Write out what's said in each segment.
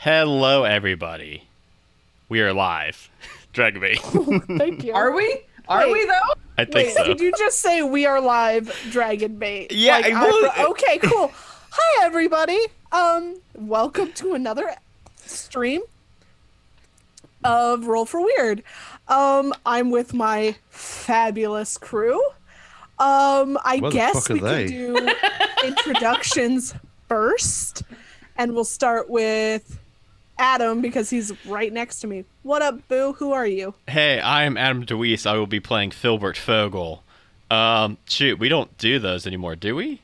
Hello, everybody. We are live. Dragon Bait. Thank you. Are we? Are we though? I think so. Did you just say we are live, Dragon Bait? Yeah, okay, cool. Hi, everybody. Welcome to another stream of Roll for Weird. I'm with my fabulous crew. I guess we could do introductions first, and we'll start with Adam because he's right next to me. What up, Boo? Who are you? Hey, I am Adam DeWeese. I will be playing Filburt Fogel. Shoot, we don't do those anymore, do we?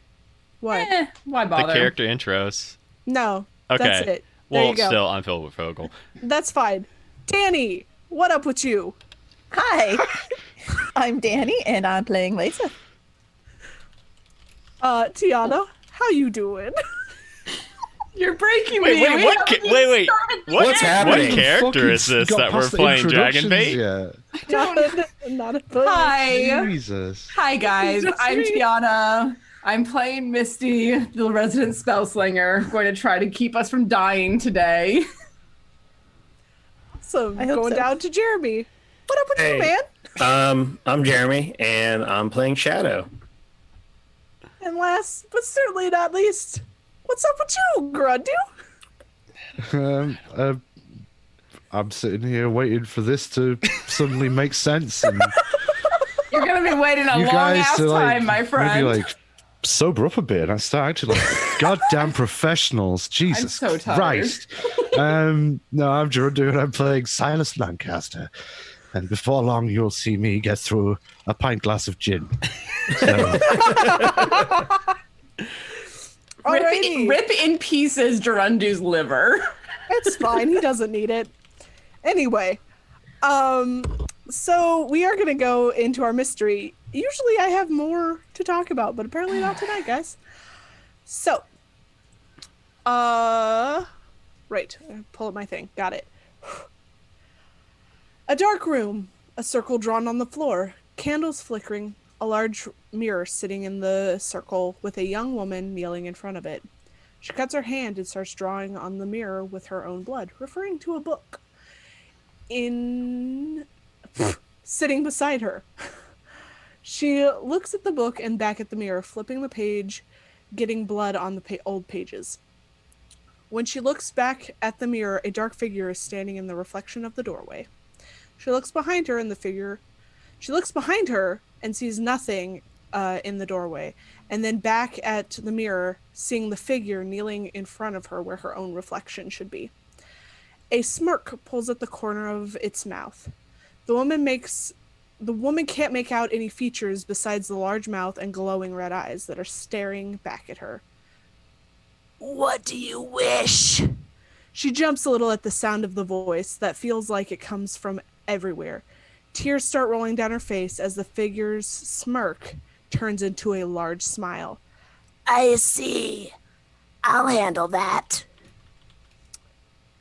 What? Why bother? The character intros. No. Okay. That's it. There Well, you go. still, I'm Filburt Fogel. That's fine. Danny, what up with you? Hi, I'm Danny, and I'm playing Lisa. Tiana, how you doing? You're breaking Wait, me. wait, what? What's happening? What character is this that we're playing, Dragon Bait? Not a thing. Hi. Jesus. Hi, guys. Jesus, I'm me. Tiana. I'm playing Misty, the resident spellslinger, going to try to keep us from dying today. So I hope going so. down to Jeremy. What up with you, Hey. man? I'm Jeremy, and I'm playing Shadow. And last but certainly not least, what's up with you, Grundu? I'm sitting here waiting for this to suddenly make sense, and You're going to be waiting a you long guys ass to time, my friend. maybe sober up a bit. I start actually goddamn professionals. Jesus so tired. Christ. No, I'm Gerardo, and I'm playing Silas Lancaster. And before long, you'll see me get through a pint glass of gin. So, Alrighty. Rip in pieces Gerundu's liver. It's fine. He doesn't need it. Anyway, so we are gonna go into our mystery. Usually I have more to talk about, but apparently not tonight, guys. So, right, pull up my thing. Got it. A dark room, a circle drawn on the floor, candles flickering, a large mirror sitting in the circle with a young woman kneeling in front of it. She cuts her hand and starts drawing on the mirror with her own blood, referring to a book sitting beside her. She looks at the book and back at the mirror, flipping the page, getting blood on the old pages. When she looks back at the mirror, a dark figure is standing in the reflection of the doorway. She looks behind her and sees nothing in the doorway, and then back at the mirror, seeing the figure kneeling in front of her where her own reflection should be. A smirk pulls at the corner of its mouth. The woman can't make out any features besides the large mouth and glowing red eyes that are staring back at her. What do you wish? She jumps a little at the sound of the voice that feels like it comes from everywhere. Tears start rolling down her face as the figure's smirk turns into a large smile. I see. I'll handle that.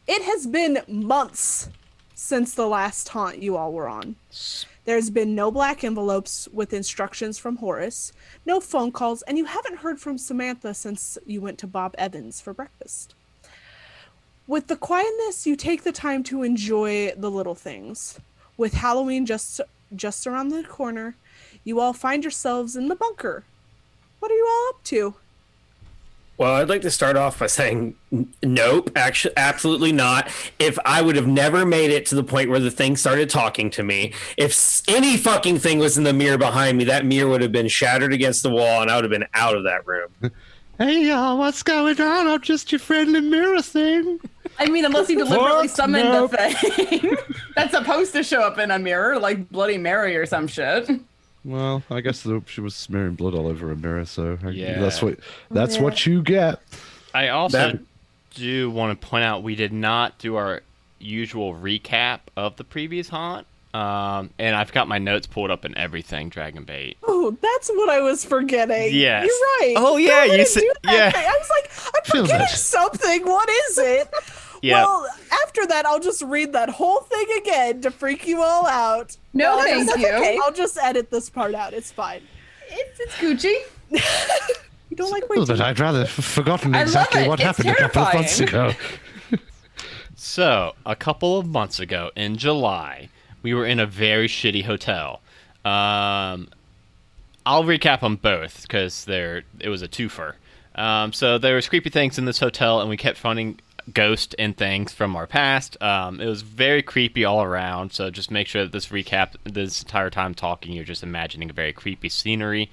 It has been months since the last haunt you all were on. There's been no black envelopes with instructions from Horace, no phone calls, and you haven't heard from Samantha since you went to Bob Evans for breakfast. With the quietness, you take the time to enjoy the little things. With Halloween just around the corner, you all find yourselves in the bunker. What are you all up to? Well, I'd like to start off by saying, nope, actually, absolutely not. If I would have never made it to the point where the thing started talking to me, if any fucking thing was in the mirror behind me, that mirror would have been shattered against the wall, and I would have been out of that room. hey y'all, what's going on? I'm just your friendly mirror thing. I mean, unless you deliberately summoned Nope. the thing that's supposed to show up in a mirror, like Bloody Mary or some shit. Well, I guess she was smearing blood all over a mirror, so Yeah. that's what you get. I also do want to point out we did not do our usual recap of the previous haunt. And I've got my notes pulled up and everything, Dragon Bait. Oh, that's what I was forgetting. Yes. You're right. Oh, yeah, Go you ahead and said- do that yeah. thing. I was like, I'm Feel forgetting that. something. What is it? Yeah. Well, after that, I'll just read that whole thing again to freak you all out. No, that's thank you. Okay. I'll just edit this part out. It's fine. It's Gucci. You don't like Well, waiting? but I'd rather forgotten I love exactly it. what It's happened a couple of months terrifying. ago. So, a couple of months ago in July, we were in a very shitty hotel. I'll recap them both because it was a twofer. So there was creepy things in this hotel, and we kept finding ghosts and things from our past. It was very creepy all around. So just make sure that this entire time talking, you're just imagining a very creepy scenery.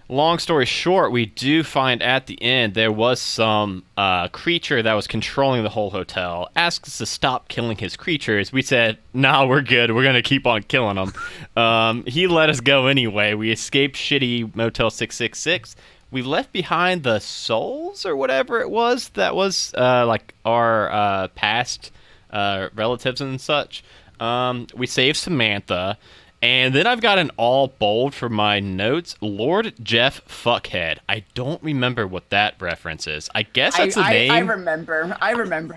Long story short, we do find at the end there was some creature that was controlling the whole hotel. Asked us to stop killing his creatures. We said, "Nah, we're good. We're gonna keep on killing them." He let us go anyway. We escaped shitty Motel 666. We left behind the souls or whatever it was that was like our past relatives and such. We saved Samantha. And then I've got an all bold for my notes. Lord Jeff Fuckhead. I don't remember what that reference is. I guess that's a name. I remember.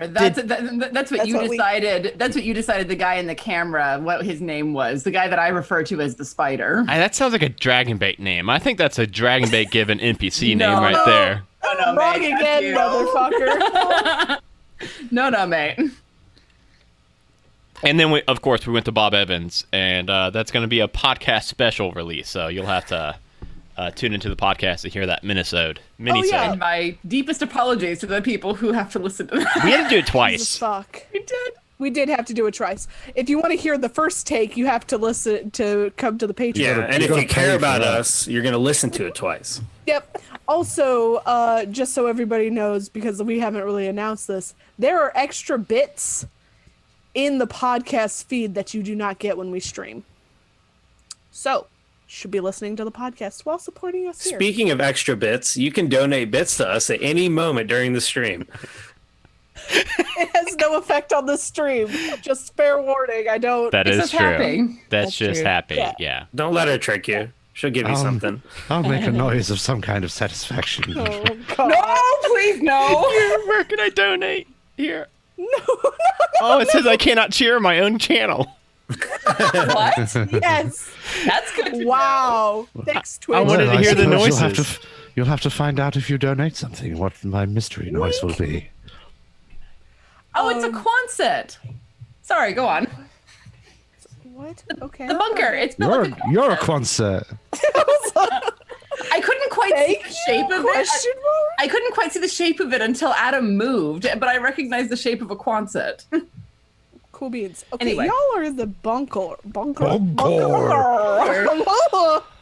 That's what you decided. That's what you decided. The guy in the camera, what his name was. The guy that I refer to as the Spider. That sounds like a Dragon Bait name. I think that's a Dragon Bait given NPC name right there. No, Wrong mate, again, motherfucker. No, mate. And then, of course, we went to Bob Evans, and that's going to be a podcast special release. So you'll have to tune into the podcast to hear that minisode. And my deepest apologies to the people who have to listen to that. We had to do it Jesus twice. fuck. We did. We did have to do it twice. If you want to hear the first take, you have to come to the Patreon. Yeah, and if gotta you pay care for about that. us, you're going to listen to it twice. Yep. Also, just so everybody knows, because we haven't really announced this, there are extra bits in the podcast feed that you do not get when we stream. So, you should be listening to the podcast while supporting us here. Speaking of extra bits, you can donate bits to us at any moment during the stream. It has no effect on the stream. Just fair warning. I don't. That It's is just true. happy. That's just true. happy. Yeah. Yeah. Don't let her trick you. She'll give you something. I'll make a noise of some kind of satisfaction. Oh, God. No, please, no. Where can I donate? Here. No. Oh, it says I cannot cheer my own channel. What? Yes. That's good to know. Wow. Thanks, Twitch. I wanted to hear the suppose noises. You'll have to find out if you donate something what my mystery noise will be. Oh, it's a Quonset. Sorry, go on. What? Okay. The bunker. It's built like a You're a Quonset. I couldn't quite see the shape of it. Question mark? I couldn't quite see the shape of it until Adam moved, but I recognized the shape of a Quonset. Cool beans. Okay, Anyway. y'all are in the bunker. Bunker. Bunker.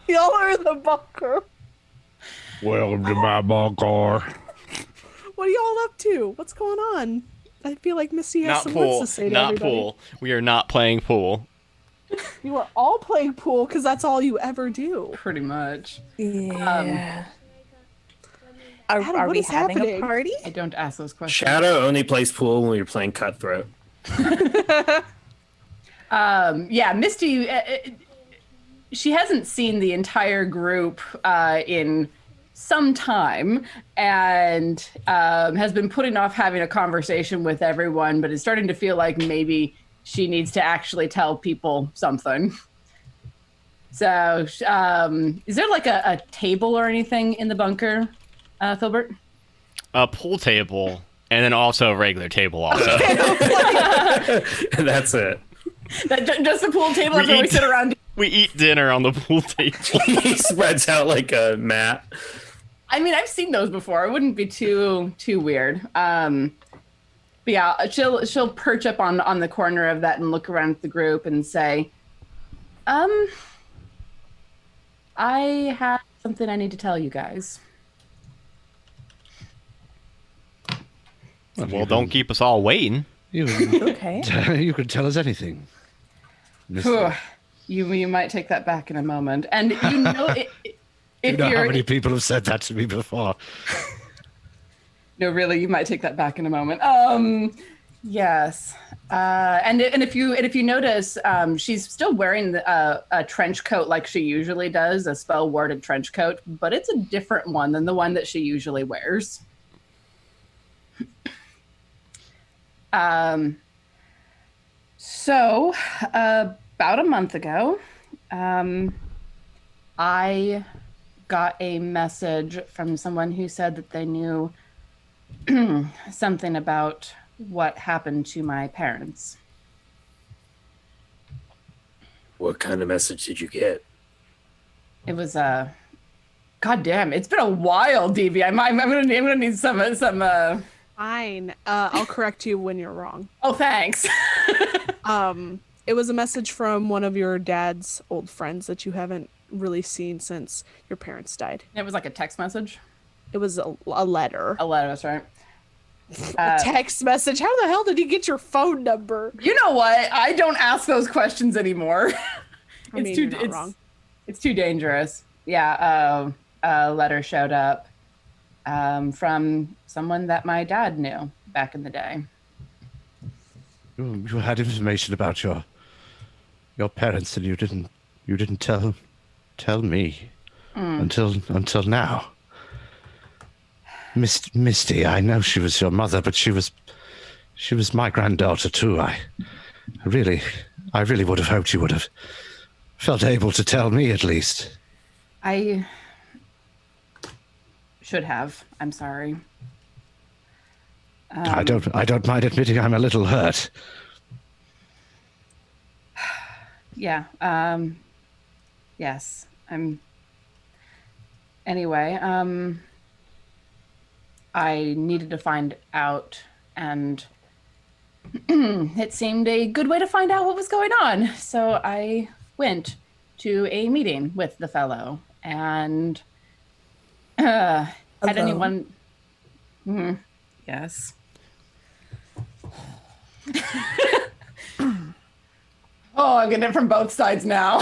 Y'all are in the bunker. Welcome to my bunker. What are y'all up to? What's going on? I feel like Misty has Not some pool. words to say to Not everybody. pool. We are not playing pool. You are all playing pool because that's all you ever do. Pretty much. Yeah. Adam, Are what we is having happening? a party? I don't ask those questions. Shadow only plays pool when you're playing Cutthroat. Yeah, Misty, she hasn't seen the entire group in some time and has been putting off having a conversation with everyone, but is starting to feel like maybe she needs to actually tell people something. So, is there like a table or anything in the bunker, Filburt? A pool table, and then also a regular table also. That's it. Just a pool table where we eat- sit around. We eat dinner on the pool table. He spreads out like a mat. I mean, I've seen those before. It wouldn't be too weird. But yeah, she'll perch up on the corner of that and look around at the group and say, I have something I need to tell you guys. Well, don't keep us all waiting. Okay. You can tell us anything. Phew. You might take that back in a moment. And you know, if You know you're how many people have said that to me before. no, really, you might take that back in a moment. Yes. And if you notice, she's still wearing a trench coat like she usually does, a spell worded trench coat, but it's a different one than the one that she usually wears. So about a month ago, I got a message from someone who said that they knew something about what happened to my parents. What kind of message did you get? It was God damn, it's been a while, DB. I'm gonna need some. Fine. I'll correct you when you're wrong. Oh, thanks. It was a message from one of your dad's old friends that you haven't really seen since your parents died. It was like a text message. It was a letter. A letter, that's right. A text message? How the hell did he get your phone number? You know what? I don't ask those questions anymore. I mean, you're not wrong. It's too dangerous. Yeah, a letter showed up from someone that my dad knew back in the day. You had information about your parents, and you didn't tell me until now. Misty, I know she was your mother, but she was my granddaughter too. I really would have hoped you would have felt able to tell me at least. I should have. I'm sorry. I don't mind admitting I'm a little hurt. Yeah. Yes. Anyway, I needed to find out, and it seemed a good way to find out what was going on. So I went to a meeting with the fellow, and had anyone... Yes. Oh, I'm getting it from both sides now.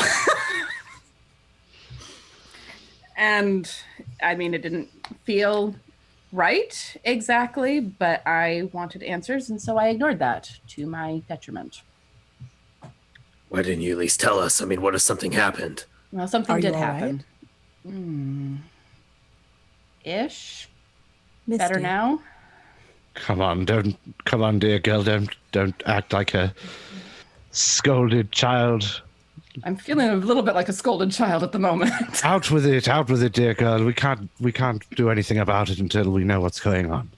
And I mean, it didn't feel right exactly, but I wanted answers, and so I ignored that to my detriment. Why didn't you at least tell us? I mean, what if something happened? Well, something Are did you all happen. Ish. Misty. Better now? Come on, dear girl, don't act like a scolded child. I'm feeling a little bit like a scolded child at the moment. Out with it, dear girl. We can't do anything about it until we know what's going on.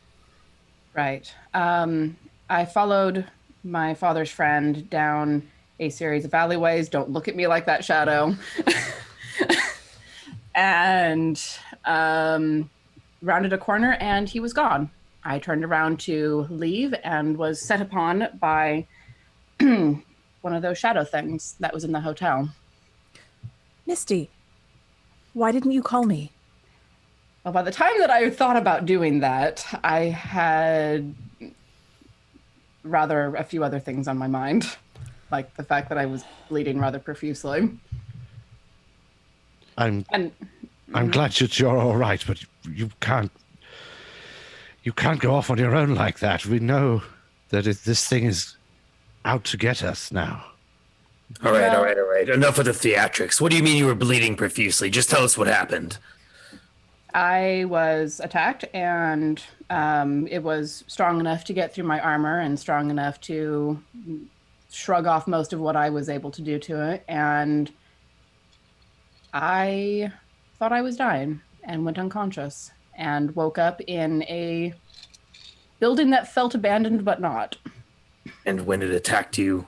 Right. I followed my father's friend down a series of alleyways. Don't look at me like that, Shadow. And rounded a corner, and he was gone. I turned around to leave and was set upon by one of those shadow things that was in the hotel. Misty, why didn't you call me? Well, by the time that I thought about doing that, I had rather a few other things on my mind, like the fact that I was bleeding rather profusely. I'm glad that you're all right, but you can't go off on your own like that. We know that this thing is out to get us now. All right. Enough of the theatrics. What do you mean you were bleeding profusely? Just tell us what happened. I was attacked, and it was strong enough to get through my armor and strong enough to shrug off most of what I was able to do to it. And I thought I was dying and went unconscious and woke up in a building that felt abandoned but not. And when it attacked you,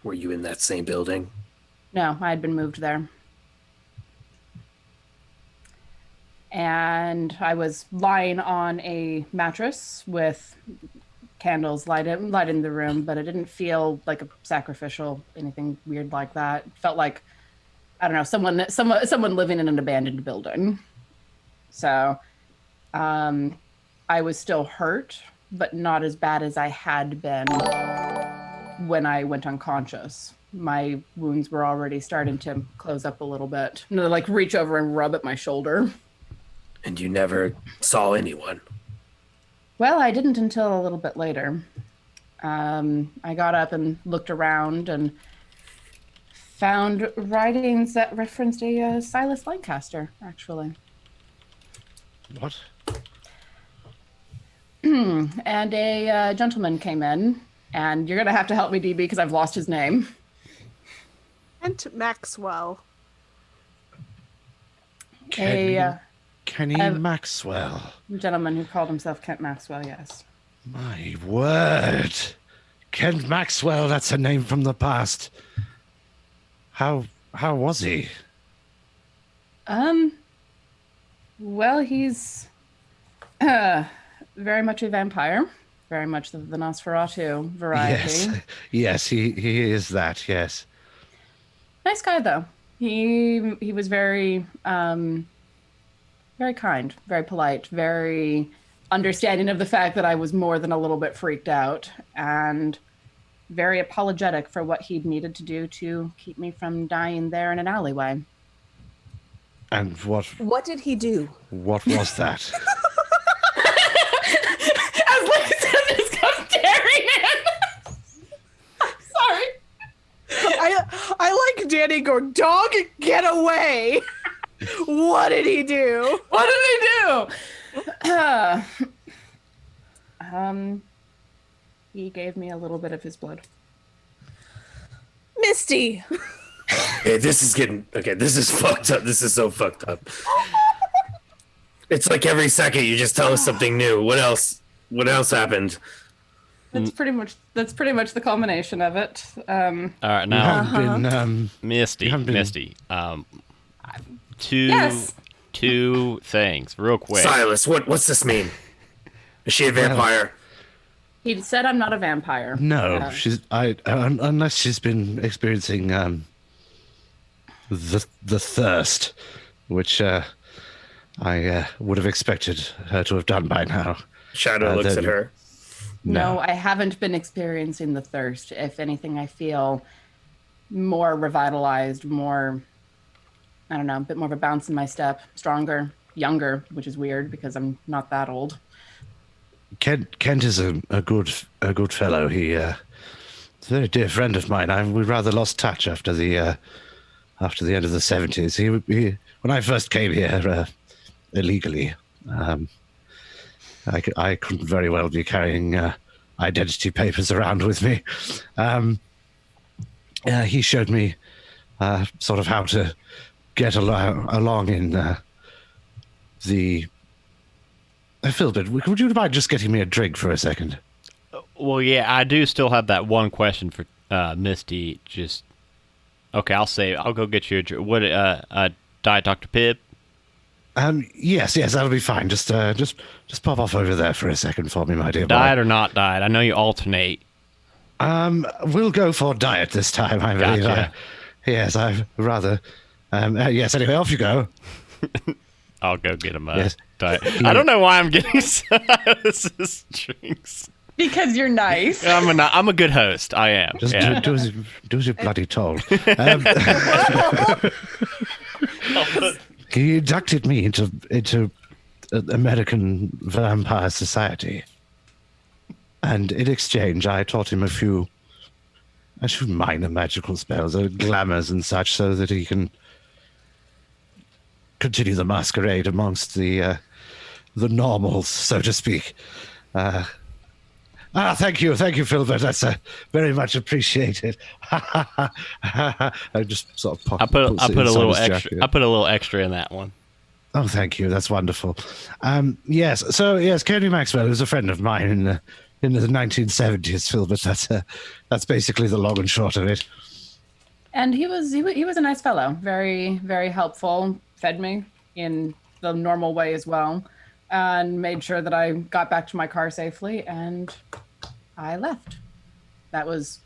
were you in that same building? No, I had been moved there. And I was lying on a mattress with candles lighting the room, but it didn't feel like a sacrificial, anything weird like that. It felt like, I don't know, someone living in an abandoned building. So I was still hurt, but not as bad as I had been when I went unconscious. My wounds were already starting to close up a little bit. And I like reach over and rub at my shoulder. And you never saw anyone? Well, I didn't until a little bit later. I got up and looked around and found writings that referenced a Silas Lancaster, actually. What? And a gentleman came in, and you're going to have to help me, DB, because I've lost his name. Kent Maxwell. Kenny Maxwell. Gentleman who called himself Kent Maxwell, yes. My word. Kent Maxwell, that's a name from the past. How was he? Well, he's very much a vampire, very much the Nosferatu variety. Yes, he is that, yes. Nice guy though. He was very very kind, very polite, very understanding of the fact that I was more than a little bit freaked out, and very apologetic for what he'd needed to do to keep me from dying there in an alleyway. And What did he do? what was that? As Lancaster just comes staring in. Sorry. I like Danny go, dog, get away. What did he do? What did he do? He gave me a little bit of his blood. Misty. Okay, this is fucked up. This is so fucked up. It's like every second you just tell us something new. What else happened? That's pretty much the culmination of it. All right, now Been, Misty, haven't been- Misty. Yes. Two things, real quick. Silas, what's this mean? Is she a vampire? He said I'm not a vampire. no, unless she's been experiencing the thirst, which I would have expected her to have done by now. Shadow looks then- at her. No, I haven't been experiencing the thirst. If anything, I feel more revitalized, more, I don't know, a bit more of a bounce in my step, stronger, younger, which is weird because I'm not that old. Kent is a good fellow. He's a very dear friend of mine. We rather lost touch after the end of the 70s. He when I first came here illegally, I couldn't very well be carrying identity papers around with me. He showed me sort of how to get along in the. Filburt, would you mind just getting me a drink for a second? Well, yeah, I do still have that one question for Misty. Just okay, I'll go get you a drink. What? Diet Dr. Pibb? Yes, that'll be fine. Just pop off over there for a second for me, my dear boy. Diet or not diet? I know you alternate. We'll go for diet this time, I believe. Gotcha. Yes, I'd rather. Yes, anyway, off you go. I'll go get him a Yes. diet. I don't know why I'm getting Silas's drinks. Because you're nice. I'm a good host. I am. Just Yeah. do as you're bloody told. He inducted me into American Vampire Society, and in exchange, I taught him a few minor magical spells, glamours and such, so that he can continue the masquerade amongst the normals, so to speak. Thank you, Filburt. That's very much appreciated. I just sort of I put a little his extra. jacket. I put a little extra in that one. Oh, thank you. That's wonderful. Yes. So yes, Kenny Maxwell is a friend of mine in the 1970s, Filburt. That's basically the long and short of it. And he was a nice fellow, very, very helpful, fed me in the normal way as well, and made sure that I got back to my car safely, and I left. That was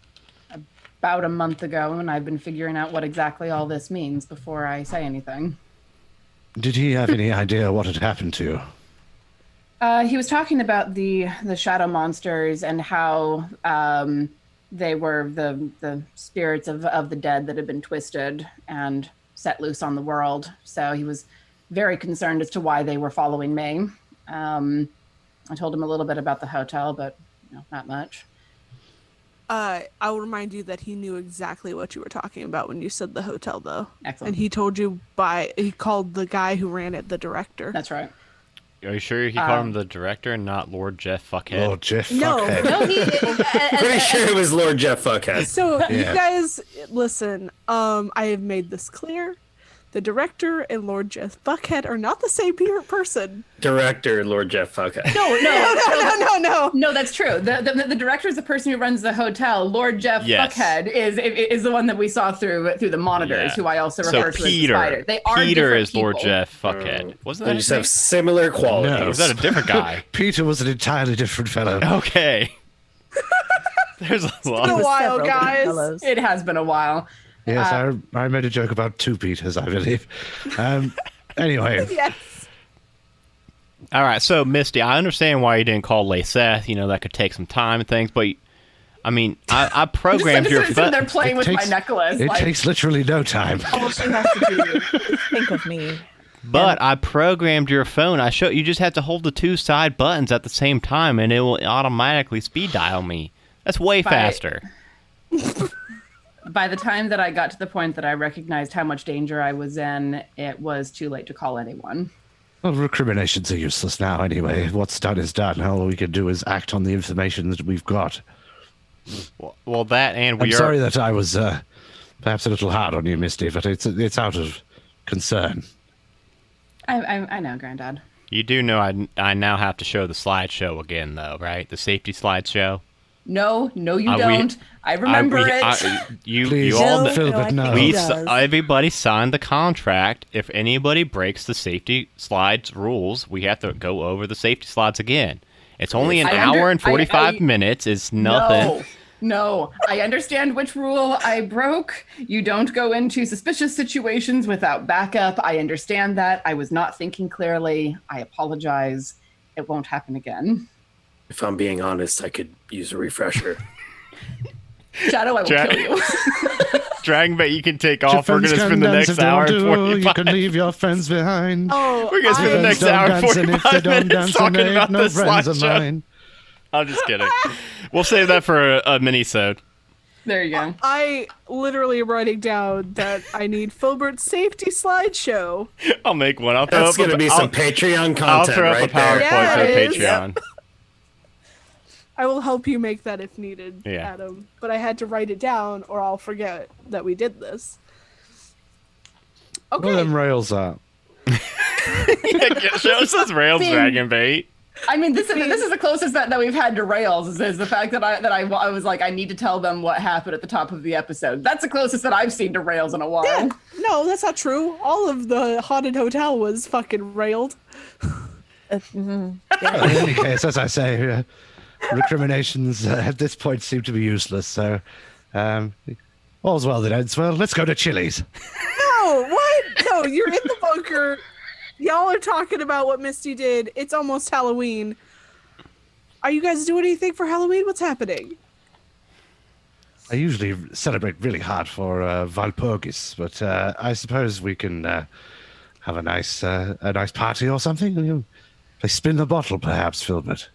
about a month ago, and I've been figuring out what exactly all this means before I say anything. Did he have any idea what had happened to you? He was talking about the shadow monsters and how they were the spirits of the dead that had been twisted and set loose on the world. So he was very concerned as to why they were following me. I told him a little bit about the hotel, but not much. I'll remind you that he knew exactly what you were talking about when you said the hotel, though. Excellent. And he told you he called the guy who ran it the director. That's right. Are you sure he called him the director and not Lord Jeff Fuckhead? Lord Jeff No. Fuckhead. No, he. Pretty sure it was Lord Jeff Fuckhead. So you Yeah. guys, listen, I have made this clear The director and Lord Jeff Buckhead are not the same person. Director Lord Jeff Fuckhead. No. No, that's true. The director is the person who runs the hotel. Lord Jeff Buckhead is the one that we saw through the monitors, who I also refer to as the spider. They are Peter is people. Lord Jeff Fuckhead. Wasn't that They his just name? have similar qualities. No. Was that a different guy? Peter was an entirely different fellow. Okay. There's a It's been lot. a while, Several different guys. fellows. It has been a while. Yes, I made a joke about two Peters, I believe. Anyway, Yes. All right, so Misty, I understand why you didn't call Seth. You know, that could take some time and things, but I mean, I programmed your phone. They're phone. playing with my necklace. it takes literally no time. All she has to do is think of me. But I programmed your phone. You just have to hold the two side buttons at the same time, and it will automatically speed dial me. That's way faster. By the time that I got to the point that I recognized how much danger I was in, it was too late to call anyone. Well, recriminations are useless now anyway. What's done is done. All we can do is act on the information that we've got. Well, that and I'm sorry that I was perhaps a little hard on you, Misty, but it's out of concern. I know, Granddad. You do know I now have to show the slideshow again, though, right? The safety slideshow. No, you don't. I remember it. Please, all Filburt, no. everybody signed the contract. If anybody breaks the safety slides rules, we have to go over the safety slides again. It's only an hour and 45 minutes. It's nothing. No, I understand which rule I broke. You don't go into suspicious situations without backup. I understand that. I was not thinking clearly. I apologize. It won't happen again. If I'm being honest, I could use a refresher. Shadow, I will kill you. Dragon Bait, you can take off. We're going to spend the next hour and 45 You can leave your friends behind. Oh, We're going to spend the next hour and 45 minutes talking about no this friends of slideshow. mine. I'm just kidding. We'll save that for a mini-sode. There you go. I literally am writing down that I need Filbert's safety slideshow. I'll make one. That's going to be some Patreon content I'll throw up right a PowerPoint there. for Yes. Patreon. I will help you make that if needed, Yeah. Adam. But I had to write it down or I'll forget that we did this. Well, Okay. them rails up. Show us those rails, Dragon Bait. I mean, this is the closest that we've had to Rails is the fact that I was like, I need to tell them what happened at the top of the episode. That's the closest that I've seen to Rails in a while. Yeah. No, that's not true. All of the haunted hotel was fucking railed. In any case, as I say, recriminations at this point seem to be useless. So, all's well that ends well. Let's go to Chili's. No, what? No, you're in the bunker. Y'all are talking about what Misty did. It's almost Halloween. Are you guys doing anything for Halloween? What's happening? I usually celebrate really hard for Walpurgis, but I suppose we can have a nice party or something. Play spin the bottle, perhaps, Filburt.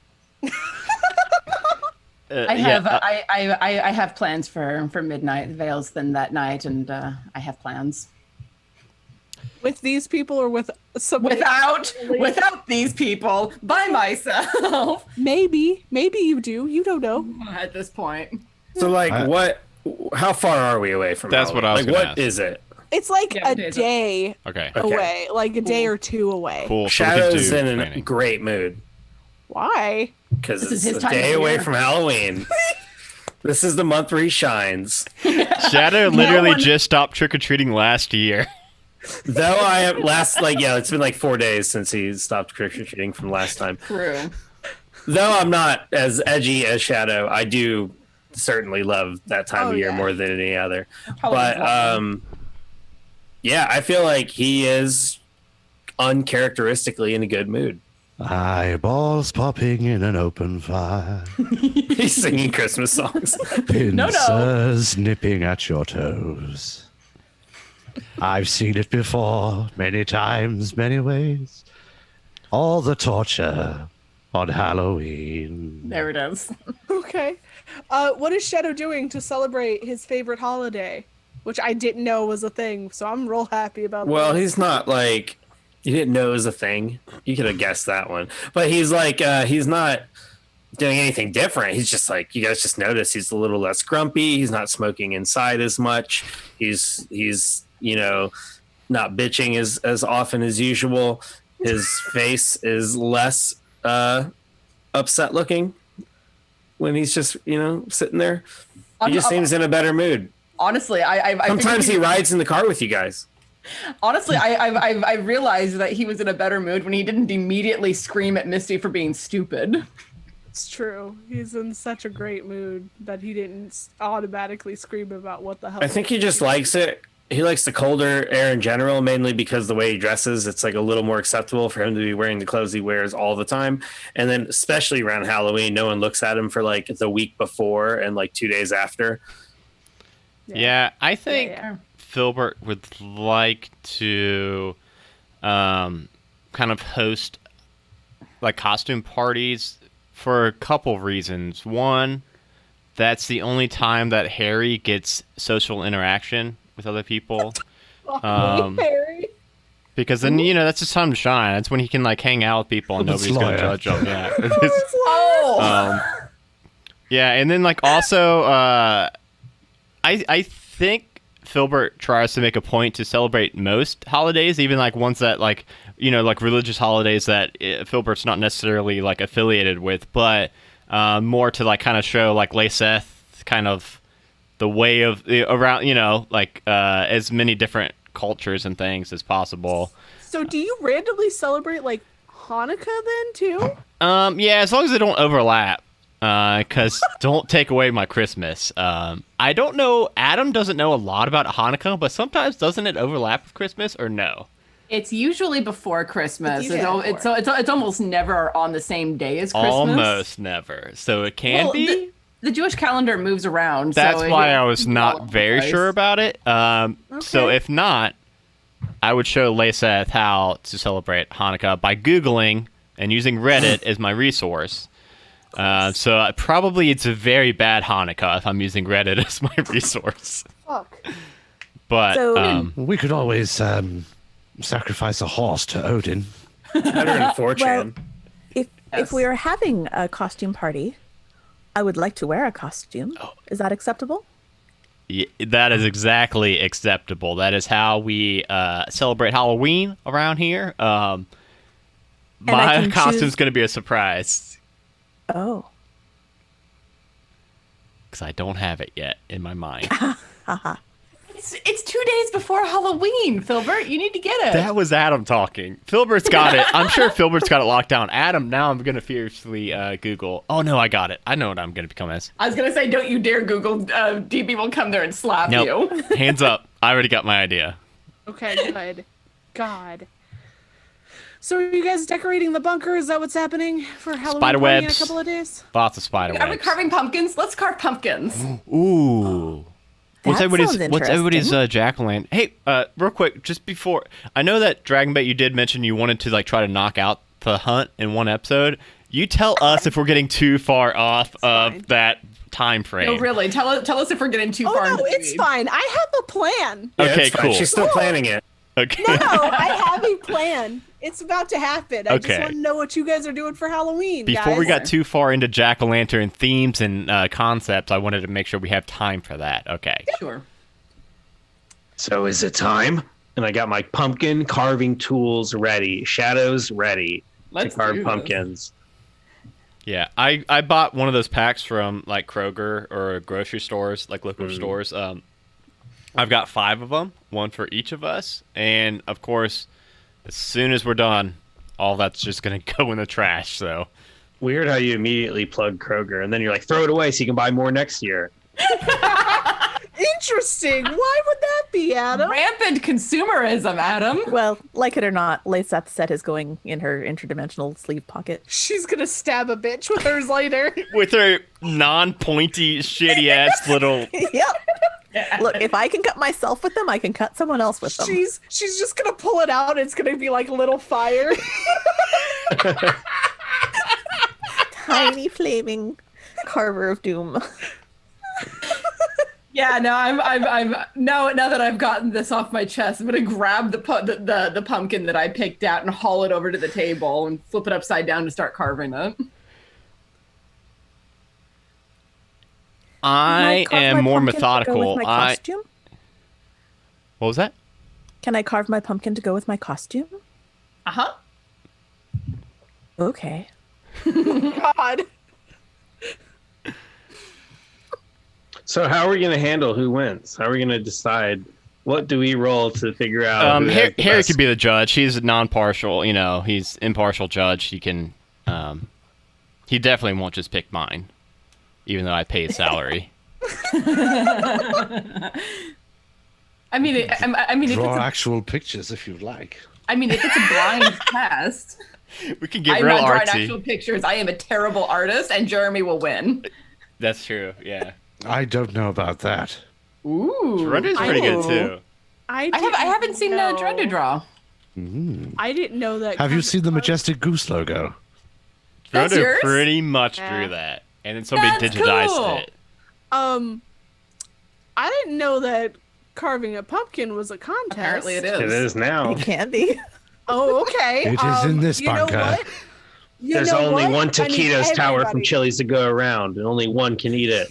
I have plans for midnight veils then that night, and I have plans. With these people or with somebody? Without these people, by myself. Maybe you do. You don't know. At this point. So, how far are we away from That's what I was Halloween? gonna What ask. is it? It's like Yeah, a days. day Okay. away, like a day or two away. Cool. So we can Shadow's do in a planning. great mood Why? because This is it's his a time day of away year. from Halloween. This is the month where he shines. Shadow literally one- just stopped trick-or-treating last year. Though I have it's been like 4 days since he stopped trick-or-treating from last time. True. Though I'm not as edgy as Shadow, I do certainly love that time Oh, of year yeah. more than any other. Halloween's But lovely. yeah, I feel like he is uncharacteristically in a good mood. Eyeballs popping in an open fire. He's singing Christmas songs. Pincers nipping at your toes. I've seen it before, many times, many ways. All the torture on Halloween. There it is. Okay. What is Shadow doing to celebrate his favorite holiday? Which I didn't know was a thing, so I'm real happy about Well, that. he's not like you didn't know it was a thing. You could have guessed that one, but he's like he's not doing anything different. He's just like you guys just noticed he's a little less grumpy. He's not smoking inside as much. He's not bitching as often as usual. His face is less upset looking when he's just sitting there. He just seems in a better mood. Honestly, I sometimes he rides in the car with you guys. Honestly, I realized that he was in a better mood when he didn't immediately scream at Misty for being stupid. It's true. He's in such a great mood that he didn't automatically scream about what the hell. I think he just likes it. He likes the colder air in general, mainly because the way he dresses, it's like a little more acceptable for him to be wearing the clothes he wears all the time. And then especially around Halloween, no one looks at him for like the week before and like 2 days after. Yeah, I think Filburt would like to kind of host like costume parties for a couple of reasons. One, that's the only time that Harry gets social interaction with other people. Harry. Because then, that's his time to shine. That's when he can like hang out with people and nobody's going to judge him. Yeah. Yeah, and then like also, I think Filburt tries to make a point to celebrate most holidays, even like ones that like like religious holidays that Filburt's not necessarily like affiliated with, but more to like kind of show like Laceth kind of the way of around like as many different cultures and things as possible. So do you randomly celebrate like Hanukkah then too? Yeah, as long as they don't overlap. Because don't take away my Christmas. I don't know. Adam doesn't know a lot about Hanukkah, but sometimes doesn't it overlap with Christmas or no? It's usually before Christmas. It's almost never on the same day as Christmas. Almost never. So it can be. The Jewish calendar moves around. That's why I was not very sure about it. So if not, I would show Laceth how to celebrate Hanukkah by Googling and using Reddit as my resource. So probably it's a very bad Hanukkah if I'm using Reddit as my resource. Fuck. But So, we could always sacrifice a horse to Odin. Better than 4chan. if we are having a costume party, I would like to wear a costume. Is that acceptable? Yeah, that is exactly acceptable. That is how we celebrate Halloween around here. My costume's going to be a surprise. Oh. Because I don't have it yet in my mind. It's 2 days before Halloween, Filburt. You need to get it. That was Adam talking. Filburt's got it. I'm sure Filburt's got it locked down. Adam, now I'm going to fiercely Google. Oh, no, I got it. I know what I'm going to become as. I was going to say, don't you dare Google. DB will come there and slap you. Hands up. I already got my idea. Okay, good. God. So are you guys decorating the bunker? Is that what's happening for Halloween Spider party in a webs. couple of days? Lots of spider webs. Are we carving pumpkins? Let's carve pumpkins. Ooh. What's everybody's interesting. jack-o'-lantern? Hey, real quick, just before, I know that Dragonbait, you did mention you wanted to like try to knock out the hunt in one episode. You tell us if we're getting too far off of that time frame. No, really. Tell us if we're getting too far. Oh no, it's fine. I have a plan. Yeah, Okay, it's fine. cool. She's still planning it. Okay. No, I have a plan. It's about to happen. I just Okay. want to know what you guys are doing for Halloween. Before guys. we got too far into jack-o'-lantern themes and concepts, I wanted to make sure we have time for that. Okay. Sure. So is it time? And I got my pumpkin carving tools ready, shadows ready Let's to carve do this. pumpkins. Yeah, I bought one of those packs from like Kroger or grocery stores, like liquor stores. I've got 5 of them, one for each of us, and of course, as soon as we're done, all that's just gonna go in the trash. So Weird how you immediately plug Kroger and then you're like, throw it away so you can buy more next year. Interesting. Why would that be, Adam? Rampant consumerism, Adam. Well, like it or not, Laceth's set is going in her interdimensional sleeve pocket. She's gonna stab a bitch with hers later. with her non-pointy, shitty-ass little... Yep. Look, if I can cut myself with them, I can cut someone else with them. She's just gonna pull it out. And it's gonna be like little fire. Tiny flaming carver of doom. Yeah, no, I'm now that I've gotten this off my chest, I'm gonna grab the pumpkin that I picked out and haul it over to the table and flip it upside down to start carving it. I am more methodical. With my costume? What was that? Can I carve my pumpkin to go with my costume? Uh-huh. Okay. God. So how are we going to handle who wins? How are we going to decide? What do we roll to figure out? Harry could be the judge. He's non-partial. He's impartial judge. He can. He definitely won't just pick mine, even though I pay his salary. I mean, if Draw it's actual pictures if you'd like. if it's a blind test, We can get I'm real not drawing artsy. actual pictures. I am a terrible artist, and Jeremy will win. That's true. Yeah. I don't know about that. Ooh. Surrender's pretty good too. I haven't seen Surrender draw. I didn't know that. Have you seen the Majestic Goose logo? That's Surrender yours? pretty much Yeah. drew that, and then somebody That's digitized cool. it. I didn't know that carving a pumpkin was a contest. Apparently it It is. is now. It can be. Oh, okay. It is in this you know bunker. what? You There's know only what? one I need taquitos tower from everybody. Chili's to go around, and only one can eat it.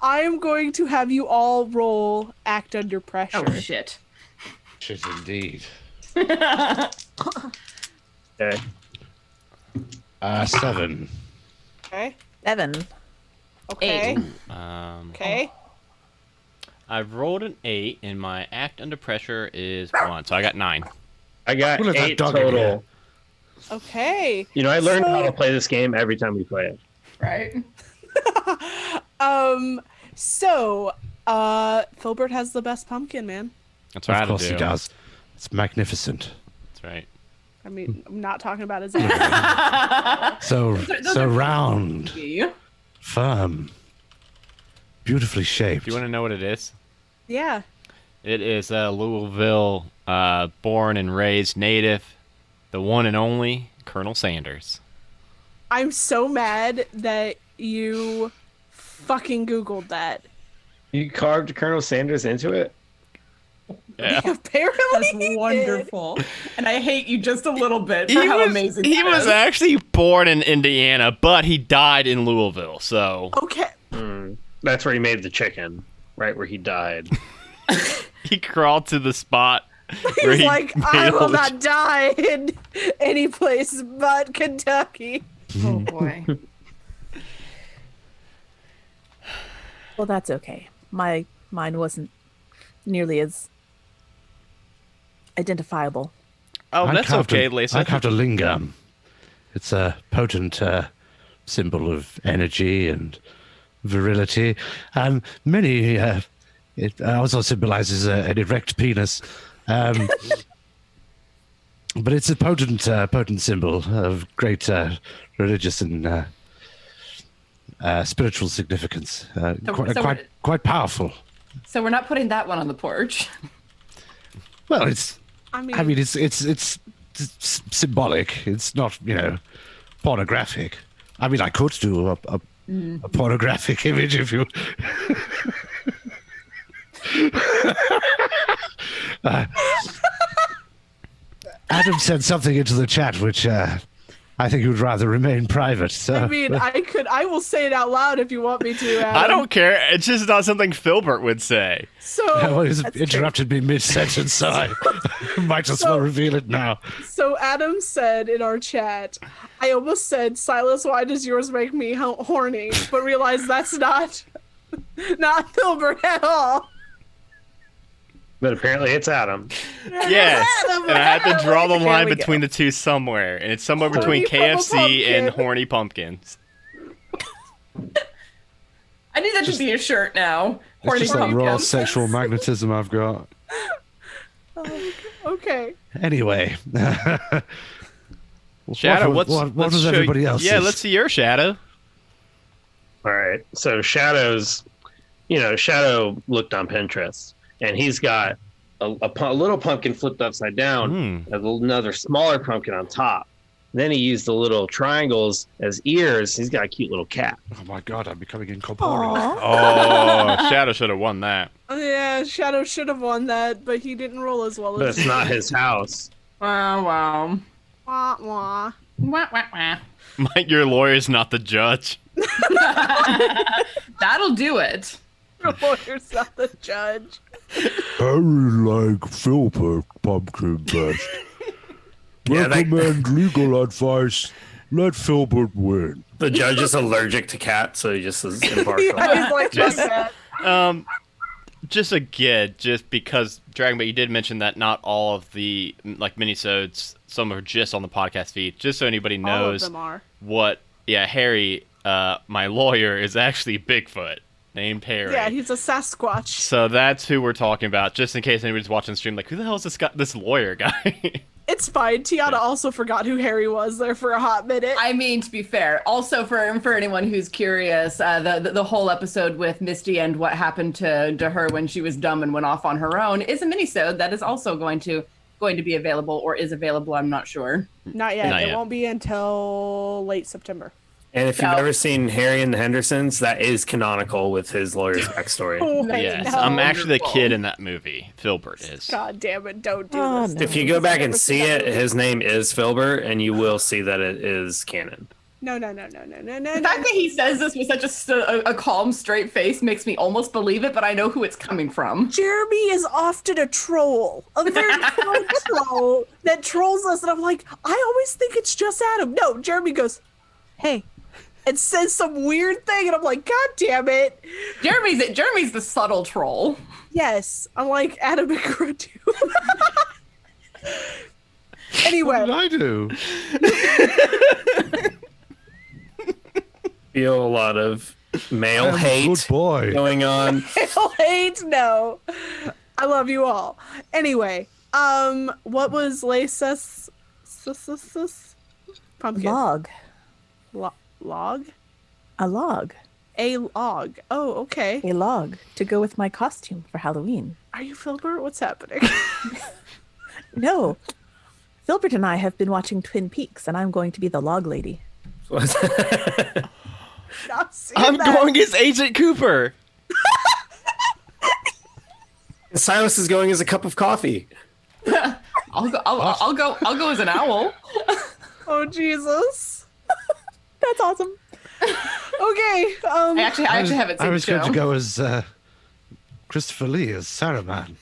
I am going to have you all roll act under pressure. Oh shit. Shit, indeed. Okay. 7. Okay. 7. Okay. Um, Okay. I've rolled an 8, and my act under pressure is 1, so I got 9. I got What is that 8 dog in here? total. Okay. I learned how So- to play this game every time we play it. Right. So, Filburt has the best pumpkin, man. That's what I Of had course to he do. does. It's magnificent. That's right. I mean, I'm not talking about his ass. So those so are- round, Yeah. firm, beautifully shaped. Do you want to know what it is? Yeah. It is a Louisville, born and raised native, the one and only Colonel Sanders. I'm so mad that you fucking Googled that. You carved Colonel Sanders into it? Yeah. Apparently. That's he did. wonderful. And I hate you just a little bit for how amazing he that was is. actually born in Indiana, but he died in Louisville, so Okay. That's where he made the chicken, right where he died. he crawled to the spot where He's he like, made I all will the not die in any place but Kentucky. Oh boy. Well, that's okay. Mine wasn't nearly as identifiable. Oh, that's okay, I Lisa. carved a lingam. It's a potent symbol of energy and virility, and many. It also symbolizes an erect penis, but it's a potent symbol of great religious and spiritual significance. Quite powerful. So we're not putting that one on the porch. Well, it's. I mean, I mean, it's symbolic. It's not, pornographic. I mean, I could do a pornographic image if you. Adam said something into the chat which I think he would rather remain private. So I mean, I will say it out loud if you want me to. Adam. I don't care. It's just not something Filburt would say. So, He's interrupted me mid-sentence, so I might as well reveal it now. so Adam said in our chat, I almost said, Silas, why does yours make me horny? But realized that's not Filburt at all. But apparently it's Adam. Yes, and I had to draw the There line we between the two somewhere, and it's somewhere Horny between KFC and pumpkin. horny pumpkins. I need that to be a shirt now. It's Horny just that raw pumpkins. sexual magnetism I've got. Okay. Anyway. Shadow, what let's was show everybody you- else's? Yeah, let's see your Shadow. All right. So Shadow's, Shadow looked on Pinterest, and he's got a little pumpkin flipped upside down, and another smaller pumpkin on top. Then he used the little triangles as ears. He's got a cute little cat. Oh my god, I'm becoming incorporeal. Oh, Shadow should have won that. Yeah, Shadow should have won that, but he didn't roll as well But as it's not his house. Wow. Wah, wah. Wah, wah, wah. Mike, your lawyer's not the judge. That'll do it. Your lawyer's not the judge. Harry like Filburt pumpkin best. Recommend legal advice. Let Filburt win. The judge is allergic to cats, so he just is impartial. He's like, Just- "Fuck Just again, just because Dragon Bait, you did mention that not all of the minisodes, some are just on the podcast feed. Just so anybody that." All of knows them are. what. Yeah, Harry, my lawyer, is actually Bigfoot named Harry. Yeah, he's a Sasquatch. So that's who we're talking about. Just in case anybody's watching the stream, like, who the hell is this lawyer guy? It's fine. Tiana also forgot who Harry was there for a hot minute. I mean, to be fair, also for anyone who's curious, the whole episode with Misty and what happened to her when she was dumb and went off on her own is a minisode that is also going to be available, or is available. I'm not sure. Not yet. Not It yet. won't be until late September. And if you've No. ever seen Harry and the Hendersons, that is canonical with his lawyer's backstory. Yes, no. I'm actually the Wonderful. kid in that movie. Filburt is. God damn it! Don't do Oh, this. no. If you go back and see it, his name is Filburt, and you will see that it is canon. No. The fact that he says this with such a calm, straight face makes me almost believe it, but I know who it's coming from. Jeremy is often a troll, a very troll that trolls us, and I'm like, I always think it's just Adam. No, Jeremy goes, "Hey," and says some weird thing, and I'm like, God damn it! Jeremy's the subtle troll. Yes, I'm like Adam and Groot too. What Anyway, did I do? Feel a lot of male I'm a hate good boy. going on. Hell hate no. I love you all. Anyway, what was Lace's pumpkin? Log. Log? A log. A log. Oh, okay. A log to go with my costume for Halloween. Are you Filburt? What's happening? No. Filbert and I have been watching Twin Peaks, and I'm going to be the log lady. Not seeing I'm that. going as Agent Cooper. Silas is going as a cup of coffee. I'll go as an owl. Oh Jesus. That's awesome. Okay. I actually haven't seen I the was going show. to go as Christopher Lee as Saruman.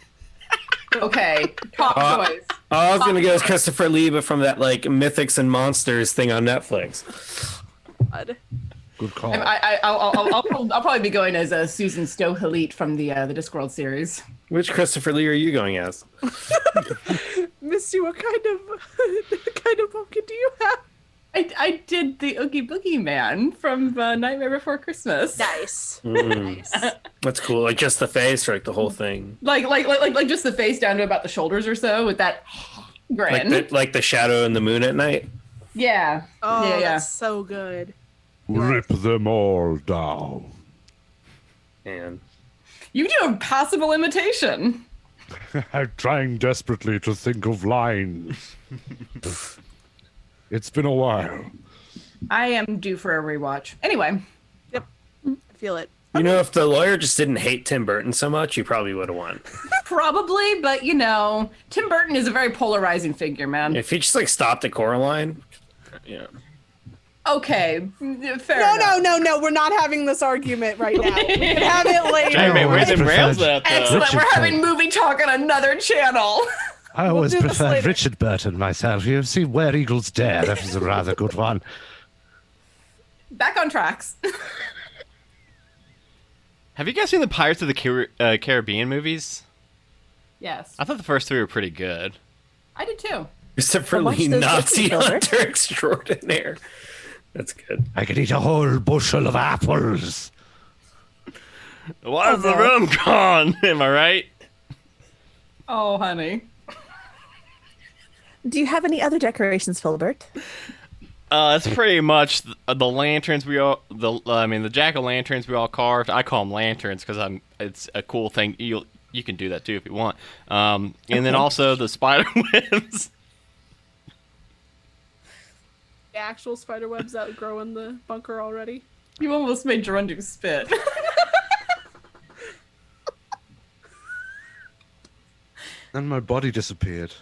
Okay, top choice. I was going to go as Christopher Lee, but from that Mythics and Monsters thing on Netflix. God. Good call. I'll probably be going as Susan Stowe-Halit from the Discworld series. Which Christopher Lee are you going as? Misty, what kind of pumpkin do you have? I did the Oogie Boogie Man from Nightmare Before Christmas. Nice. Mm, that's cool. Like just the face or the whole thing? Like just the face down to about the shoulders or so with that grin. Like the shadow and the moon at night? Yeah. Oh, yeah. that's so good. Rip them all down. And You do a passable imitation. I'm trying desperately to think of lines. It's been a while. I am due for a rewatch. Anyway, Yep. I feel it. you know, if the lawyer just didn't hate Tim Burton so much, you probably would have won. probably, but Tim Burton is a very polarizing figure, man. If he just stopped at Coraline, yeah. Okay, fair enough. No. We're not having this argument right now. We can have it later. Dragon Bait, where's I them rails preferred- at, though? Excellent. We're Richard having Burton. movie talk on another channel. I always do this preferred later. Richard Burton myself. You've seen Where Eagles Dare. That was a rather good one. Back on tracks. Have you guys seen the Pirates of the Caribbean movies? Yes, I thought the first three were pretty good. I did too. Christopher I watched Lee, those Nazi with you, Filbert. hunter extraordinaire. That's good. I could eat a whole bushel of apples. Why is the no. room gone? Am I right? Oh, honey. Do you have any other decorations, Filbert? It's pretty much the lanterns the jack-o'-lanterns we all carved. I call them lanterns because it's a cool thing. You can do that too if you want. And then also the spider webs. The actual spider webs that grow in the bunker already. You almost made Gerundu spit. Then my body disappeared.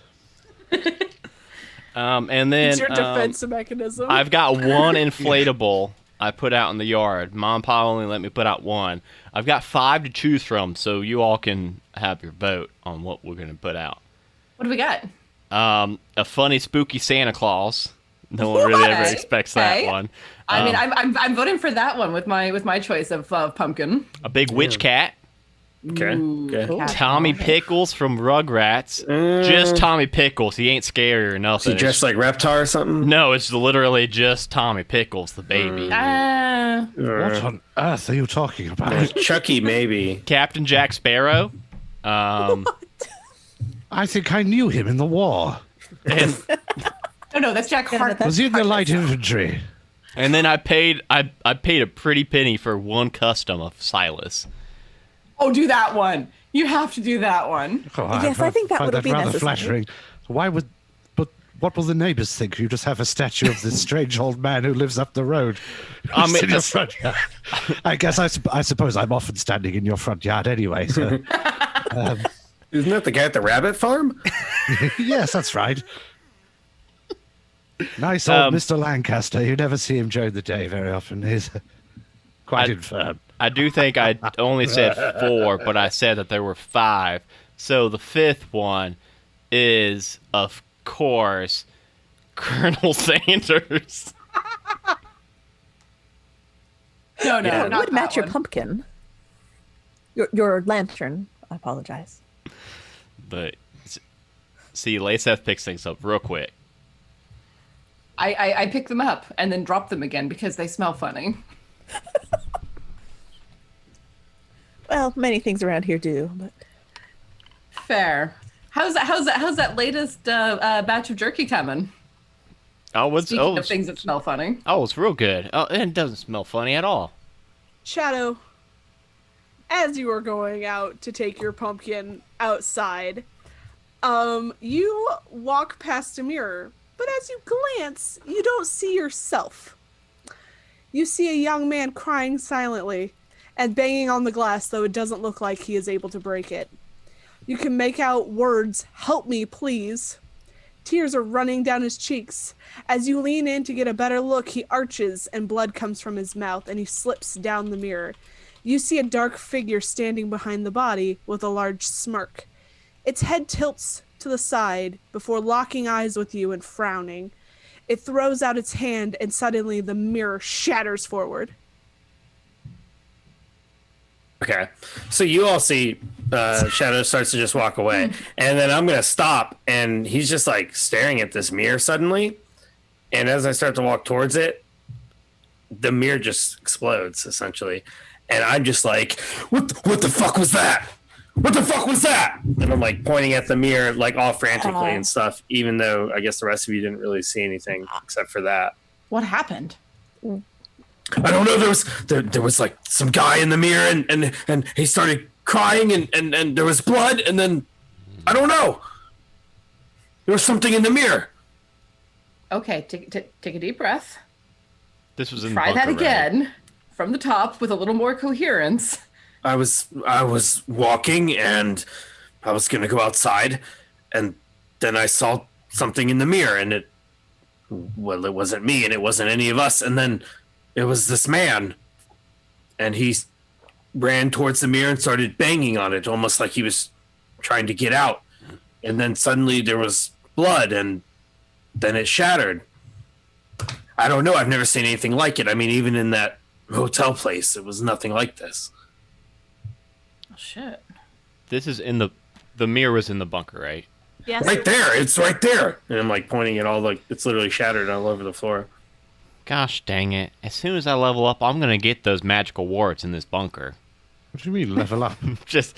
And then It's your defense mechanism. I've got one inflatable I put out in the yard. Mom and Pop only let me put out one. I've got 5 to choose from, so you all can have your vote on what we're gonna put out. What do we got? A funny, spooky Santa Claus. No one really ever expects that one. I mean, I'm voting for that one with my choice of pumpkin. A big witch cat. Okay. Cool. Tommy Pickles from Rugrats. Just Tommy Pickles. He ain't scary or nothing. Is he dressed like Reptar or something? No, it's literally just Tommy Pickles, the baby. What on earth are you talking about? Chucky, maybe. Captain Jack Sparrow. I think I knew him in the war. And, No, that's Jack Hart. Was he in the light infantry? and then I paid a pretty penny for one custom of Silas. Oh, do that one. You have to do that one. Oh, Yes, I think that find would be rather necessary. flattering. But what will the neighbors think? You just have a statue of this strange old man who lives up the road. I mean, in your front yard. I guess I suppose I'm often standing in your front yard anyway. So Isn't that the guy at the rabbit farm? yes, that's right. Nice old Mr. Lancaster. You never see him during the day very often. He's quite infirm. I do think I only said 4, but I said that there were 5. So the 5th one is, of course, Colonel Sanders. No, It not would match that your one. pumpkin. Your lantern. I apologize. But see, Laceth picks things up real quick. I pick them up and then drop them again because they smell funny. Well, many things around here do, but Fair. How's that latest batch of jerky coming? Speaking of things that smell funny. Oh, it's real good. Oh, and it doesn't smell funny at all. Shadow, as you are going out to take your pumpkin outside, you walk past a mirror, but as you glance, you don't see yourself. You see a young man crying silently and banging on the glass, though it doesn't look like he is able to break it. You can make out words, "Help me, please." Tears are running down his cheeks. As you lean in to get a better look, he arches and blood comes from his mouth and he slips down the mirror. You see a dark figure standing behind the body with a large smirk. Its head tilts to the side before locking eyes with you and frowning. It throws out its hand and suddenly the mirror shatters forward. Okay. So you all see Shadow starts to just walk away. And then I'm going to stop. And he's just like staring at this mirror suddenly. And as I start to walk towards it, the mirror just explodes, essentially. And I'm just like, what the fuck was that? What the fuck was that? And I'm like pointing at the mirror, like all frantically and stuff, even though I guess the rest of you didn't really see anything except for that. What happened? I don't know. There was like some guy in the mirror and he started crying and there was blood and then I don't know. There was something in the mirrr. Okay, take a deep breath. This was in Try the bunker, that again from the top with a little more coherence. I was walking and I was gonna go outside and then I saw something in the mirror and it wasn't me and it wasn't any of us and then it was this man and he ran towards the mirror and started banging on it almost like he was trying to get out and then suddenly there was blood and then it shattered. I don't know. I've never seen anything like it. I mean, even in that hotel place, it was nothing like this. Oh, shit. This is in the mirror was in the bunker, right? Yes. Right there. It's right there. And I'm like pointing at all like it's literally shattered all over the floor. Gosh dang it. As soon as I level up, I'm going to get those magical warts in this bunker. What do you mean level up? Just,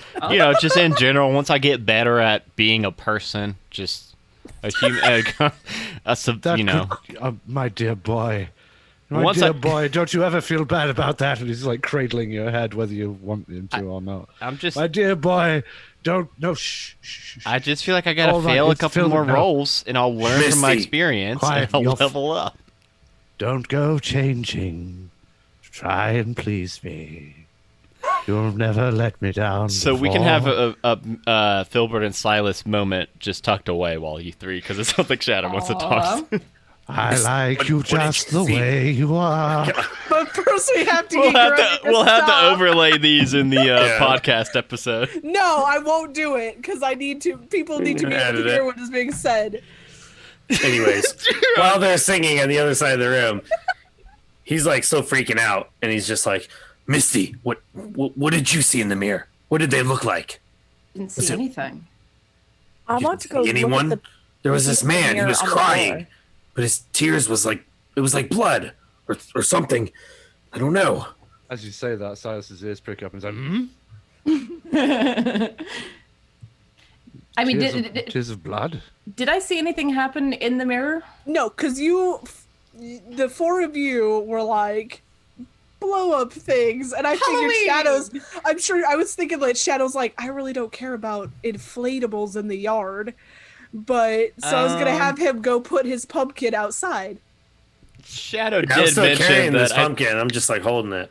just in general, once I get better at being a person, just a human, My dear boy. Once Dear I- boy, don't you ever feel bad about that? And he's like cradling your head, whether you want him to or not. I'm just, My dear boy, shh. I just feel like I got to All right, fail a it's couple Filburt more now. rolls, and I'll learn from my Misty, experience, quiet, and I'll you're level up. Don't go changing. Try and please me. You'll never let me down. So we can have before. a Filburt and Silas moment just tucked away while you three, because it's something Shadow wants to talk. I like you just the way you are. But first we have to We'll get have Greg to we'll have to stop. overlay these in the podcast episode. No, I won't do it because I need to. People need to be able to hear what is being said. Anyways, while they're singing on the other side of the room, he's like still freaking out, and he's just like, "Misty, what did you see in the mirror? What did they look like?" Didn't see anything. I want to go Anyone? look at There was this man. He mirror was on the crying, floor. but his tears was like blood or something. I don't know. As you say that, Silas's ears prick up and he's like, I mean, tears of blood? did I see anything happen in the mirror? No, because the four of you were like, blow up things. And I figured Halloween! Shadows, I'm sure, I was thinking like Shadows like, I really don't care about inflatables in the yard. But, so I was going to have him go put his pumpkin outside. Shadow I'm did still mention carrying that this pumpkin. I'm just like holding it.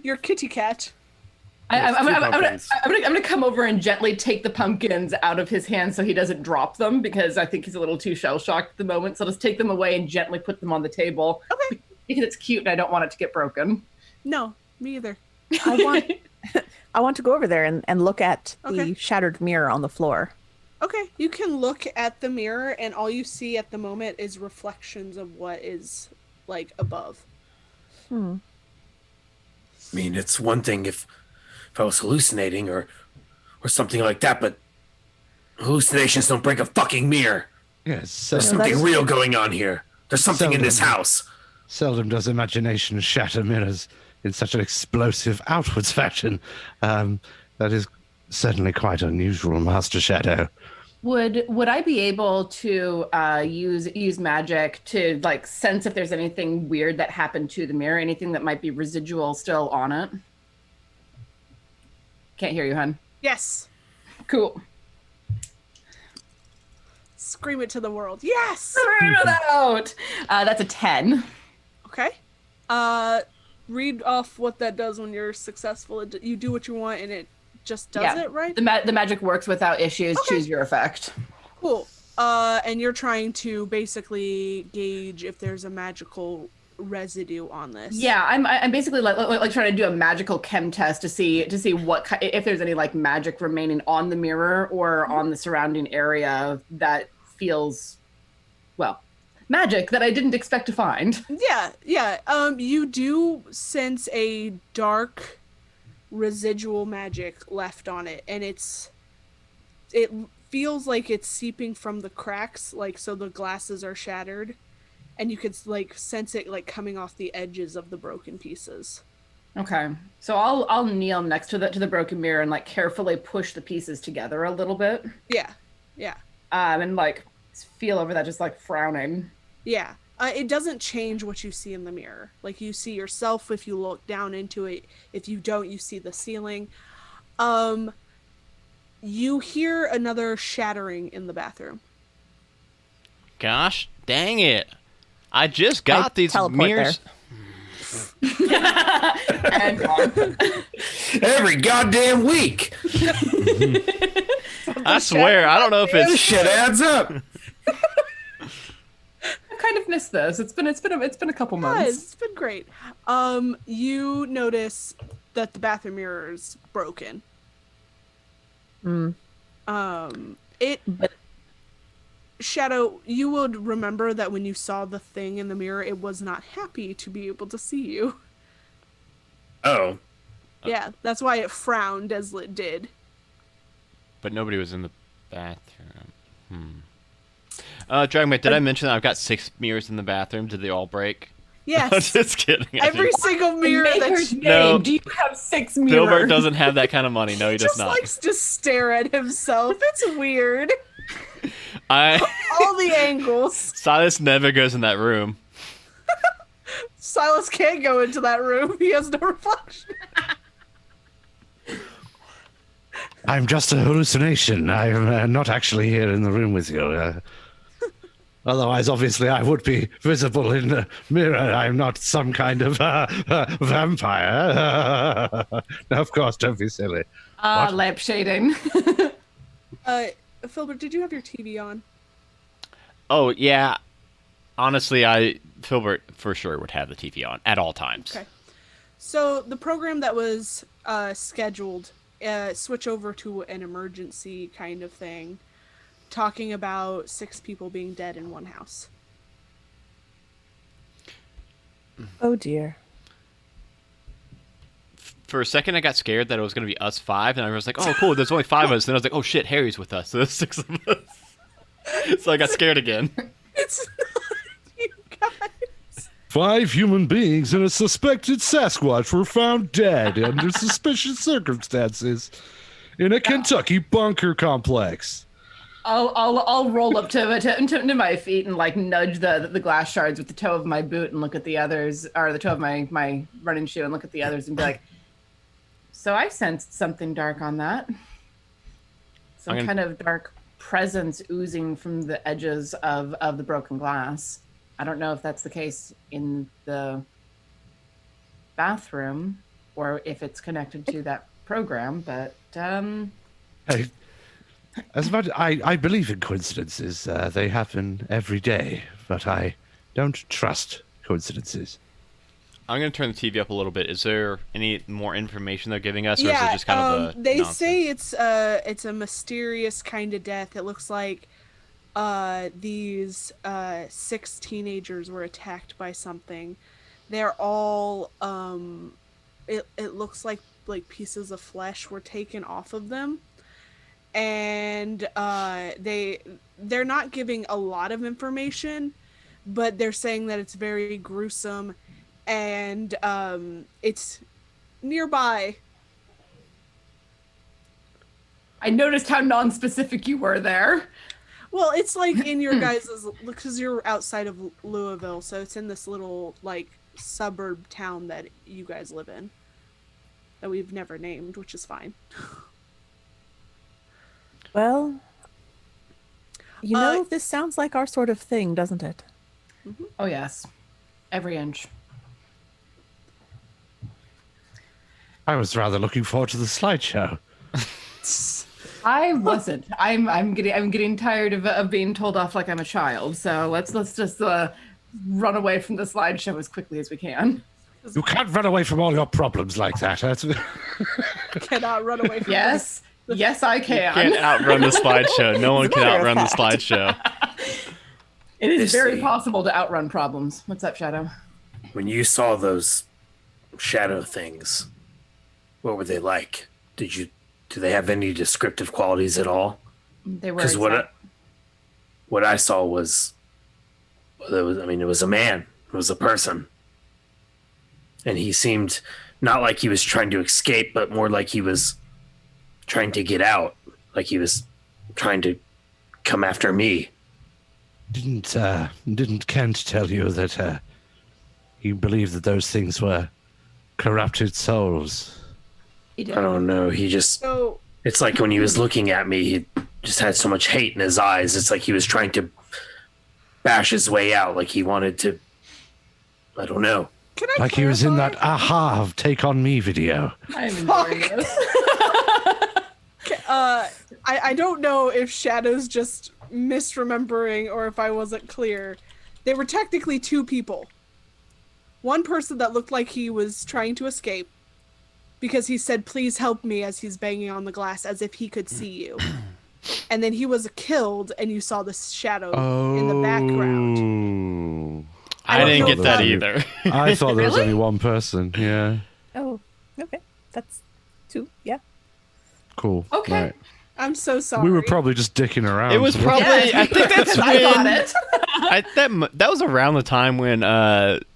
Your kitty cat. I'm two gonna pumpkins. come over and gently take the pumpkins out of his hand so he doesn't drop them because I think he's a little too shell shocked at the moment. So let's take them away and gently put them on the table. Okay. Because it's cute and I don't want it to get broken. No, me either. I want to go over there and look at Okay. the shattered mirror on the floor. Okay, you can look at the mirror and all you see at the moment is reflections of what is like above. I mean, it's one thing if I was hallucinating or something like that, but hallucinations don't break a fucking mirror. Yes, There's seldom, something real going on here. There's something in this house. seldom does imagination shatter mirrors in such an explosive outwards fashion. That is certainly quite unusual, Master Shadow. Would I be able to use magic to like sense if there's anything weird that happened to the mirror, anything that might be residual still on it? Can't hear you, hun. Yes. Cool. Scream it to the world. Yes. Scream it out. That's a 10. Okay. Read off what that does when you're successful. You do what you want and it just does it, right? The magic works without issues. Okay. Choose your effect. Cool. And you're trying to basically gauge if there's a magical residue on this. Yeah, I'm basically like trying to do a magical chem test to see what if there's any like magic remaining on the mirror or on the surrounding area that feels magic that I didn't expect to find. Yeah. You do sense a dark residual magic left on it, and it feels like it's seeping from the cracks, like so the glasses are shattered, and you could like sense it like coming off the edges of the broken pieces. Okay, so I'll kneel next to the broken mirror and like carefully push the pieces together a little bit. Yeah. And like feel over that, just like frowning. Yeah. It doesn't change what you see in the mirror. Like you see yourself if you look down into it. If you don't, you see the ceiling. You hear another shattering in the bathroom. Gosh, dang it! I just got these mirrors. And gone. Every goddamn week. I swear, I don't know if This it's shit adds up. I kind of missed this. It's been a couple Guys, months. it's been great. You notice that the bathroom mirror is broken. Shadow, you would remember that when you saw the thing in the mirror, it was not happy to be able to see you. Oh. Yeah, that's why it frowned as it did. but nobody was in the bathroom. Dragonbait, did I mention that I've got 6 mirrors in the bathroom? Did they all break? Yes. Just kidding. Every single mirror Maker's that name. No. Do you have 6 mirrors? Filburt doesn't have that kind of money. No, he does just not. likes to stare at himself. It's weird. All the angles. Silas never goes in that room. Silas can't go into that room. He has no reflection. I'm just a hallucination. I'm not actually here in the room with you. Otherwise, obviously, I would be visible in the mirror. I'm not some kind of vampire. No, of course, don't be silly. Lamp shading. Filbert, did you have your TV on? Oh, yeah. honestly, Filburt for sure would have the TV on at all times. Okay. So the program that was scheduled switch over to an emergency kind of thing, talking about 6 people being dead in one house. Oh dear. For a second, I got scared that it was going to be us 5, and I was like, "Oh, cool! There's only 5 of us." Then I was like, "Oh shit, Harry's with us." So there's 6 of us. So I got scared again. It's not you guys. 5 human beings and a suspected Sasquatch were found dead under suspicious circumstances in a Kentucky bunker complex. I'll roll up to my feet and like nudge the glass shards with the toe of my boot and look at the others, or the toe of my running shoe and look at the others and be like, so I sensed something dark on that. Some kind of dark presence oozing from the edges of the broken glass. I don't know if that's the case in the bathroom or if it's connected to that program, but I believe in coincidences. They happen every day, but I don't trust coincidences. I'm going to turn the TV up a little bit. Is there any more information they're giving us, or is it just kind of a they nonsense? say it's a mysterious kind of death. It looks like these 6 teenagers were attacked by something. They're all it looks like pieces of flesh were taken off of them, and they're not giving a lot of information, but they're saying that it's very gruesome, and it's nearby. I noticed how non-specific you were there. Well, it's like in your guys's, because you're outside of Louisville, so it's in this little suburb town that you guys live in that we've never named, which is fine. Well, this sounds like our sort of thing, doesn't it? Mm-hmm. Oh yes, every inch. I was rather looking forward to the slideshow. I wasn't. I'm getting tired of being told off like I'm a child. So let's just run away from the slideshow as quickly as we can. You can't run away from all your problems like that. Cannot run away from Yes, yes, I can. Can't outrun the slideshow. No one can outrun the slideshow. It is very see. possible to outrun problems. What's up, Shadow? When you saw those shadow things, what were they like? Do they have any descriptive qualities at all? They were. Because what I saw was, it was a man. It was a person. And he seemed not like he was trying to escape, but more like he was trying to get out. Like he was trying to come after me. Didn't Kent tell you that he believed that those things were corrupted souls? I don't know. He just... So, it's like when he was looking at me, he just had so much hate in his eyes. It's like he was trying to bash his way out. Like he wanted to... I don't know. can I Like he was in that clarify? Aha Take On Me video. I'm enjoying this. I don't know if Shadow's just misremembering or if I wasn't clear. They were technically 2 people. One person that looked like he was trying to escape because he said, "Please help me," as he's banging on the glass as if he could see you. And then he was killed and you saw the shadow in the background. I didn't get that Really? either. I thought there was Really? only one person. Yeah. Oh, okay. That's 2. Yeah. Cool. Okay. Right. I'm so sorry. We were probably just dicking around. It was probably. I think that's I got when. it. That was around the time when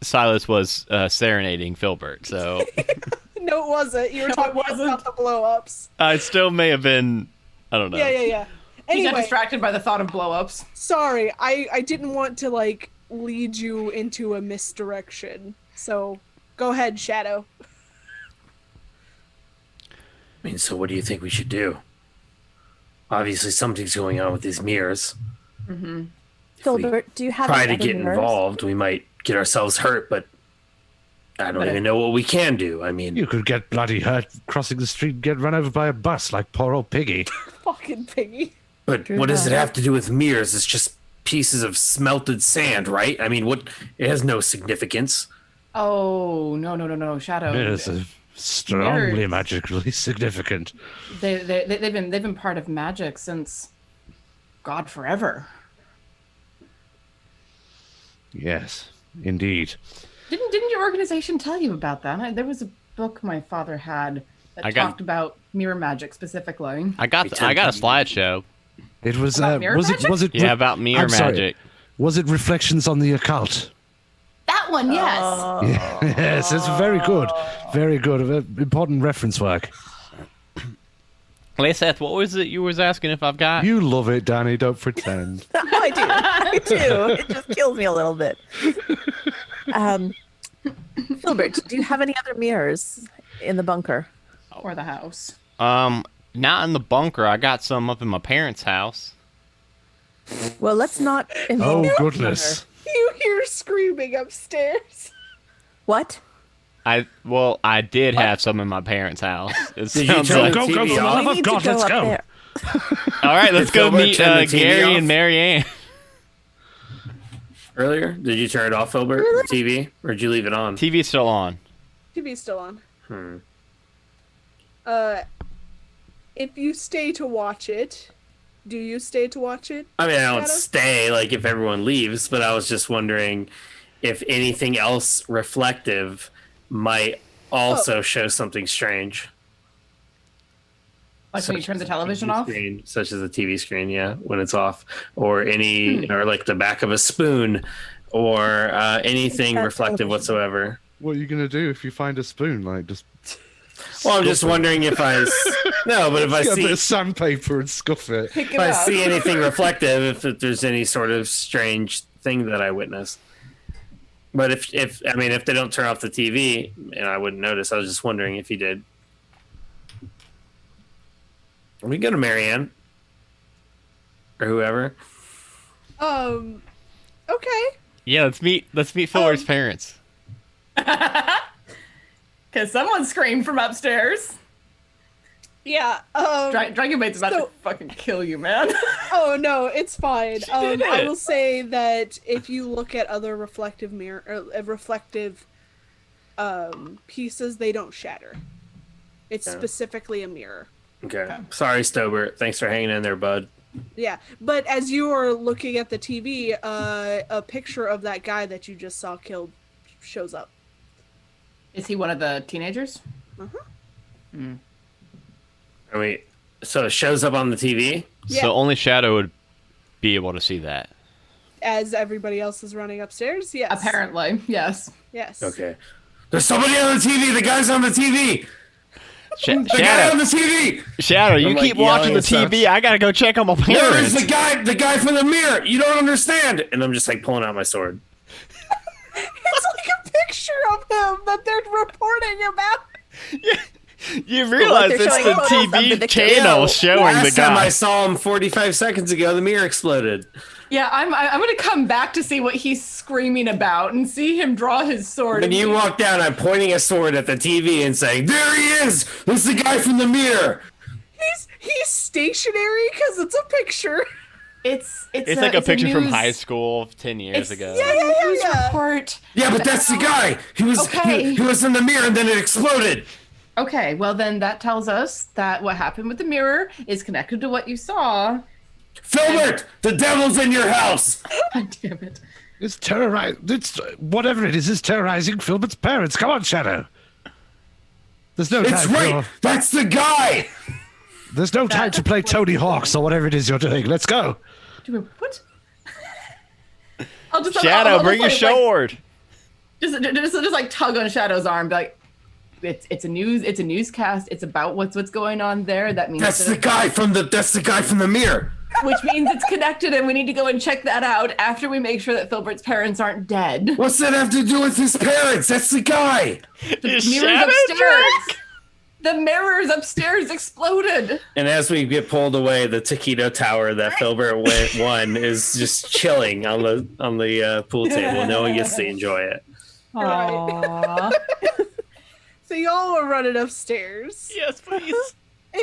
Silas was serenading Filburt. So No, it wasn't. You were talking about the blow-ups. it still may have been. I don't know. Yeah. He got Anyway, distracted by the thought of blow-ups. sorry. I didn't want to lead you into a misdirection. So go ahead, Shadow. I mean, so what do you think we should do? Obviously, something's going on with these mirrors. Mm-hmm. Filburt, do you have Try any to other get mirrors? involved. We might get ourselves hurt, but I don't even know what we can do. I mean, You could get bloody hurt crossing the street and get run over by a bus like poor old Piggy. Fucking Piggy. but True what does it that. have to do with mirrors? It's just pieces of smelted sand, right? I mean, what? It has no significance. Oh, no, Shadow. Mirrors are strongly Mirrors. magically significant. They've been part of magic since God forever. Yes, indeed. Didn't your organization tell you about that? There was a book my father had that talked about mirror magic specifically. I got a slideshow. It was About mirror magic? Yeah, about mirror I'm sorry. magic. Was it Reflections on the Occult? That one, yes. Yes, it's very good. Very good. Important reference work. Hey, Seth, what was it you was asking if I've got? You love it, Danny. Don't pretend. I do. I do. It just kills me a little bit. Filbert, do you have any other mirrors in the bunker? Or the house. Not in the bunker. I got some up in my parents' house. Well, let's not involve Oh, goodness. You hear screaming upstairs. What? I did have some in my parents' house. It Did you sounds turn like... the Go, TV for the off? love We of need to God, go let's up go. there. All right, let's Did go Filbert meet turn the TV Gary off? and Mary Ann. Earlier, did you turn it off, Filbert? The TV, or did you leave it on? TV's still on. TV's still on. If you stay to watch it, do you stay to watch it? I mean, I don't Shadow? stay like if everyone leaves, but I was just wondering if anything else reflective might also show something strange. Like when you turn the television TV off? screen, such as a TV screen, yeah, when it's off, or or like the back of a spoon, or anything That reflective television. whatsoever. What are you going to do if you find a spoon? Like, just Well, I'm just wondering if no, but if I get a bit see of sandpaper and scuff it. Pick it if I up. see anything reflective, if there's any sort of strange thing that I witness. But if they don't turn off the TV, and I wouldn't notice, I was just wondering if he did. We go to Marianne or whoever. Okay. Yeah, let's meet Filbert's parents. Because someone screamed from upstairs. Yeah. Dragon Bait's about to fucking kill you, man. Oh no, it's fine. did I it. will say that if you look at other reflective pieces, they don't shatter. It's specifically a mirror. Okay. Sorry, Stobert. Thanks for hanging in there, bud. Yeah, but as you are looking at the TV, a picture of that guy that you just saw killed shows up. Is he one of the teenagers? I mean, so it shows up on the TV. Yeah. So only Shadow would be able to see that. As everybody else is running upstairs, yes. Apparently, yes. Yes. Okay. There's somebody on the TV. The guy's on the TV. The guy on the TV. Shadow, you I'm, like, keep watching the yelling at TV. I gotta go check on my There's parents. the guy from the mirror. You don't understand. And I'm just like pulling out my sword. It's like a picture of him that they're reporting about. You realize they're it's showing the photos of the TV victim. channel showing the Last time I guy. saw him 45 seconds ago, the mirror exploded. Yeah, I'm gonna come back to see what he's screaming about and see him draw his sword. When and you see- walk down, I'm pointing a sword at the TV and saying, "There he is! This is the guy from the mirror." He's stationary because it's a picture. It's Like a picture from news- high school 10 years ago. News Yeah. report. Yeah, but that's the guy. He was Okay. he was in the mirror and then it exploded. Okay, well then that tells us that what happened with the mirror is connected to what you saw. Filbert, the devil's in your house. God damn it. It's whatever it is. It's terrorizing Filbert's parents. Come on, Shadow. There's no It's time. right. That's the guy. There's no time to play Tony Hawk's or whatever it is you're doing. Let's go. What? I'll just Shadow, I'll bring your just, like, sword. Just like tug on Shadow's arm, be like, it's a newscast. It's about what's going on there. That means That's the guy from the mirror. which means it's connected, and we need to go and check that out after we make sure that Filbert's parents aren't dead. What's that have to do with his parents? That's the guy. Is Mirrors Shadow upstairs. drunk? The mirrors upstairs exploded. And as we get pulled away, the taquito tower that Filbert won is just chilling on the pool table. No one gets to enjoy it. Aww. So y'all are running upstairs, Yes, please.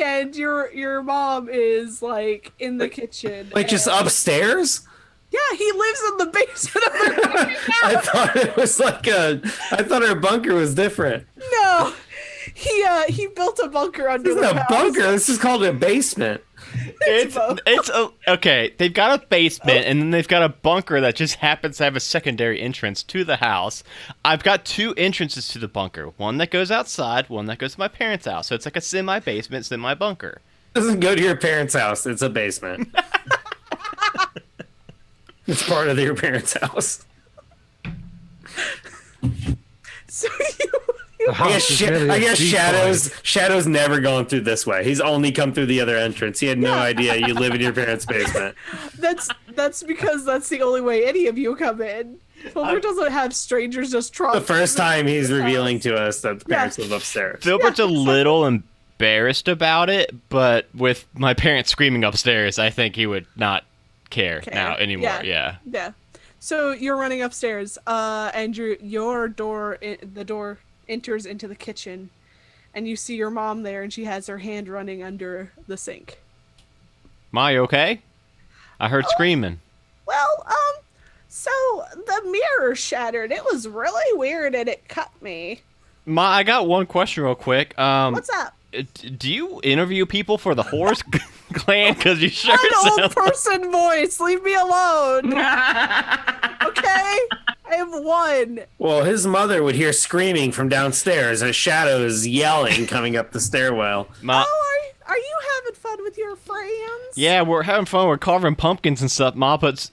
and your mom is like in the kitchen. Like just and- upstairs? Yeah, he lives in the basement of the I thought it was I thought our bunker was different. No, he built a bunker under This the isn't a house. bunker. This is called a basement. Okay. They've got a basement, and then they've got a bunker that just happens to have a secondary entrance to the house. I've got 2 entrances to the bunker. One that goes outside, one that goes to my parents' house. So it's like a semi-basement, semi-bunker. It doesn't go to your parents' house. It's a basement. It's part of your parents' house. So I guess Shadow's never gone through this way. He's only come through the other entrance. He had no idea you live in your parents' basement. That's because that's the only way any of you come in. Filburt doesn't have strangers just trot. The first time he's revealing to us that the parents live upstairs. Filbert's a little embarrassed about it, but with my parents screaming upstairs, I think he would not care now anymore. Yeah. So you're running upstairs, and your door, the door enters into the kitchen, and you see your mom there, and she has her hand running under the sink. Ma, you okay? I heard screaming. Well, so the mirror shattered. It was really weird, and it cut me. Ma, I got one question real quick. What's up? Do you interview people for the horse clan? Because you sure An old person voice. Leave me alone. Okay? I have one. Well, his mother would hear screaming from downstairs as Shadow is yelling coming up the stairwell. Ma, Are you having fun with your friends? yeah, we're having fun. We're carving pumpkins and stuff, Ma. But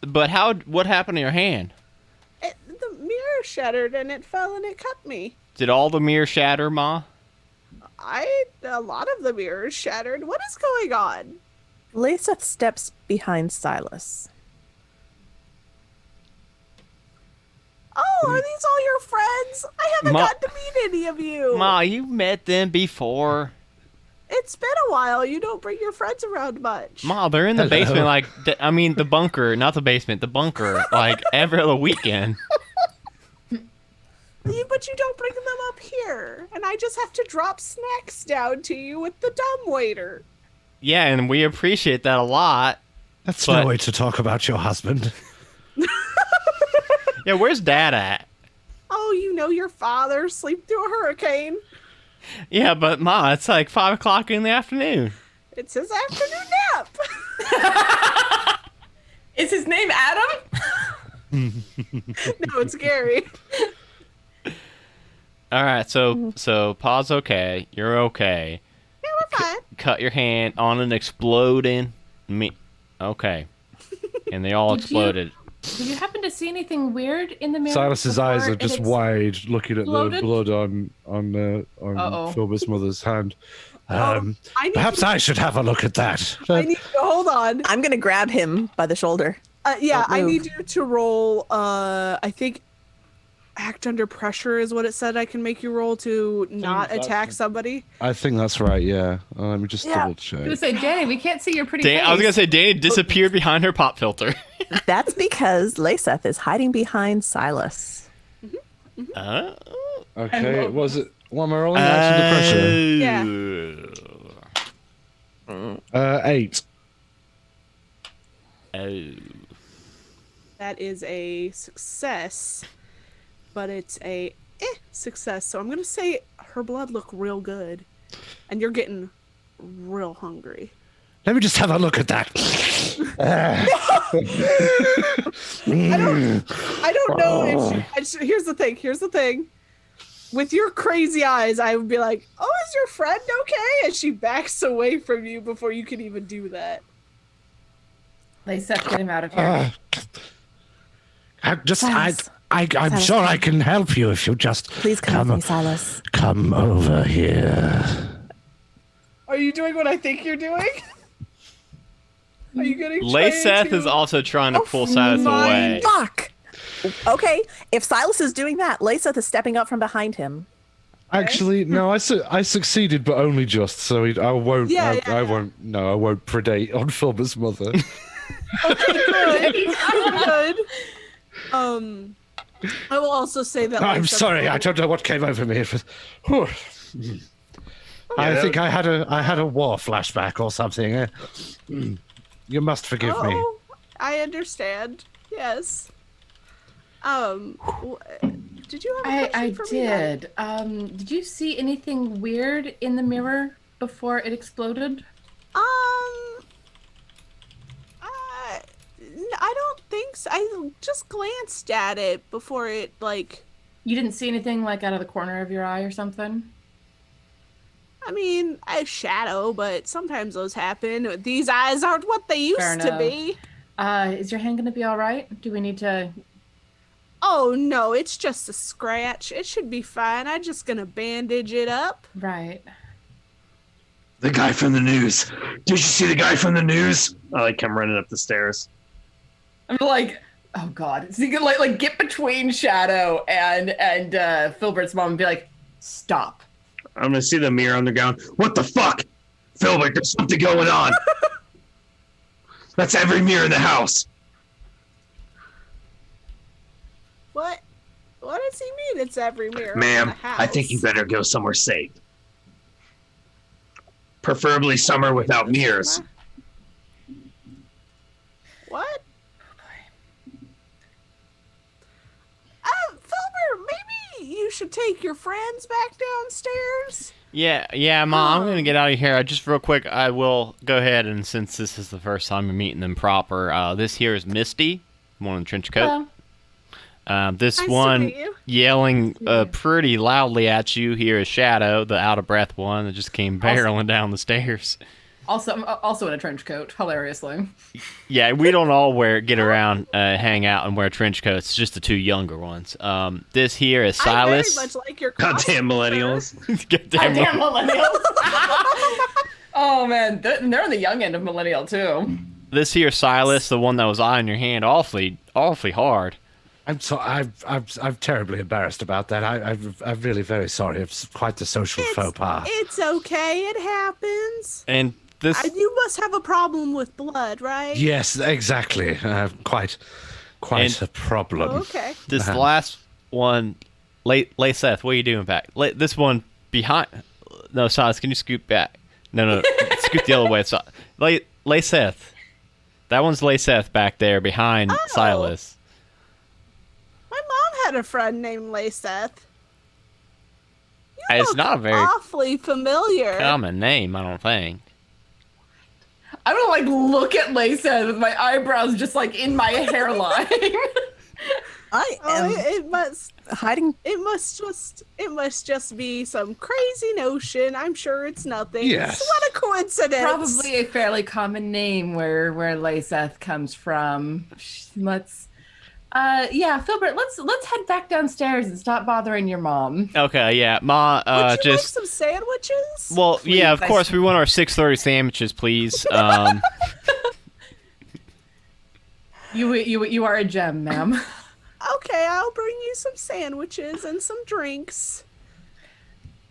what happened to your hand? The mirror shattered, and it fell, and it cut me. Did all the mirror shatter, Ma? A lot of the mirrors shattered. What is going on? Lyseth steps behind Silas. Oh, are these all your friends? I haven't gotten to meet any of you. Ma, you met them before. It's been a while. You don't bring your friends around much. Ma, they're in the basement, the bunker, not the basement, the bunker, like every other weekend. But you don't bring them up here, and I just have to drop snacks down to you with the dumb waiter. Yeah, and we appreciate that a lot. That's no way to talk about your husband. Yeah, where's Dad at? Oh, you know your father sleep through a hurricane. Yeah, but Ma, it's like 5 o'clock in the afternoon. It's his afternoon nap. Is his name Adam? No, it's Gary. All right, so Pa's okay. You're okay. Yeah, we're fine. Cut your hand on an exploding Okay. And they all exploded. Did you happen to see anything weird in the mirror? Silas's eyes are just wide, looking at exploded? the blood on Filbert's mother's hand. Perhaps I should have a look at that. Hold on. I'm going to grab him by the shoulder. I need you to roll, I think, act under pressure is what it said I can make you roll to not attack somebody. I think that's right, yeah. Let me just double check. I was going to say, Danny, we can't see your pretty face. I was going to say, Danny disappeared behind her pop filter. That's because Lyseth is hiding behind Silas. Okay, was it... What am I rolling? Act under pressure? Yeah. 8. Oh. That is a success, but it's a success. So I'm going to say her blood looked real good, and you're getting real hungry. Let me just have a look at that. I don't know if here's the thing. With your crazy eyes, I would be like, "Oh, is your friend okay?" And she backs away from you before you can even do that. Lyseth, get him out of here. I'm sure I can help you if you just please come with me, Silas. Come over here. Are you doing what I think you're doing? Are you getting Lyseth is also trying to pull Silas away. Fuck. Okay, if Silas is doing that, Lyseth is stepping up from behind him. Actually, no, I succeeded, but only just. So I won't. I won't. No, I won't predate on Filbert's mother. Okay, good. I will also say that. I'm sorry, I don't know what came over me. I think I had a war flashback or something. You must forgive me. I understand. Yes. Did you have a question for me? Did you see anything weird in the mirror before it exploded? I don't think so. I just glanced at it before it, like... You didn't see anything, like, out of the corner of your eye or something? I mean, a shadow, but sometimes those happen. These eyes aren't what they used to be. Is your hand gonna be all right? Do we need to... Oh, no, it's just a scratch. It should be fine. I'm just gonna bandage it up. Right. The guy from the news. Did you see the guy from the news? I come running up the stairs. I'm like, oh god. So you can like get between Shadow and Filbert's mom and be like, stop. I'm gonna see the mirror on the ground. What the fuck? Filburt, there's something going on. That's every mirror in the house. What? What does he mean it's every mirror in Ma'am, the house? I think you better go somewhere safe. Preferably somewhere without mirrors. What? Filbert, maybe you should take your friends back downstairs? Yeah, Ma, I'm going to get out of here. Just real quick, I will go ahead, and since this is the first time you're meeting them proper, this here is Misty, one in the trench coat. This Nice one to meet you. yelling pretty loudly at you here is Shadow, the out-of-breath one that just came barreling down the stairs. Also in a trench coat, hilariously. Yeah, we don't all get around, hang out, and wear trench coats. It's just the two younger ones. This here is Silas. I very much like your costume, Goddamn millennials. Goddamn millennials. Oh man, they're on the young end of millennial too. This here Silas, the one that was eyeing your hand awfully hard. I'm terribly embarrassed about that. I'm really very sorry. It's quite the social faux pas. It's okay. It happens. And this... You must have a problem with blood, right? Yes, exactly. Quite a problem. Okay. This last one, Lay Seth, what are you doing back? This one behind... No, Silas, can you scoot back? No, scoot the other way. Lay Seth. That one's Lay Seth back there behind Silas. My mom had a friend named Layseth. It's not a very awfully familiar. common name, I don't think. I'm gonna like look at Lisa with my eyebrows just like in my hairline. I am it must hiding. It must just be some crazy notion. I'm sure it's nothing. Yes. What a coincidence. Probably a fairly common name where Layseth comes from. Filbert, let's head back downstairs and stop bothering your mom. Okay, yeah, Ma, Would you like just some sandwiches? well, Please, yeah, of course we want our 6:30 sandwiches, please. You are a gem, ma'am. Okay, I'll bring you some sandwiches and some drinks.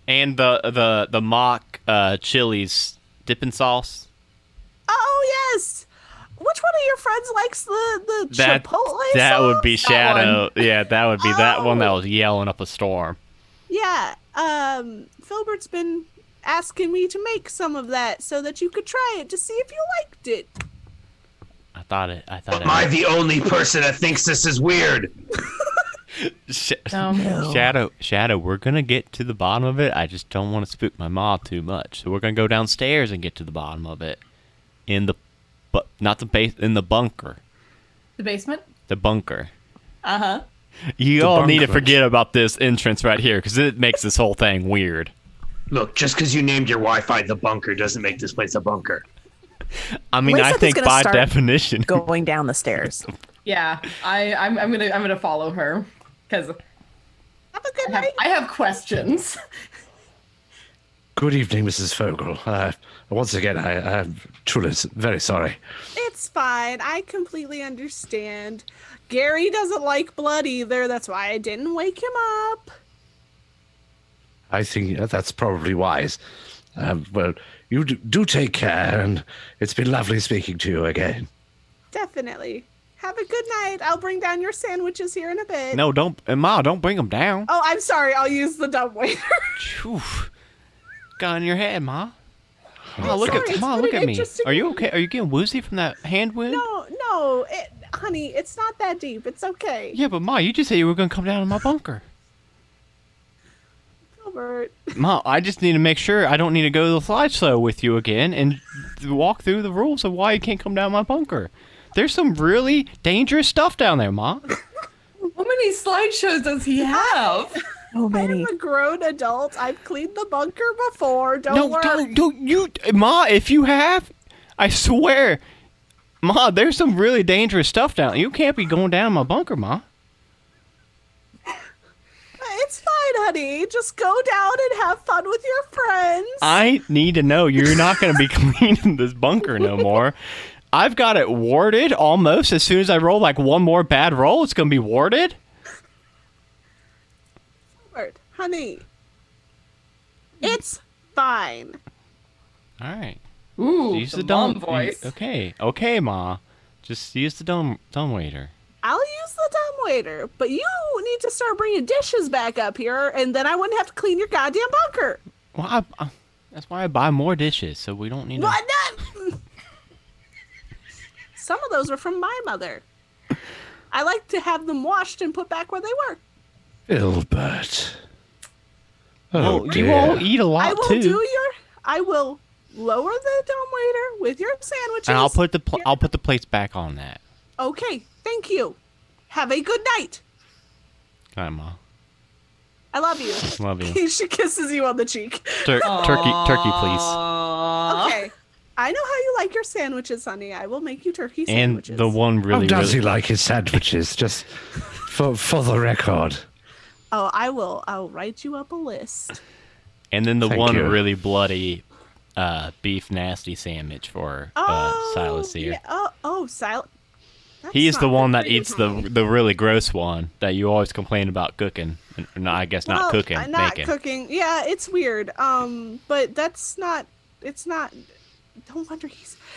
And the mock chilies dipping sauce. Oh yes. Which one of your friends likes the chipotle That would be That Shadow. Yeah, that would be that one that was yelling up a storm. Yeah, Filbert's been asking me to make some of that so that you could try it to see if you liked it. I thought Am I the only person that thinks this is weird? Shadow, we're gonna get to the bottom of it. I just don't want to spook my mom too much, so we're gonna go downstairs and get to the bottom of it. In the bunker. The basement? The bunker. Uh-huh. You all need to forget about this entrance right here, because it makes this whole thing weird. Look, just because you named your Wi-Fi the bunker doesn't make this place a bunker. I mean, Lisa I think by definition, going down the stairs. Yeah, I'm gonna follow her because Have a good night. I have questions. Good evening, Mrs. Fogel. Once again, I'm truly very sorry. It's fine. I completely understand. Gary doesn't like blood either. That's why I didn't wake him up. I think that's probably wise. Well, you do take care, and it's been lovely speaking to you again. Definitely. Have a good night. I'll bring down your sandwiches here in a bit. no, Ma, don't bring them down. Oh, I'm sorry. I'll use the dumb waiter. Phew. Got in your head, Ma. Ma, Sorry, look it's at been me. interesting Are you okay? Are you getting woozy from that hand wound? No. honey, it's not that deep. It's okay. Yeah, but Ma, you just said you were gonna come down to my bunker. Filburt. Ma, I just need to make sure I don't need to go to the slideshow with you again and walk through the rules of why you can't come down my bunker. There's some really dangerous stuff down there, Ma. How many slideshows does he have? So many. I'm a grown adult. I've cleaned the bunker before. Don't worry. Don't you, Ma? If you have, I swear, Ma, there's some really dangerous stuff down there. You can't be going down my bunker, Ma. It's fine, honey. Just go down and have fun with your friends. I need to know you're not going to be cleaning this bunker no more. I've got it warded almost. As soon as I roll like one more bad roll, it's going to be warded. Filburt, honey. It's fine. All right. Ooh, Use the mom dumb voice. Okay, Ma. Just use the dumb waiter. I'll use the dumb waiter, but you need to start bringing dishes back up here, and then I wouldn't have to clean your goddamn bunker. Well, that's why I buy more dishes, so we don't need to. What? No. Some of those are from my mother. I like to have them washed and put back where they were. Filburt. Well, Oh, you dear. all eat a I lot will too. I will lower the dumb waiter with your sandwiches. And I'll put the plates back on that. Okay, thank you. Have a good night. All right, Ma. I love you. Love you. She kisses you on the cheek. Turkey, please. Okay. I know how you like your sandwiches, honey. I will make you turkey And sandwiches. the one How really, does really. he like his sandwiches? Just for the record. Oh, I will. I'll write you up a list. And then the Thank one you. really bloody beef nasty sandwich for Silas here. Yeah. Silas. He's the one that eats the really gross one that you always complain about cooking. No, I guess not cooking, Not making. cooking. Yeah, it's weird. But that's not. It's not. No wonder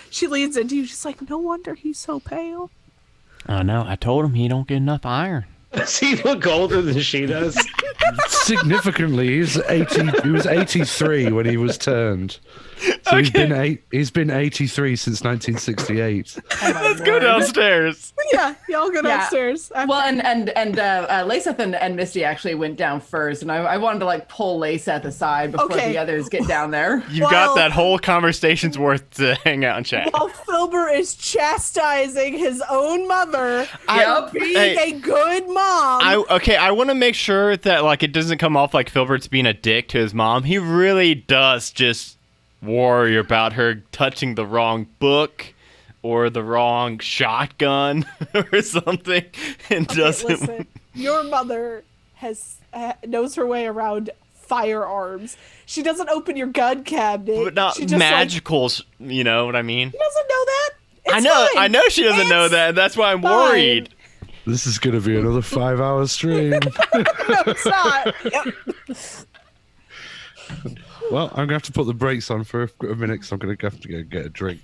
She leans into you. She's like, no wonder he's so pale. I know. I told him he don't get enough iron. Does he look older than she does? Significantly, he was 83 when he was turned. So he's been 83 since 1968. Let's go downstairs. Yeah, y'all go Yeah. downstairs. Well, and Laseth and Misty actually went down first, and I wanted to like pull Laseth aside before Okay. the others get down there. You've got that whole conversation's worth to hang out and chat. While Filburt is chastising his own mother Yep. for being a good mom. I want to make sure that like it doesn't come off like Filbert's being a dick to his mom. He really does just worry about her touching the wrong book or the wrong shotgun or something, and doesn't. Listen, your mother knows her way around firearms. She doesn't open your gun cabinet. But not She just, magicals. You know what I mean? She doesn't know that. It's I know fine. she doesn't know It's that. That's why I'm fine. worried. This is going to be another 5-hour stream. No, it's not. Well, I'm going to have to put the brakes on for a minute because I'm going to have to go get a drink.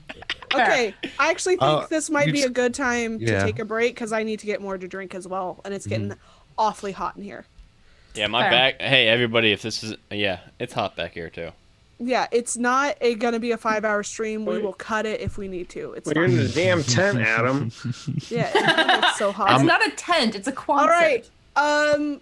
Okay, I actually think this might you be just- a good time to yeah. take a break because I need to get more to drink as well, and it's getting awfully hot in here. Yeah, my Fair. back. Hey, everybody, if this is it's hot back here too. Yeah, it's not gonna be a 5-hour stream. We will cut it if we need to. It's You're in fine. the damn tent, Adam. Yeah, it's so hot. It's not a tent; it's a quonset. All right,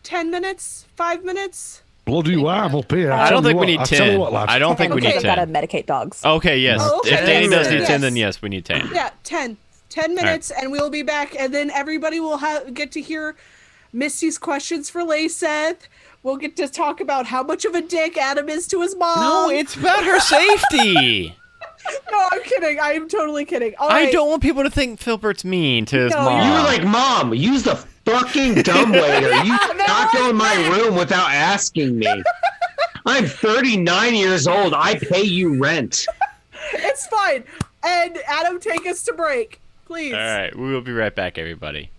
10 minutes, 5 minutes. Bloody wow, I'm up here. I don't think we need I'll tell you 10. what, lads. I don't think we Okay, need I gotta 10. medicate dogs. Okay, yes. Oh, okay. If Danny does need Yes. 10, then yes, we need 10. Yeah, 10 minutes, and we'll be back, and then everybody will get to hear Misty's questions for Layseth. We'll get to talk about how much of a dick Adam is to his mom. No, it's about her safety. No, I'm kidding. I am totally kidding. All I right. don't want people to think Filbert's mean to his No, mom. You were like, Mom, use the fucking dumbwaiter. You not go in my room without asking me. I'm 39 years old. I pay you rent. It's fine. And Adam, take us to break, please. All right, we will be right back, everybody.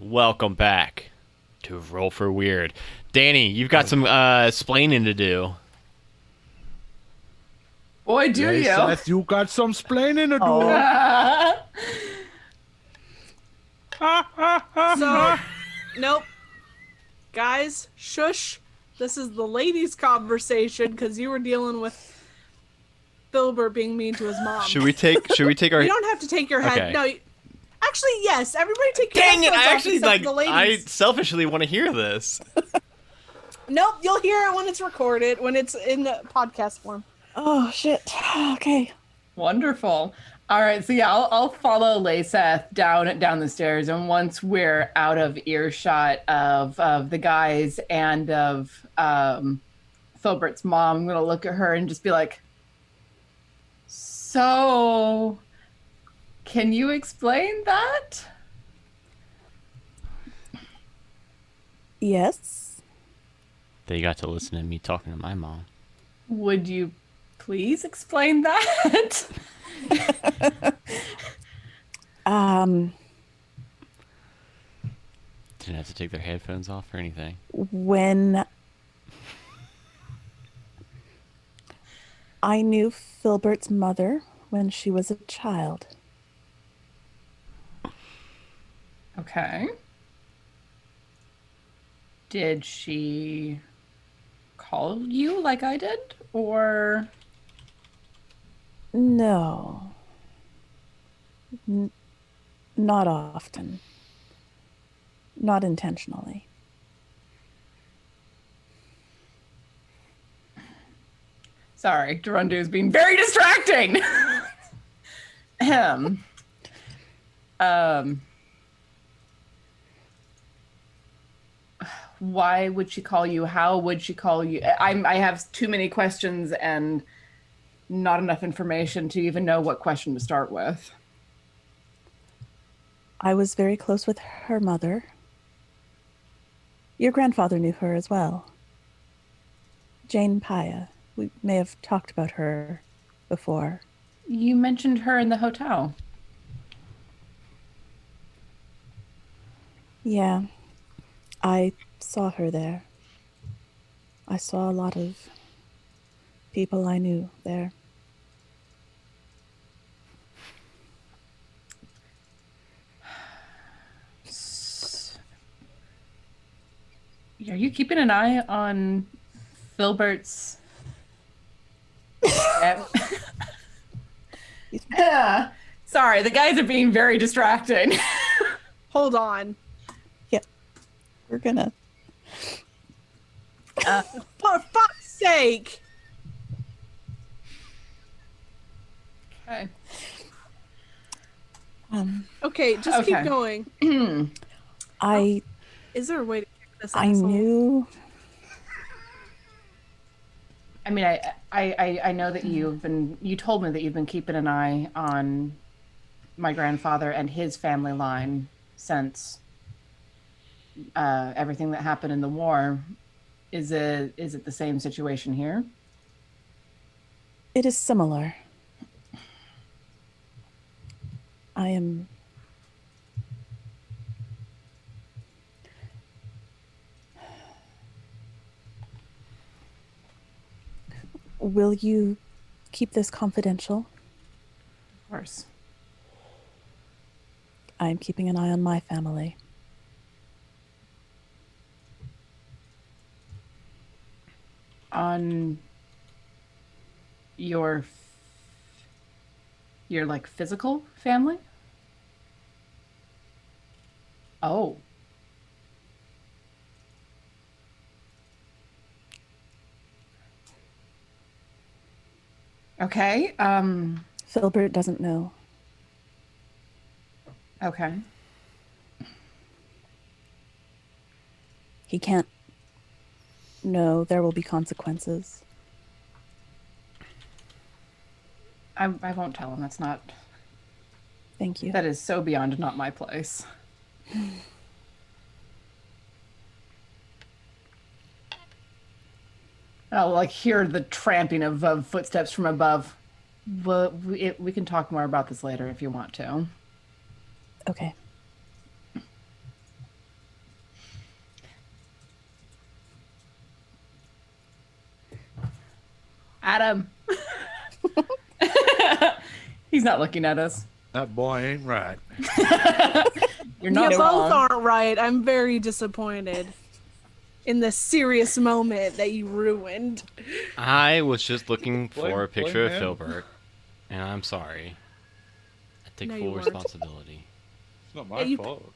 welcome back to Roll for Weird. Danny, you've got some splaining to do. Boy, do you. Seth, you got some splaining to do. So, nope. Guys, shush. This is the ladies' conversation because you were dealing with Filburt being mean to his mom. Should we take our... You don't have to take your head. Okay. No. Actually, yes. Everybody take your Dang it! headphones I off actually except the ladies. I selfishly want to hear this. Nope, you'll hear it when it's recorded, when it's in the podcast form. Oh, shit. Okay. Wonderful. All right, so yeah, I'll follow Layseth down the stairs, and once we're out of earshot of the guys and of Filbert's mom, I'm gonna look at her and just be like, "So, can you explain that?" Yes. They got to listen to me talking to my mom. Would you please explain that? Didn't have to take their headphones off or anything. When I knew Filbert's mother when she was a child. Okay. Did she call you like I did, or? No. Not often. Not intentionally. Sorry, Durundu is being very distracting. Why would she call you? How would she call you? I have too many questions and not enough information to even know what question to start with. I was very close with her mother. Your grandfather knew her as well. Jane Paya. We may have talked about her before. You mentioned her in the hotel. Yeah, I saw her there. I saw a lot of people I knew there. Are you keeping an eye on Filbert's? Sorry, the guys are being very distracting. Hold on. Yeah, we're gonna. For fuck's sake! Okay. Okay, just keep going. Is there a way to kick this I asshole? knew. I mean, I know that you told me that you've been keeping an eye on my grandfather and his family line since everything that happened in the war. Is it the same situation here? It is similar. I am. Will you keep this confidential? Of course. I'm keeping an eye on my family. On your like physical family? Oh. Okay. Filbert doesn't know. Okay. He can't know. There will be consequences. I won't tell him. That's not. Thank you. That is so beyond not my place. I'll like hear the tramping of footsteps from above. Well, we can talk more about this later if you want to. Okay. Adam. He's not looking at us. That boy ain't right. You're not You wrong. both aren't right. I'm very disappointed in the serious moment that you ruined. I was just looking for a Blame picture of him. Filburt, and I'm sorry. I take No, you full weren't. responsibility. It's not Yeah, you- fault.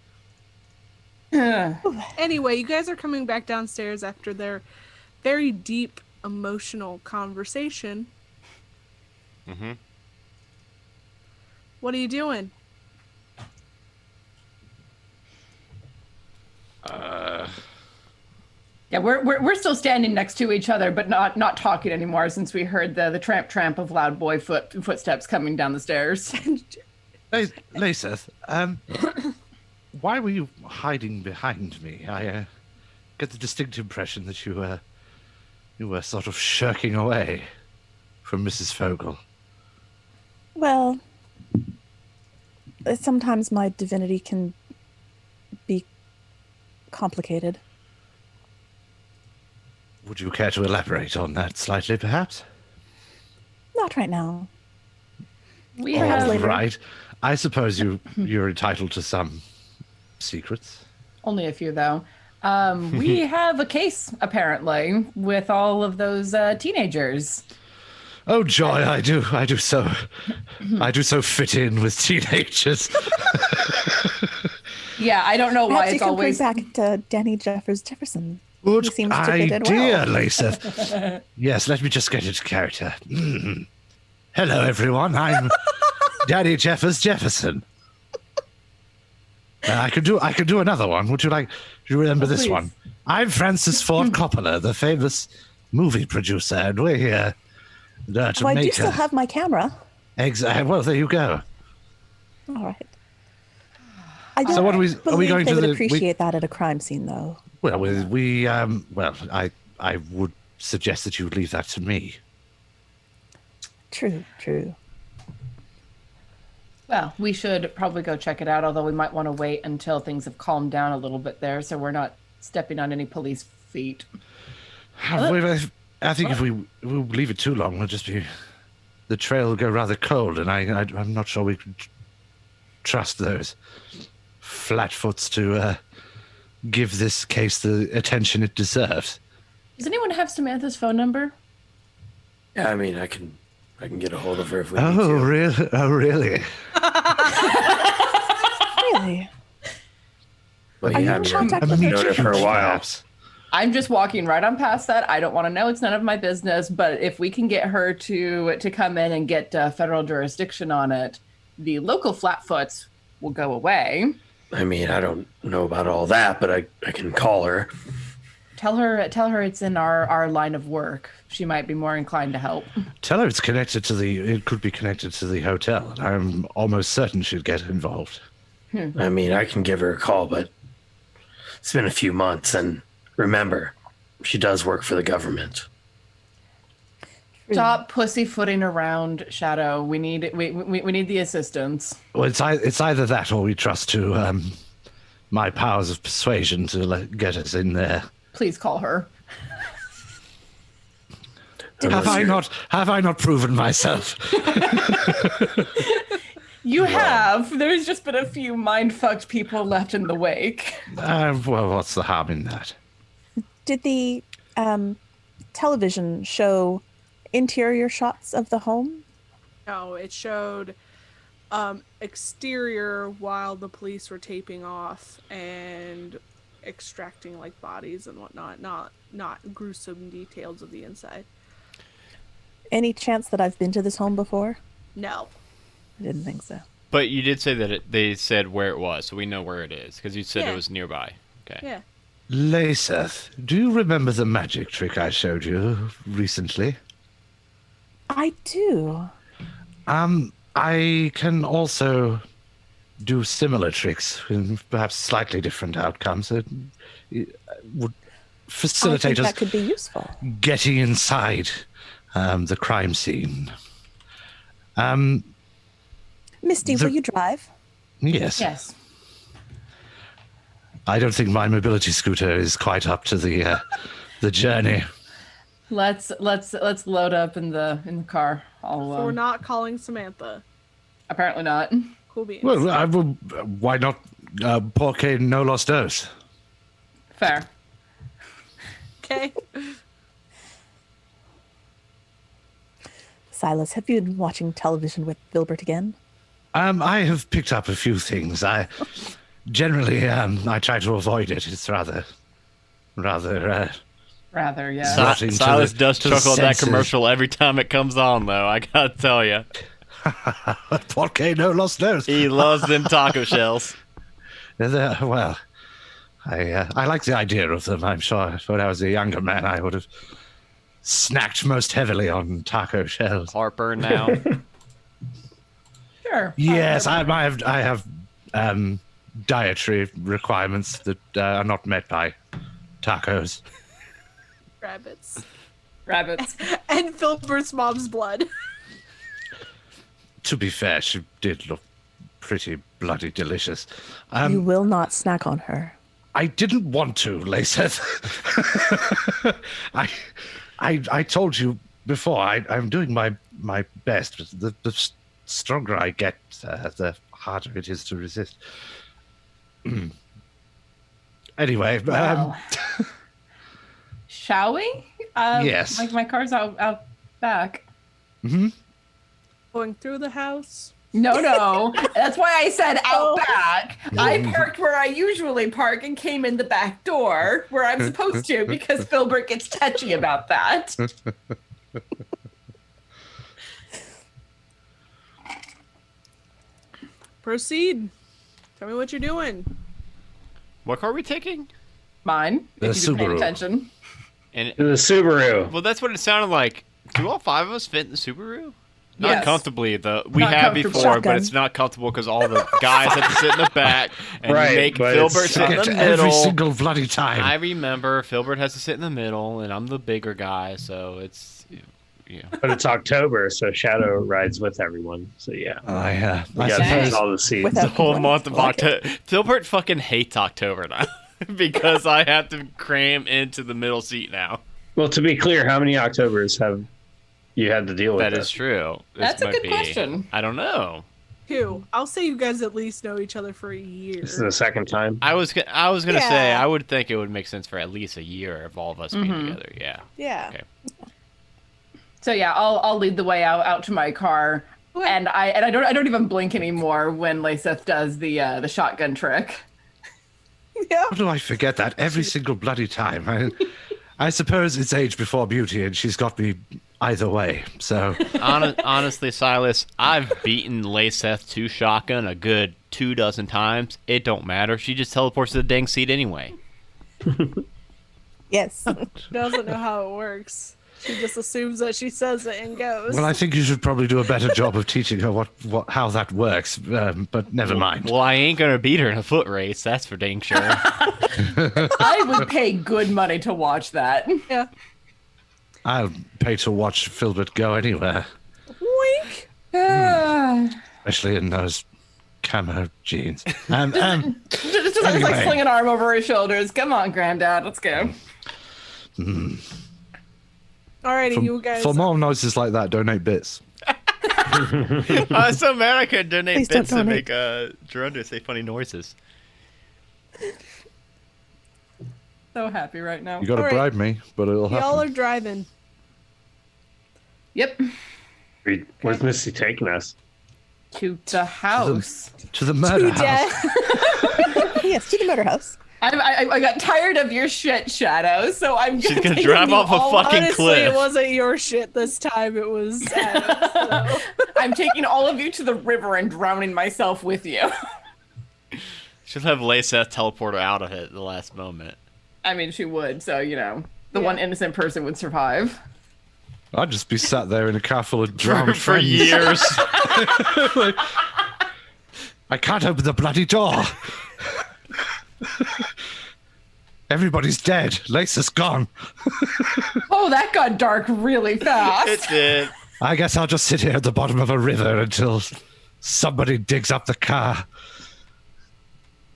Anyway, you guys are coming back downstairs after their very deep emotional conversation. Mm-hmm. What are you doing? Yeah, we're still standing next to each other, but not talking anymore since we heard the tramp of loud boy footsteps coming down the stairs. Laseth, why were you hiding behind me? I get the distinct impression that you were sort of shirking away from Mrs. Fogel. Well, sometimes my divinity can be complicated. Would you care to elaborate on that slightly, perhaps? Not right now. We Perhaps have later. Right. I suppose you're entitled to some secrets. only a few though. We have a case apparently with all of those teenagers. Oh joy, I do so fit in with teenagers. Yeah, I don't know why Perhaps you it's can always. bring back to Danny Jefferson. Good He seems to fit in idea, well. Laseth. Yes, let me just get into character. Hello, everyone. I'm Daddy Jefferson. I could do another one. Would you like? Do you remember this please. one? I'm Francis Ford Coppola, the famous movie producer, and we're here to Oh, I do make still have my camera. Well, there you go. All right. I don't So what are we believe going they to would the? appreciate that at a crime scene, though. Well, I would suggest that you leave that to me. True. Well, we should probably go check it out, although we might want to wait until things have calmed down a little bit there so we're not stepping on any police feet. I think if we leave it too long, the trail will go rather cold, and I'm not sure we can trust those flatfoots to give this case the attention it deserves. Does anyone have Samantha's phone number? Yeah, I mean, I can get a hold of her if we need Oh, to. really? Oh, really? Really? But Are you yeah, I in mean, contact I've with her known her for a while. Perhaps. I'm just walking right on past that. I don't want to know. It's none of my business. But if we can get her to come in and get federal jurisdiction on it, the local flatfoots will go away. I mean, I don't know about all that, but I can call her. Tell her it's in our line of work. She might be more inclined to help. Tell her it could be connected to the hotel, and I'm almost certain she'd get involved. I mean, I can give her a call, but it's been a few months, and remember, she does work for the government. Stop pussyfooting around, Shadow. We need the assistance. Well, it's either that or we trust to my powers of persuasion to get us in there. Please call her. Have I not proven myself? You have. There's just been a few mind-fucked people left in the wake. Well, what's the harm in that? Did the television show interior shots of the home? No, it showed exterior while the police were taping off and extracting like bodies and whatnot, not gruesome details of the inside. Any chance that I've been to this home before? No. I didn't think so. But you did say that they said where it was, so we know where it is, because you said Yeah. it was nearby. Okay. Yeah. Laseth, do you remember the magic trick I showed you recently? I do. I can also do similar tricks with perhaps slightly different outcomes. It would I facilitate think us that could be useful. getting inside the crime scene. Misty, The- will you drive? Yes. Yes. I don't think my mobility scooter is quite up to the journey. Let's load up in the car. So we're not calling Samantha. Apparently not. Cool beans. Well, I will, why not porque no los dos? Fair. Okay. Silas, have you been watching television with Filburt again? I have picked up a few things. I generally, I try to avoid it. It's rather, Rather, yeah. Rotting to Silas the- does to the chuckle at that senses. commercial every time it comes on, though. I gotta tell you, porque no los dos? he loves them taco shells. Well, I like the idea of them. I'm sure when I was a younger man, I would have snacked most heavily on taco shells. Heartburn now. Sure. Yes, I have dietary requirements that are not met by tacos. Rabbits. And Filbert's mom's blood. To be fair, she did look pretty bloody delicious. You will not snack on her. I didn't want to, Laceth. I told you before. I'm doing my best. The stronger I get, the harder it is to resist. Anyway, Well, shall we? Yes. Like my car's out back. Going through the house. No. That's why I said out back. I parked where I usually park and came in the back door where I'm supposed to because Filbert gets touchy about that. Proceed. Tell me what you're doing. What car are we taking? Mine, The if you've been paying Subaru. attention. And The Subaru. well, that's what it sounded like. Do all five of us fit in the Subaru? Not Yes. comfortably, though. We Not have comfortable. before, Shotgun. but it's not comfortable because all the guys have to sit in the back and Right, make but Filbert it's- sit in Get the to every middle. single bloody time. I remember Filbert has to sit in the middle, and I'm the bigger guy, so it's yeah. But it's October, so Shadow rides with everyone. So yeah. I We got suppose all the seats. Without The whole complaint. month of I like it. October. Filbert fucking hates October now because I have to cram into the middle seat now. Well, to be clear, how many Octobers have you had to deal with? That this? is true. This That's a might good be- question. I don't know. 2. I'll say you guys at least know each other for a year. This is the second time. I was gonna Yeah. say I would think it would make sense for at least a year of all of us being together. Yeah. Yeah. Okay. So yeah, I'll lead the way out to my car, Okay. and I don't even blink anymore when Laceth does the shotgun trick. Yeah. How do I forget that every single bloody time? I suppose it's age before beauty, and she's got me either way. So Honestly, Silas, I've beaten Laceth to shotgun a good 24 times. It don't matter. She just teleports to the dang seat anyway. Yes. Doesn't know how it works. She just assumes that she says it and goes. well, I think you should probably do a better job of teaching her how that works. But never mind. Well, I ain't gonna beat her in a foot race. That's for dang sure. I would pay good money to watch that. Yeah. I'll pay to watch Filbert go anywhere, Wink. especially in those camo jeans. Just like Anyway. sling an arm over his shoulders. Come on, Granddad, let's go. Alrighty, you guys. For more noises like that, donate bits. I was so mad I could donate Please don't bits to donate. make Geronda say funny noises. So happy right now. You got to All right. bribe me, but it'll Y'all are happen. driving. Yep. Where's Misty taking us? To the house. To the murder house. Yes, to the murder house. I got tired of your shit, Shadow, so I'm She's gonna take drive you off a all- fucking Honestly, cliff. it wasn't your shit this time. It was Adam's, so. I'm taking all of you to the river and drowning myself with you. She'll have Laceth teleport her out of it at the last moment. I mean, she would, so, you know, the Yeah. one innocent person would survive. I'd just be sat there in a car full of drowned For friends. years. I can't open the bloody door. Everybody's dead. Lace's gone. Oh, that got dark really fast. It did. I guess I'll just sit here at the bottom of a river until somebody digs up the car.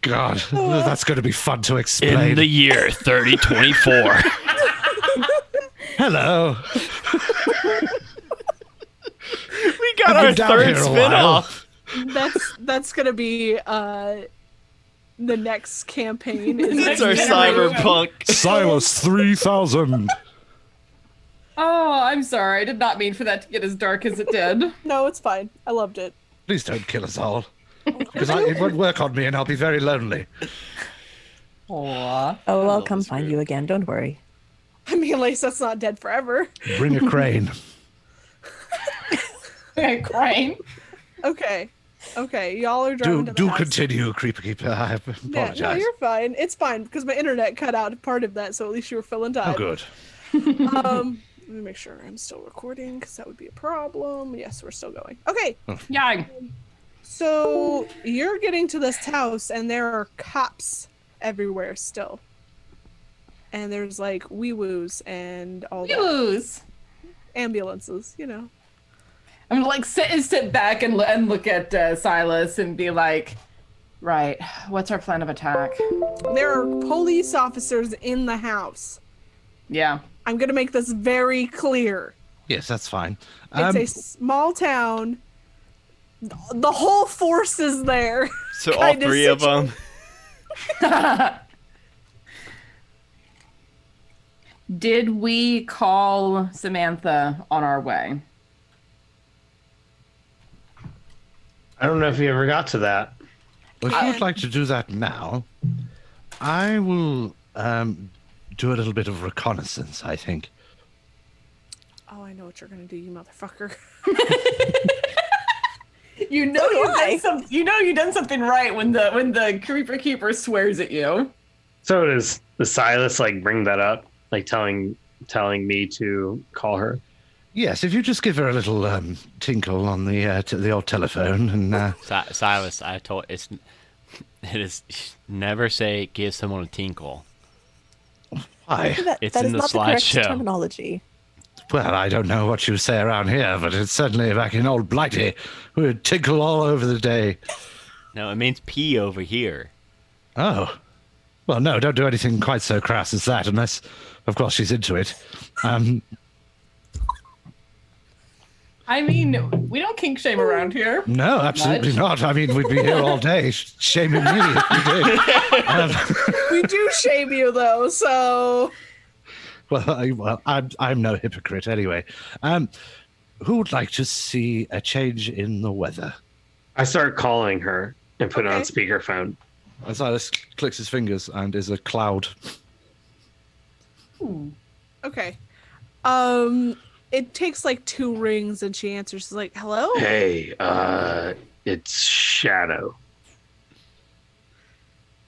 God, that's going to be fun to explain. In the year 3024. Hello. We got I've our been down third here a spin-off. That's gonna be the next campaign. Is It's our Generation. cyberpunk. Silas 3000. Oh, I'm sorry. I did not mean for that to get as dark as it did. No, it's fine. I loved it. Please don't kill us all. Because it won't work on me and I'll be very lonely. Aw. Oh, I'll love come this find group. you again. Don't worry. I mean, at least that's not dead forever. Bring a crane. Crane. Okay. Y'all are driving to the Do house. continue, Creeper Keeper. I Yeah, apologize. no, you're fine. It's fine because my internet cut out part of that, so at least you were filling time. Oh, good. Let me make sure I'm still recording because that would be a problem. Yes, we're still going. Okay, Yeah. so you're getting to this house and there are cops everywhere still. And there's like wee-woos and all that. Wee-woos. Ambulances, you know. I'm like sit back and look at Silas and be like, right, what's our plan of attack? There are police officers in the house. Yeah. I'm going to make this very clear. Yes, that's fine. It's a small town. The whole force is there. So all Kind of three of them. Did we call Samantha on our way? I don't know if you ever got to that. Well, if you would like to do that now, I will do a little bit of reconnaissance, I think. Oh, I know what you're going to do, you motherfucker. You know you've done something right when the Creeper Keeper swears at you. So does the Silas like bring that up, like telling me to call her? Yes, if you just give her a little tinkle on the old telephone and Silas, it is never say give someone a tinkle. why? It's that in is the not the correct slideshow. terminology. Well, I don't know what you say around here, but it's certainly back in old Blighty. We would tinkle all over the day. No, it means pee over here. Oh. Well, no, don't do anything quite so crass as that, unless, of course, she's into it. I mean, we don't kink shame around here. No, absolutely not. I mean, we'd be here all day shaming me if we did. We do shame you, though, so... I'm no hypocrite anyway. Who would like to see a change in the weather? I start calling her and put it on Okay. speakerphone. And Silas clicks his fingers and is a cloud. Okay. It takes like 2 rings and she answers. She's like, hello? Hey, it's Shadow.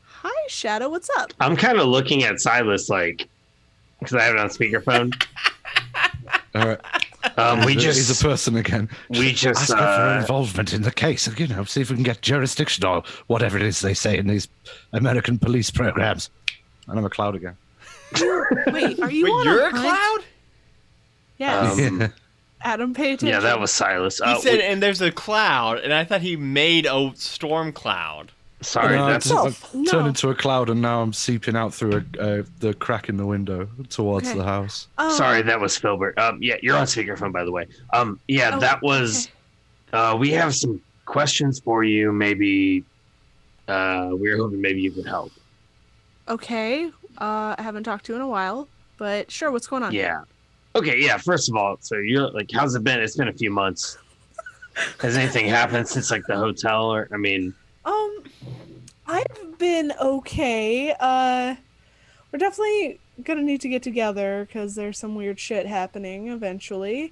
Hi, Shadow, what's up? I'm kind of looking at Silas like, because I have it on speakerphone. All right. He's a person again. We just ask her for involvement in the case. You know, see if we can get jurisdiction or whatever it is they say in these American police programs. And I'm a cloud again. Wait, are you Wait, on you're a hunt? cloud? Yes. Adam, pay attention. yeah, that was Silas. He said, and there's a cloud, and I thought he made a storm cloud. Sorry, No, that's I've No. turned into a cloud and now I'm seeping out through the crack in the window towards Okay. the house. sorry. That was Filburt. Yeah, you're on speakerphone, by the way. Yeah, Oh, that was. We have some questions for you. Maybe we were hoping maybe you could help. Okay. I haven't talked to you in a while, but sure, what's going on? Yeah. Okay. Yeah. First of all, so you're like, how's it been? It's been a few months. Has anything happened since like the hotel? Or I mean, I've been okay. We're definitely gonna need to get together because there's some weird shit happening eventually.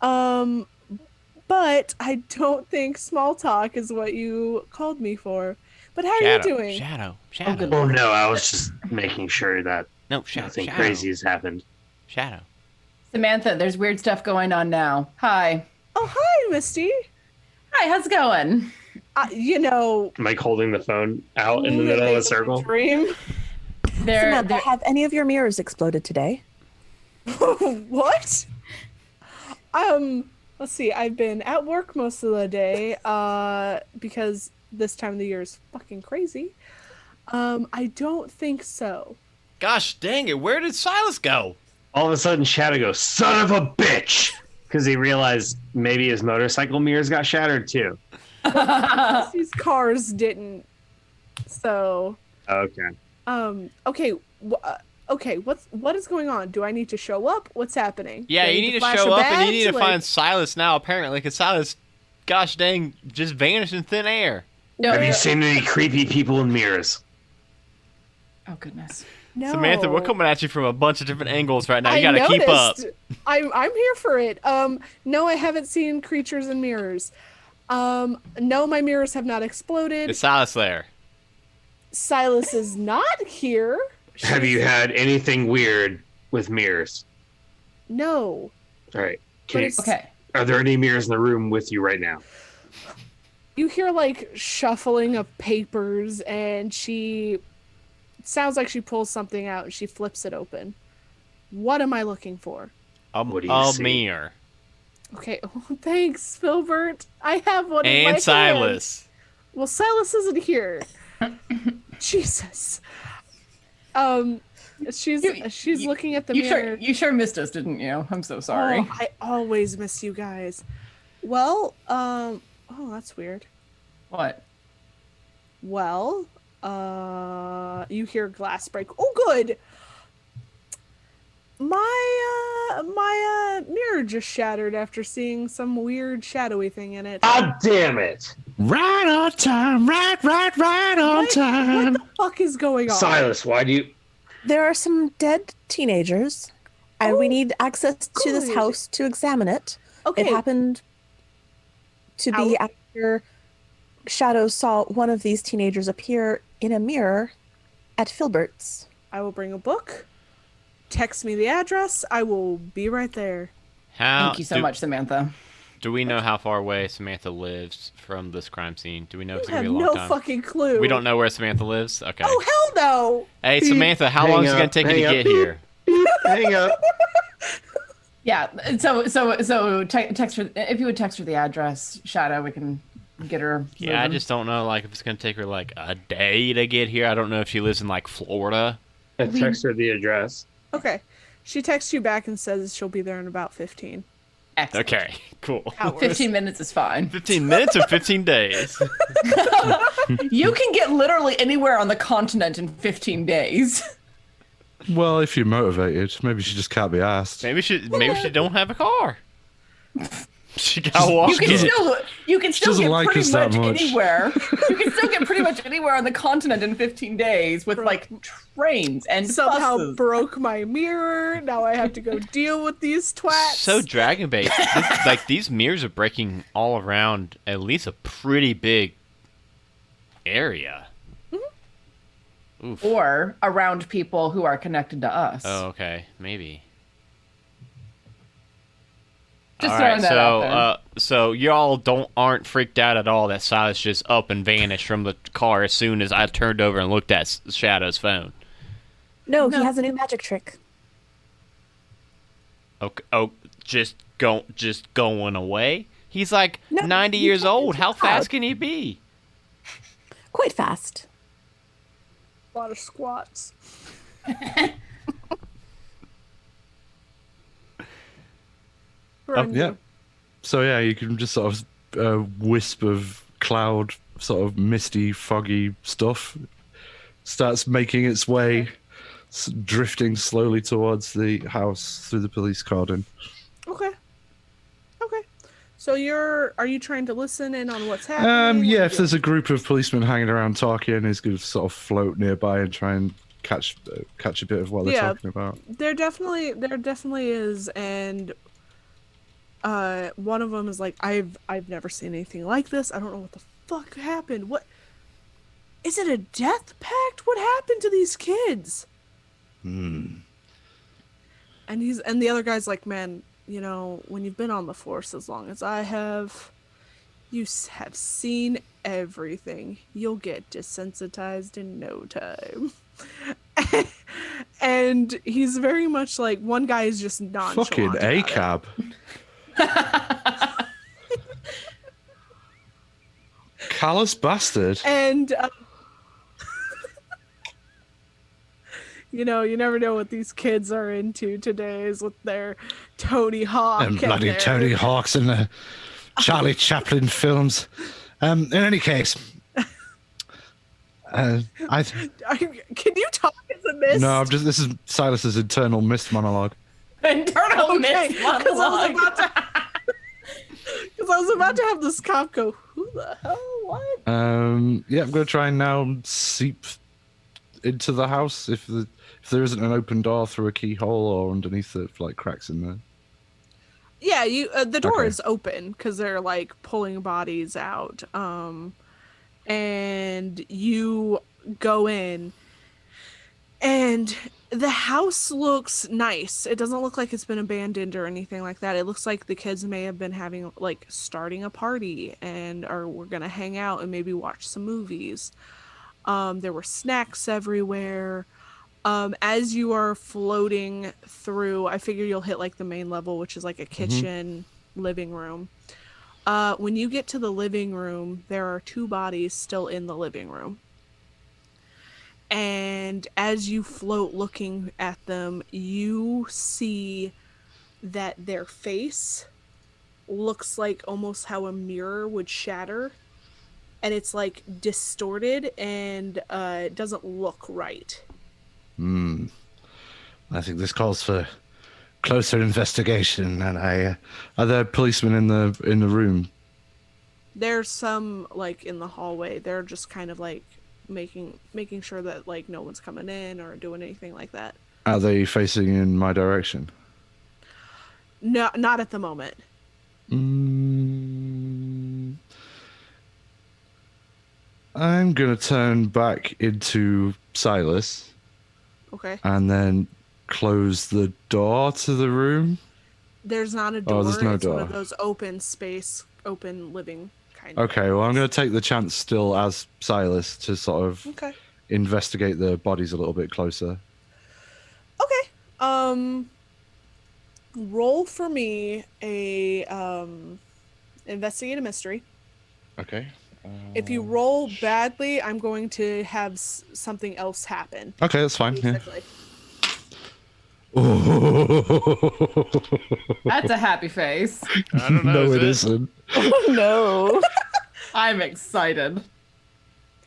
But I don't think small talk is what you called me for. But how are you doing? Shadow. oh no, I was just making sure that No, Shadow. nothing Shadow. crazy has happened. Shadow. Samantha, there's weird stuff going on now. Hi. Oh, hi, Misty. Hi, how's it going? You know, Like holding the phone out in the middle of living a circle. dream. Samantha, have any of your mirrors exploded today? What? Let's see. I've been at work most of the day, because this time of the year is fucking crazy. I don't think so. Gosh dang it, where did Silas go? All of a sudden, Shadow goes, "Son of a bitch!" Because he realized maybe his motorcycle mirrors got shattered too. These cars didn't. So. Okay. Okay. Okay. What is going on? Do I need to show up? What's happening? Yeah, Do I you need to flash show a up and you badge? need to Like- find Silas now, apparently, because Silas, gosh dang, just vanished in thin air. No. Have you seen any creepy people in mirrors? Oh goodness. No. Samantha, we're coming at you from a bunch of different angles right now. You I gotta keep up. noticed. I'm here for it. No, I haven't seen creatures in mirrors. No, my mirrors have not exploded. Is Silas there? Silas is not here. Have you had anything weird with mirrors? No. All right. But it's- Okay. Are there any mirrors in the room with you right now? You hear like shuffling of papers, and it sounds like she pulls something out and she flips it open. What am I looking for? What do you A see? mirror. Okay, thanks, Filburt. I have one in my And hand. Silas. Well, Silas isn't here. Jesus. She's looking at the mirror. You sure missed us, didn't you? I'm so sorry. Oh, I always miss you guys. Well, oh, that's weird. What? Well, you hear glass break. Oh, good. My mirror just shattered after seeing some weird shadowy thing in it. God damn it! Right on time, right on What time. the fuck is going on? Silas, why do you? There are some dead teenagers, and we need access to this good. house to examine it. Okay. It happened to be after Shadow saw one of these teenagers appear in a mirror at Filburt's. I will bring a book. Text me the address. I will be right there. Thank you so much, Samantha. Do we know how far away Samantha lives from this crime scene? Do we know if it's I have gonna be a long no time? fucking clue. We don't know where Samantha lives? Okay. Oh, hell no. Hey, Samantha, how Hang long is it up, gonna take you to hang get up. here? Hang up. Yeah. So text her if you would text her the address, Shadow. We can get her. Yeah, I moving. just don't know, like, if it's gonna take her, like, a day to get here. I don't know if she lives in, like, Florida. I text her the address. Okay. She texts you back and says she'll be there in about 15 Excellent. Okay, cool. hours. 15 minutes is fine. 15 minutes or 15 days? You can get literally anywhere on the continent in 15 days. Well, if you're motivated, maybe she just can't be asked. Maybe she don't have a car. She got walk You can it. still doesn't get like pretty us that much much. anywhere. You can still get pretty much anywhere on the continent in 15 days with like trains and Somehow buses. broke my mirror. Now I have to go deal with these twats. So Dragon Bait, like, these mirrors are breaking all around at least a pretty big area. Oof. Or around people who are connected to us. Oh, okay, maybe. Just All throwing right, that out there. so y'all aren't freaked out at all that Silas just up and vanished from the car as soon as I turned over and looked at Shadow's phone. No, No. he has a new magic trick. Okay, just going away. He's like No, 90 he years can't old. How talk. fast can he be? Quite fast. a lot of squats. Yeah. So yeah, you can just sort of wisp of cloud, sort of misty, foggy stuff starts making its way, drifting slowly towards the house through the police cordon. Okay. Okay. So are you trying to listen in on what's happening? Yeah, What if are you there's a group of policemen hanging around talking, he's going to sort of float nearby and try and catch a bit of what they're Yeah. talking about. There definitely is, and one of them is like, I've never seen anything like this. I don't know what the fuck happened. What is it? A death pact? What happened to these kids? And the other guy's like, man, you know, when you've been on the force as long as I have, you have seen everything. You'll get desensitized in no time. And he's very much like, one guy is just nonchalant. Fucking about it. ACAB. Callous bastard. And You know, you never know what these kids are into today with their Tony Hawk And bloody their... Tony Hawks and the Charlie Chaplin films. In any case, Can you talk as a mist? No, this is Silas's internal mist monologue. Internal Okay, mist because monologue. I was about to have this cop go, who the hell, what? Yeah, I'm going to try and now seep into the house if there isn't an open door through a keyhole or underneath the like cracks in there. Yeah, the door Okay. is open because they're like pulling bodies out. And you go in, and the house looks nice. It doesn't look like it's been abandoned or anything like that. It looks like the kids may have been having like starting a party or we're gonna hang out and maybe watch some movies. There were snacks everywhere. As you are floating through, I figure you'll hit like the main level, which is like a kitchen, living room. When you get to the living room, there are 2 bodies still in the living room. And as you float looking at them, you see that their face looks like almost how a mirror would shatter. And it's like distorted and it doesn't look right. I think this calls for closer investigation. And are there policemen in the room? There's some like in the hallway. They're just kind of like making sure that like no one's coming in or doing anything like that. Are they facing in my direction? No, not at the moment. I'm gonna turn back into Silas Okay. and then close the door to the room. There's not a door. there's no it's one door. of those open living kind of. Okay, well, I'm going to take the chance still as Silas to sort of Okay. investigate the bodies a little bit closer. Okay. Roll for me a investigate a mystery. Okay. If you roll badly, I'm going to have something else happen. Okay, that's fine. Yeah. Basically. That's a happy face. I don't know. No, it is isn't. Oh no. I'm excited.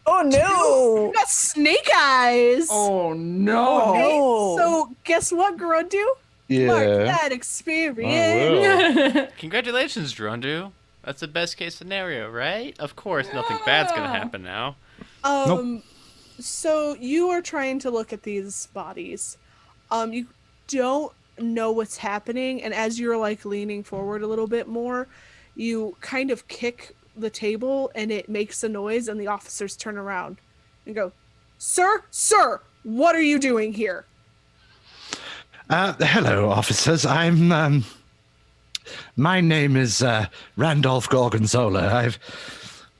Oh no. You got snake eyes. Oh no. Okay, Oh. so guess what, Grundu? Mark Yeah. that I experience. will. Congratulations, Drondu. That's the best case scenario, right? Of course, nothing bad's gonna happen now. Nope. So you are trying to look at these bodies. You don't know what's happening, and as you're like leaning forward a little bit more, you kind of kick the table and it makes a noise, and the officers turn around and go, Sir, what are you doing here? Hello, officers. My name is Randolph Gorgonzola.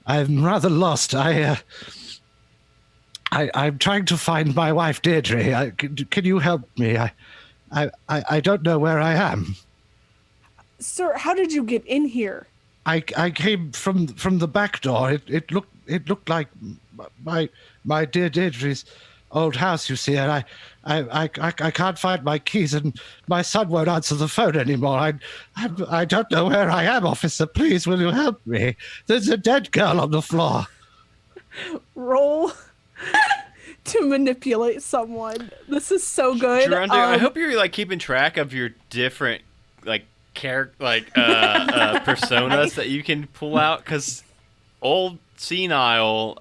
I'm rather lost. I'm trying to find my wife Deirdre. Can you help me? I don't know where I am. Sir, how did you get in here? I came from the back door. It looked like my dear Deirdre's old house. You see, and I can't find my keys, and my son won't answer the phone anymore. I don't know where I am, officer. Please, will you help me? There's a dead girl on the floor. Roll to manipulate someone. This is so good. Drondu, I hope you're like keeping track of your different like personas that you can pull out, because old senile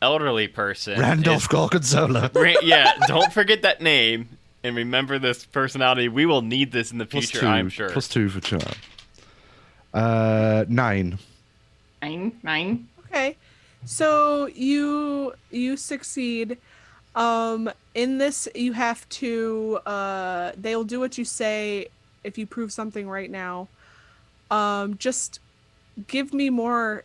elderly person Randolph Gorgonzola. yeah, don't forget that name and remember this personality. We will need this in the Plus future, two. I'm sure. +2 for charm. 9. Nine. Okay. So you succeed. In this you have to they'll do what you say if you prove something right now. Just give me more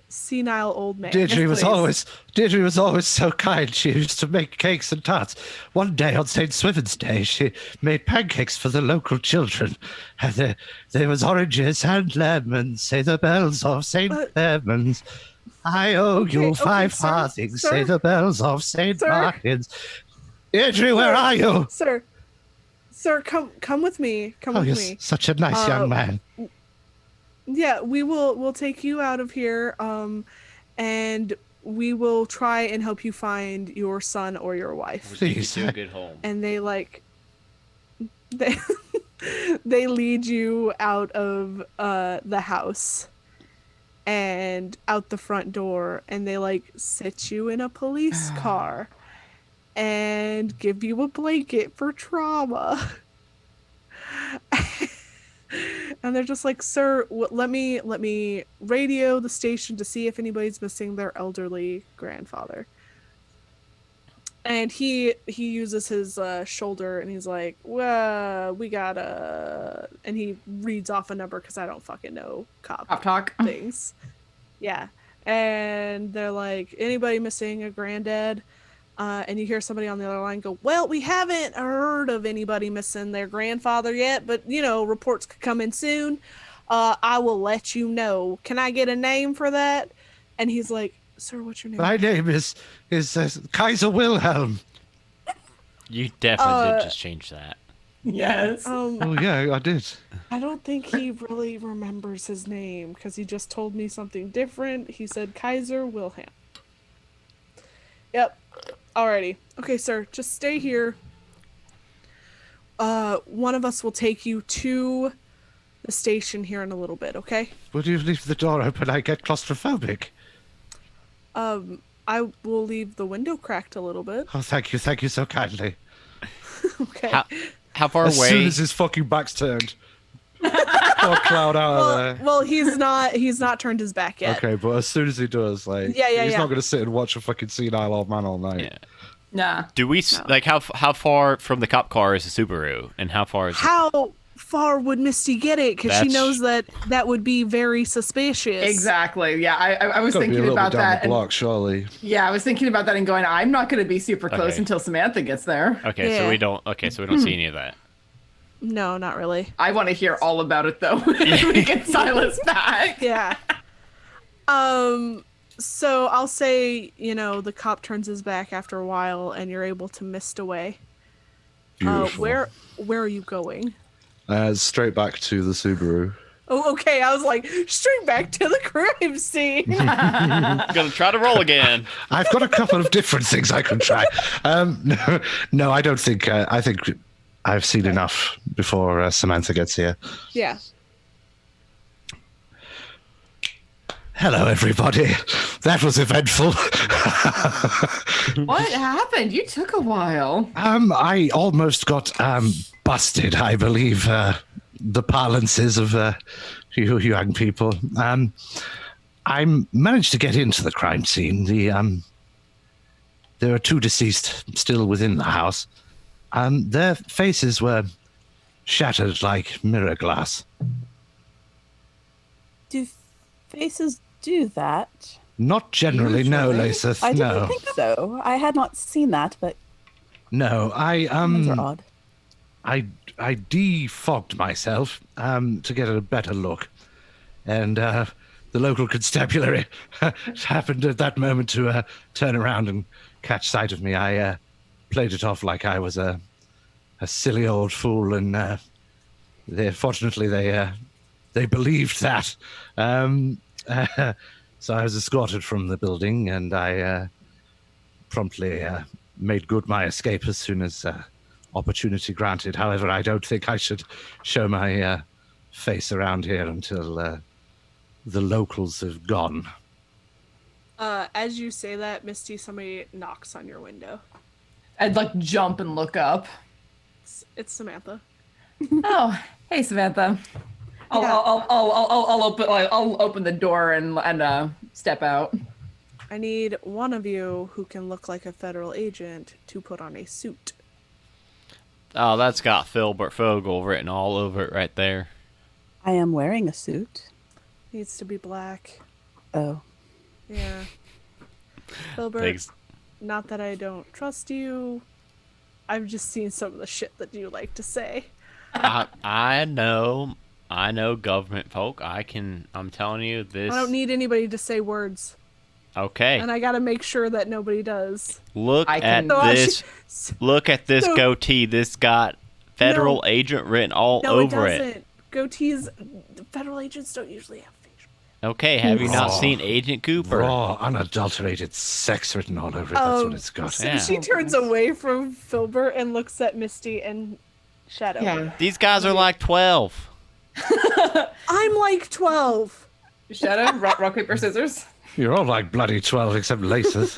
senile old man. Deirdre was please. always so kind. She used to make cakes and tarts. One day on St. Swithin's Day, she made pancakes for the local children. And there was oranges and lemons. Say the bells of St. Lemons. I owe you Okay, 5 sir, farthings, sir. say the bells of St. Sir. Martin's. Idri, where are you? Sir, come with me. Come Oh, with you're me. such a nice young man. Yeah, we'll take you out of here, and we will try and help you find your son or your wife. Take you Please. to a good home. And they they lead you out of the house and out the front door, and they sit you in a police car and give you a blanket for trauma. And they're just like, sir, let me radio the station to see if anybody's missing their elderly grandfather. And he uses his shoulder, and he's like, well, we gotta, and he reads off a number because I don't fucking know cop talk. things. Yeah. And they're like, anybody missing a granddad? And you hear somebody on the other line go, well, we haven't heard of anybody missing their grandfather yet, but, reports could come in soon. I will let you know. Can I get a name for that? And he's like, sir, what's your name? My name is Kaiser Wilhelm. You definitely did just change that. Yes. Oh, yeah, I did. I don't think he really remembers his name because he just told me something different. He said Kaiser Wilhelm. Yep. Alrighty. Okay, sir, just stay here. One of us will take you to the station here in a little bit, okay? Would you leave the door open? I get claustrophobic. I will leave the window cracked a little bit. Oh, thank you so kindly. Okay. How far As away? soon as his fucking back's turned. Poor Cloud out of there. Well, he's not turned his back yet. Okay, but as soon as he does, Yeah, he's yeah. not going to sit and watch a fucking senile old man all night. Yeah. Nah. Do we how far from the cop car is the Subaru, and how far is How far would Misty get it? Because she knows that would be very suspicious. Exactly. Yeah, I was Gotta be a thinking little about bit down that. the block, surely. Yeah, I was thinking about that and going, I'm not going to be super close Okay. until Samantha gets there. Okay, so Yeah. we don't. Okay, so we don't see any of that. No, not really. I want to hear all about it though when we get Silas back. Yeah. So I'll say, the cop turns his back after a while, and you're able to mist away. Beautiful. Where are you going? Straight back to the Subaru. Oh, okay. I was like, straight back to the crime scene. Gonna try to roll again. I've got a couple of different things I can try. No, I don't think. I think I've seen enough before Samantha gets here. Yeah. Hello, everybody. That was eventful. What happened? You took a while. I almost got busted, I believe, the parlances of you young people. I managed to get into the crime scene. There are 2 deceased still within the house. Their faces were shattered like mirror glass. Do faces do that? Not generally, no, Laseth, I didn't no. think so. I had not seen that, but No, those are odd. I defogged myself to get a better look, and the local constabulary happened at that moment to turn around and catch sight of me. I played it off like I was a silly old fool, and fortunately they believed that. So I was escorted from the building, and I promptly made good my escape as soon as opportunity granted. However, I don't think I should show my face around here until the locals have gone. As you say that, Misty, somebody knocks on your window. I'd jump and look up. It's Samantha. Oh, hey Samantha. I'll open the door and step out. I need one of you who can look like a federal agent to put on a suit. Oh, that's got Filburt Fogel written all over it right there. I am wearing a suit. Needs to be black. Oh. Yeah. Filburt, Thanks. not that I don't trust you. I've just seen some of the shit that you like to say. I know government folk. I'm telling you this. I don't need anybody to say words. Okay. And I gotta make sure that nobody does. Look I at can- So this. Look at this So- goatee. This got federal No. agent written all No, over it it. doesn't. Goatees, federal agents don't usually have facial. Okay, have you not Raw. seen Agent Cooper? Raw, unadulterated sex written all over it. That's what it's got. So Yeah. she turns away from Filburt and looks at Misty and Shadow. Yeah. These guys are like 12. I'm like 12. Shadow, rock, paper, scissors. You're all like bloody 12 except laces.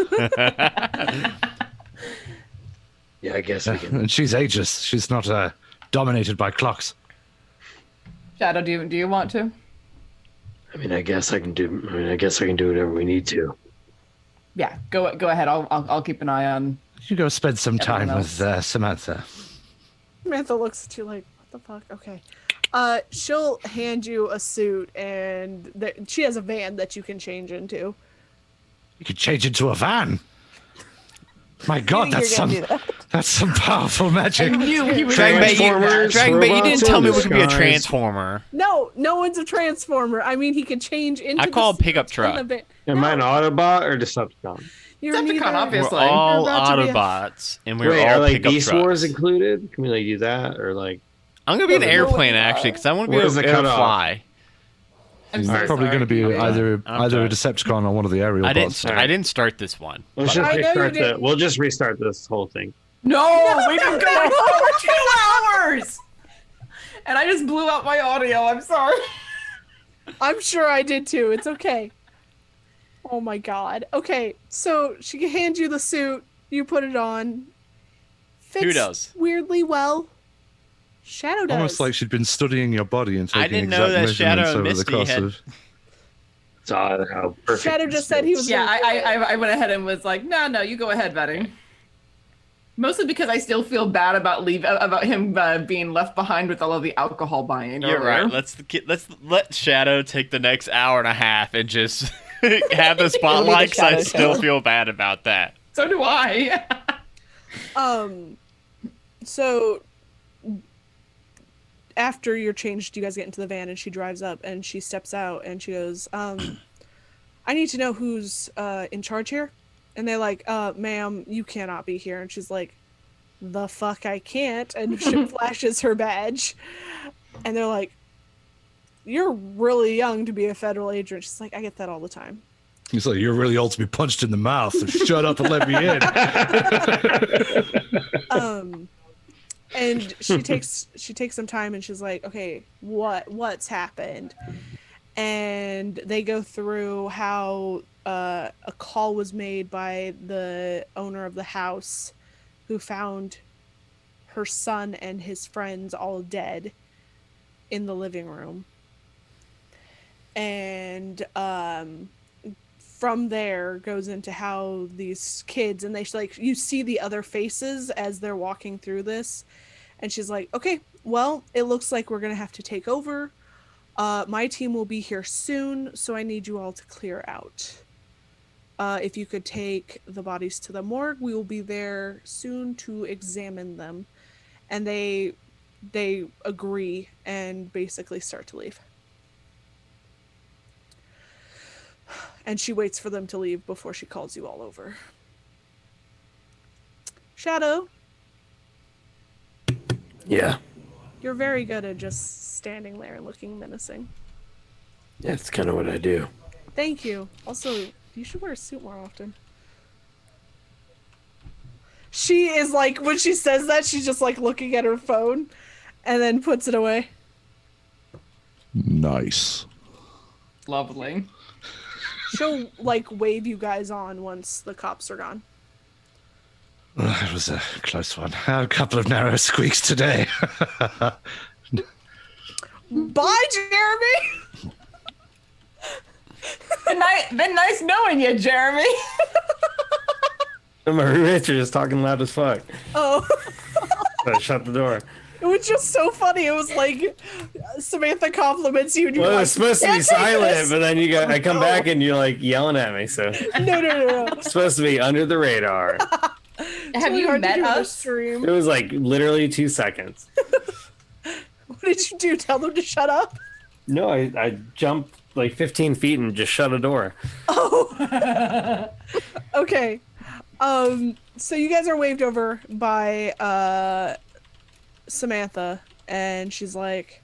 Yeah, I guess we can. And she's ageless. She's not dominated by clocks. Shadow, do you want to? I mean, I guess I can do whatever we need to. Yeah, go ahead. I'll keep an eye on. You go spend some time Everyone with Samantha. Samantha looks at you like, what the fuck? Okay. She'll hand you a suit, and she has a van that you can change into. You could change into a van. My God, You're gonna do that. that's some powerful magic. He was Transformers, Dragon Bait, you didn't robots tell in me we could be a disguise. transformer. No one's a transformer. I mean, he can change into. I call the it pickup suit on truck. the van. Am I an Autobot or Decepticon? You're Decepticon, neither. obviously. We're all You're about to be a- Autobots, and we're Wait, all are like pickup Beast trucks. Wars included? Can we like do that or like? I'm gonna be an Oh, no, airplane no. actually, because I want to be Where's able the to cutoff? fly. I'm He's so probably sorry. going to be either I'm a sorry. Decepticon or one of the aerial I bots. didn't start this one. Let's but- just I know you restart didn't. We'll just restart this whole thing. No, we've been going for 2 hours, and I just blew out my audio. I'm sorry. I'm sure I did too. It's okay. Oh my god. Okay, so she hands you the suit. You put it on. Fits Who does? weirdly well. Shadow does. Almost like she'd been studying your body and taking I didn't know exact that Shadow measurements and over the Misty course had- of. It's odd how perfect. Shadow this just said he is. was. Yeah, gonna I went ahead and was like, no, you go ahead, Betty. Mostly because I still feel bad about him being left behind with all of the alcohol buying. You're earlier. right. Let's let Shadow take the next hour and a half and just have the spotlight. 'Cause I Shadow still show. feel bad about that. So do I. So after you're changed, you guys get into the van and she drives up and she steps out and she goes, I need to know who's in charge here. And they're like, ma'am, you cannot be here. And she's like, the fuck I can't. And she flashes her badge. And they're like, you're really young to be a federal agent. She's like, I get that all the time. He's like, you're really old to be punched in the mouth. So shut up and let me in. And she takes some time and she's like, okay, what's happened? And they go through how a call was made by the owner of the house who found her son and his friends all dead in the living room. And from there goes into how these kids, and they like, you see the other faces as they're walking through this, and she's like, okay, well, it looks like we're gonna have to take over. My team will be here soon, so I need you all to clear out. If you could take the bodies to the morgue, we will be there soon to examine them. And they agree and basically start to leave. And she waits for them to leave before she calls you all over. Shadow, Yeah, you're very good at just standing there and looking menacing. that's kind of what I do. Thank you. Also, you should wear a suit more often. She is like, when she says that, she's just like looking at her phone and then puts it away. Nice. Lovely. She'll like wave you guys on once the cops are gone. It was a close one. A couple of narrow squeaks today. Bye, Jeremy! Been nice knowing you, Jeremy. My roommates are just talking loud as fuck. Oh, So I shut the door. it was just so funny. It was like Samantha compliments you and you're Well, like, it's supposed to be "Can't take silent, this." but then I come back and you're like yelling at me. So it's No. supposed to be under the radar. It's Have really you hard to met do on a us? stream. It was like literally 2 seconds. What did you do? Tell them to shut up? No, I jumped like 15 feet and just shut a door. Oh. Okay. So you guys are waved over by Samantha, and she's like,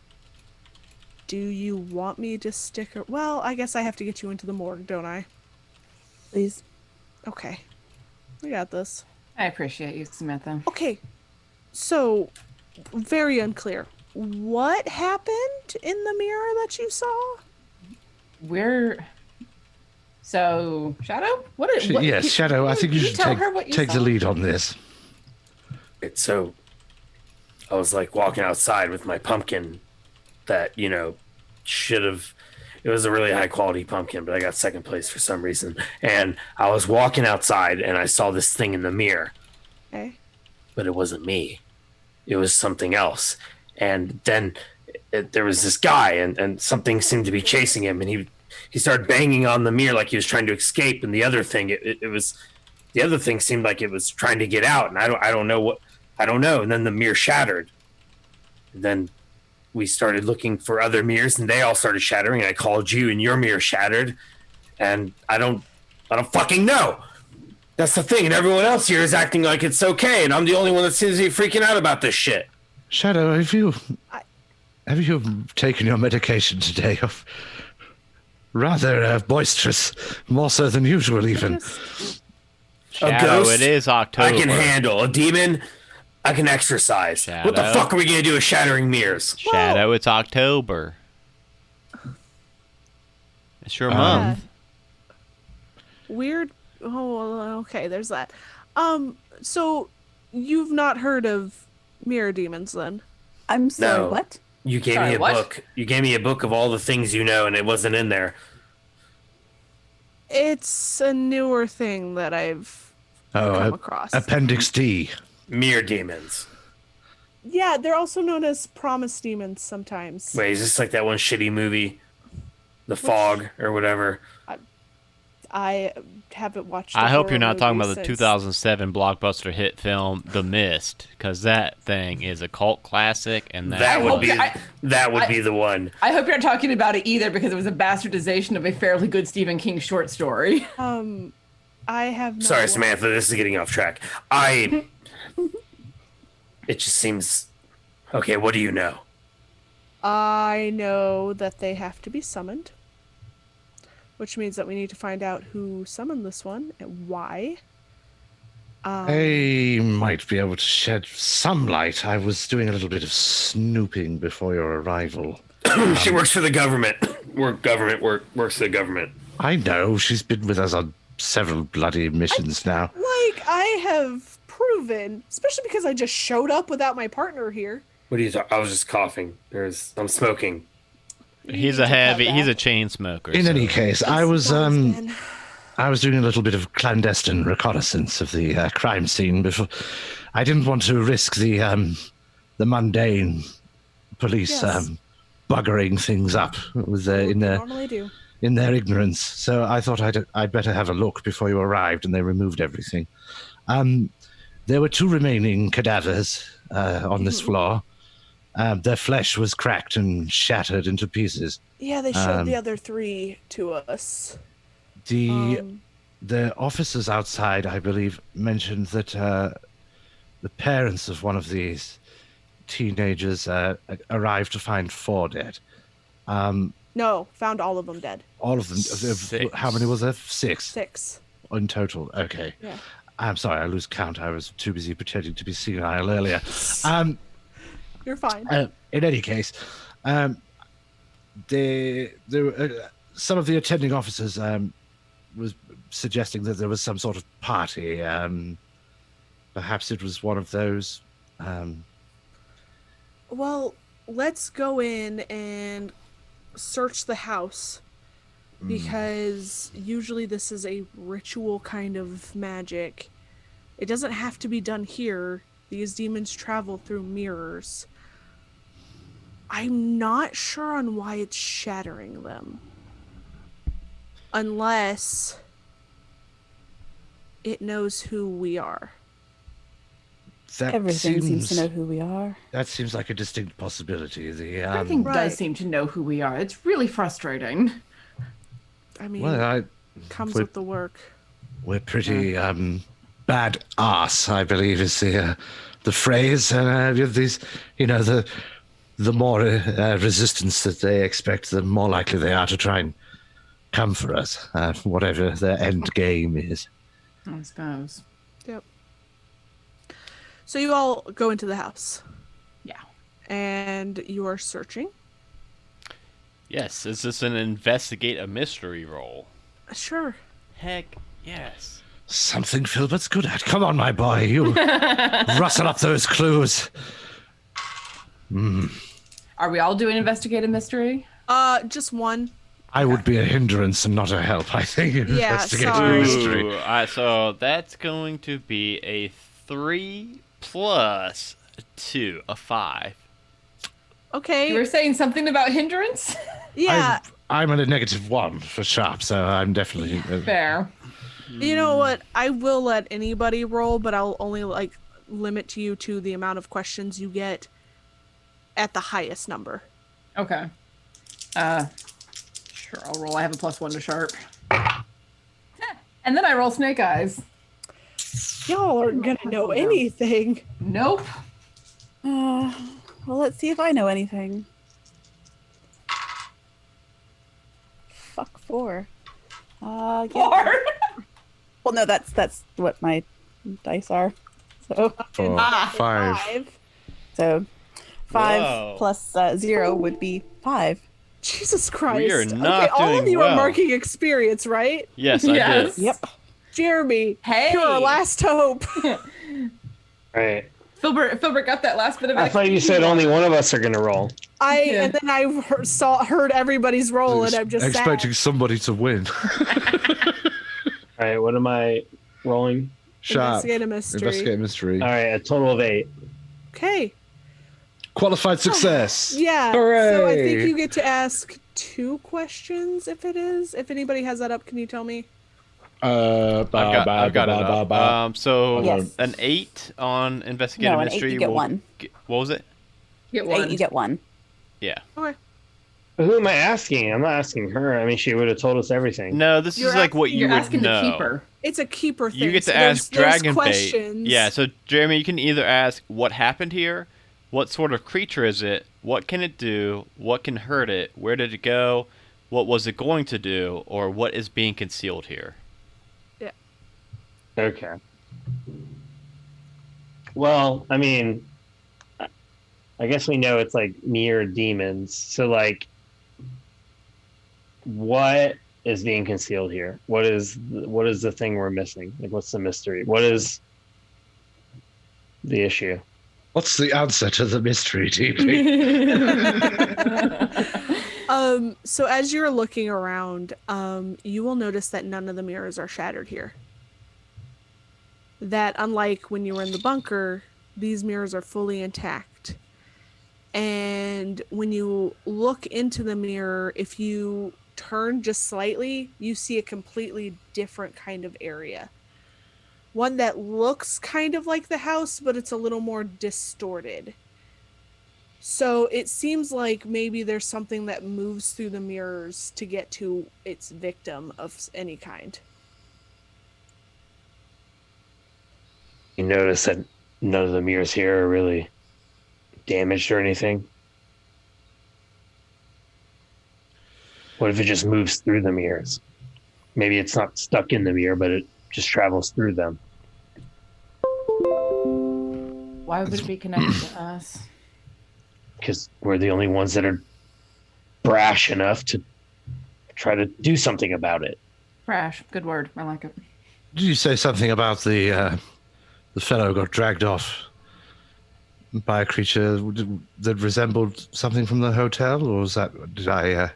"Do you want me to stick her? Well, I guess I have to get you into the morgue, don't I?" Please. Okay. We got this. I appreciate you, Samantha. Okay. So, very unclear. What happened in the mirror that you saw? So, Shadow? What Yes, Shadow, I think you should tell her what you take the saw? lead on this. So I was like walking outside with my pumpkin that, should have, it was a really high quality pumpkin, but I got second place for some reason. And I was walking outside and I saw this thing in the mirror, Okay. but it wasn't me. It was something else. And then there was this guy and something seemed to be chasing him, and he started banging on the mirror like he was trying to escape. And the other thing, the other thing seemed like it was trying to get out. And I don't know. And then the mirror shattered. And then we started looking for other mirrors, and they all started shattering. And I called you, and your mirror shattered. And I don't fucking know. That's the thing. And everyone else here is acting like it's okay, and I'm the only one that seems to be freaking out about this shit. Shadow, have you taken your medication today? Rather boisterous, more so than usual, even. Shadow, ghost, it is October. I can handle a demon. I can exercise. Shadow. What the fuck are we gonna do with shattering mirrors? Shadow, it's October. It's your month. Weird. Oh, okay. There's that. So you've not heard of mirror demons, then? I'm sorry, No. what? You gave Sorry, me a what? book. You gave me a book of all the things you know, and it wasn't in there. It's a newer thing that I've come across. Appendix D. Mirror demons. Yeah, they're also known as promise demons sometimes. Wait, is this like that one shitty movie, The Fog or whatever? I haven't watched. I a hope you're horror not talking about movie the since- 2007 blockbuster hit film The Mist, because that thing is a cult classic, and That would be I- the one. I hope you're not talking about it either, because it was a bastardization of a fairly good Stephen King short story. I have. Sorry, not Samantha, this is getting off track. It just seems okay. What do you know? I know that they have to be summoned, which means that we need to find out who summoned this one and why. I might be able to shed some light. I was doing a little bit of snooping before your arrival. She works for the government. Works for the government. I know, she's been with us on several bloody missions now. Like I have proven, especially because I just showed up without my partner here. What are you talking? I was just coughing. I'm smoking. he's You a chain smoker. In so- any case, I was Ben. doing a little bit of clandestine reconnaissance of the crime scene before. I didn't want to risk the mundane police Yes. buggering things up with in their Normally do. ignorance. So I thought I'd better have a look before you arrived, and they removed everything. There were 2 remaining cadavers on this floor. Their flesh was cracked and shattered into pieces. Yeah, they showed the other 3 to us. The officers outside, I believe, mentioned that the parents of one of these teenagers arrived to find 4 dead. No, found all of them dead. All of them. 6. How many was there? 6 6. in total. Okay. Yeah. I'm sorry, I lose count. I was too busy pretending to be senile earlier. You're fine. In any case, some of the attending officers was suggesting that there was some sort of party. Perhaps it was one of those. Well, let's go in and search the house, because usually this is a ritual kind of magic. It doesn't have to be done here. These demons travel through mirrors. I'm not sure on why it's shattering them. Unless it knows who we are. That Everything seems to know who we are. That seems like a distinct possibility. Everything Right. does seem to know who we are. It's really frustrating. I mean, Well, comes we- with the work. we're pretty bad ass, I believe is the phrase. And these, the more resistance that they expect, the more likely they are to try and come for us, whatever their end game is. I suppose. Yep. So you all go into the house. Yeah. And you are searching. Yes, is this an investigate a mystery roll? Sure. Heck yes. Something Filbert's good at. Come on, my boy, you rustle up those clues. Are we all doing investigative mystery? Just one. I would be a hindrance and not a help, I think. Investigating sorry. mystery. Ooh, so that's going to be a 3 plus 2, a 5. Okay. You were saying something about hindrance? Yeah. I'm at a -1 for sharp, so I'm definitely... Fair. You know what? I will let anybody roll, but I'll only limit you to the amount of questions you get at the highest number. Okay. Sure, I'll roll. I have a +1 to sharp. And then I roll snake eyes. Y'all aren't gonna know anything. Nope. Well, let's see if I know anything. Fuck 4. Yeah. 4. Well, no, that's what my dice are. So, 4, 5. so 5 Whoa. plus 0 would be 5. Jesus Christ. We are not okay, all of doing you are well. marking experience, right? Yes, I Yes. did. Yep. Jeremy, Hey. you're our last hope. Right. Filburt got that last bit of I thought you said only one of us are gonna roll. And then I heard everybody's roll, and I'm just expecting sad. somebody to win. All right, what am I rolling? Sharp. Investigate a mystery. Investigate mystery. All right, a total of 8. Okay. Qualified success. Yeah. So I Hooray. think you get to ask 2 questions if it is. If anybody has that up, can you tell me? I've got it up. So Yes. an 8 on investigative No, an 8 mystery. you get will 1. What was it? Get 8 you get 1. Yeah. Okay. Who am I asking? I'm not asking her. I mean, she would have told us everything. No, this You're is like what asking- you You're would asking know. the keeper. It's a keeper thing. You get to so ask there's dragon bait. questions. Yeah, so Jeremy, you can either ask what happened here, what sort of creature is it, what can it do, what can hurt it, where did it go, what was it going to do, or what is being concealed here. Okay. Well, I mean, I guess we know it's like mere demons. So, like, what is being concealed here? What is the thing we're missing? Like, what's the mystery? What is the issue? What's the answer to the mystery, TP? So as you're looking around, you will notice that none of the mirrors are shattered here. That unlike when you were in the bunker, these mirrors are fully intact. And when you look into the mirror, if you turn just slightly, you see a completely different kind of area. One that looks kind of like the house, but it's a little more distorted. So it seems like maybe there's something that moves through the mirrors to get to its victim of any kind. You notice that none of the mirrors here are really damaged or anything? What if it just moves through the mirrors? Maybe it's not stuck in the mirror, but it just travels through them. Why would it be connected to us? Because we're the only ones that are brash enough to try to do something about it. Crash. Good word. I like it. Did you say something about the fellow got dragged off by a creature that resembled something from the hotel, or did I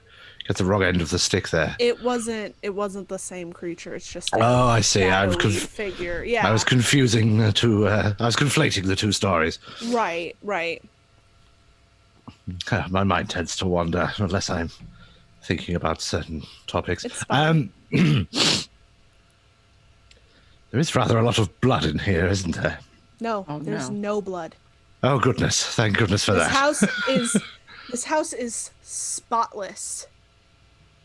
get the wrong end of the stick there? It wasn't the same creature. It's just Oh, I see. shadowy figure. Yeah. I was confusing the two. I was conflating the two stories. Right. My mind tends to wander unless I'm thinking about certain topics. It's fine. There is rather a lot of blood in here, isn't there? No, Oh, there's no. no blood. Oh goodness! Thank goodness for This that. house is spotless.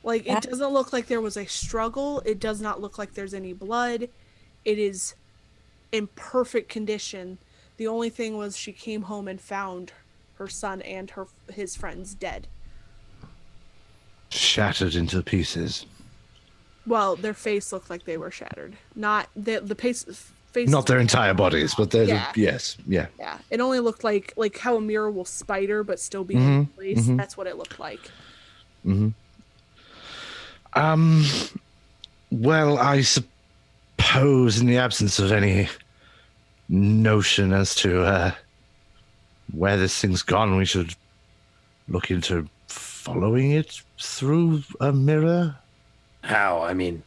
Like, it doesn't look like there was a struggle. It does not look like there's any blood. It is in perfect condition. The only thing was she came home and found her son and his friends dead. Shattered into pieces. Well, their face looked like they were shattered. Not the face. Not their entire bodies, but they're yes, yeah. Yeah, it only looked like how a mirror will spider but still be in place. That's what it looked like. Well, I suppose in the absence of any notion as to where this thing's gone, we should look into following it through a mirror. How? I mean,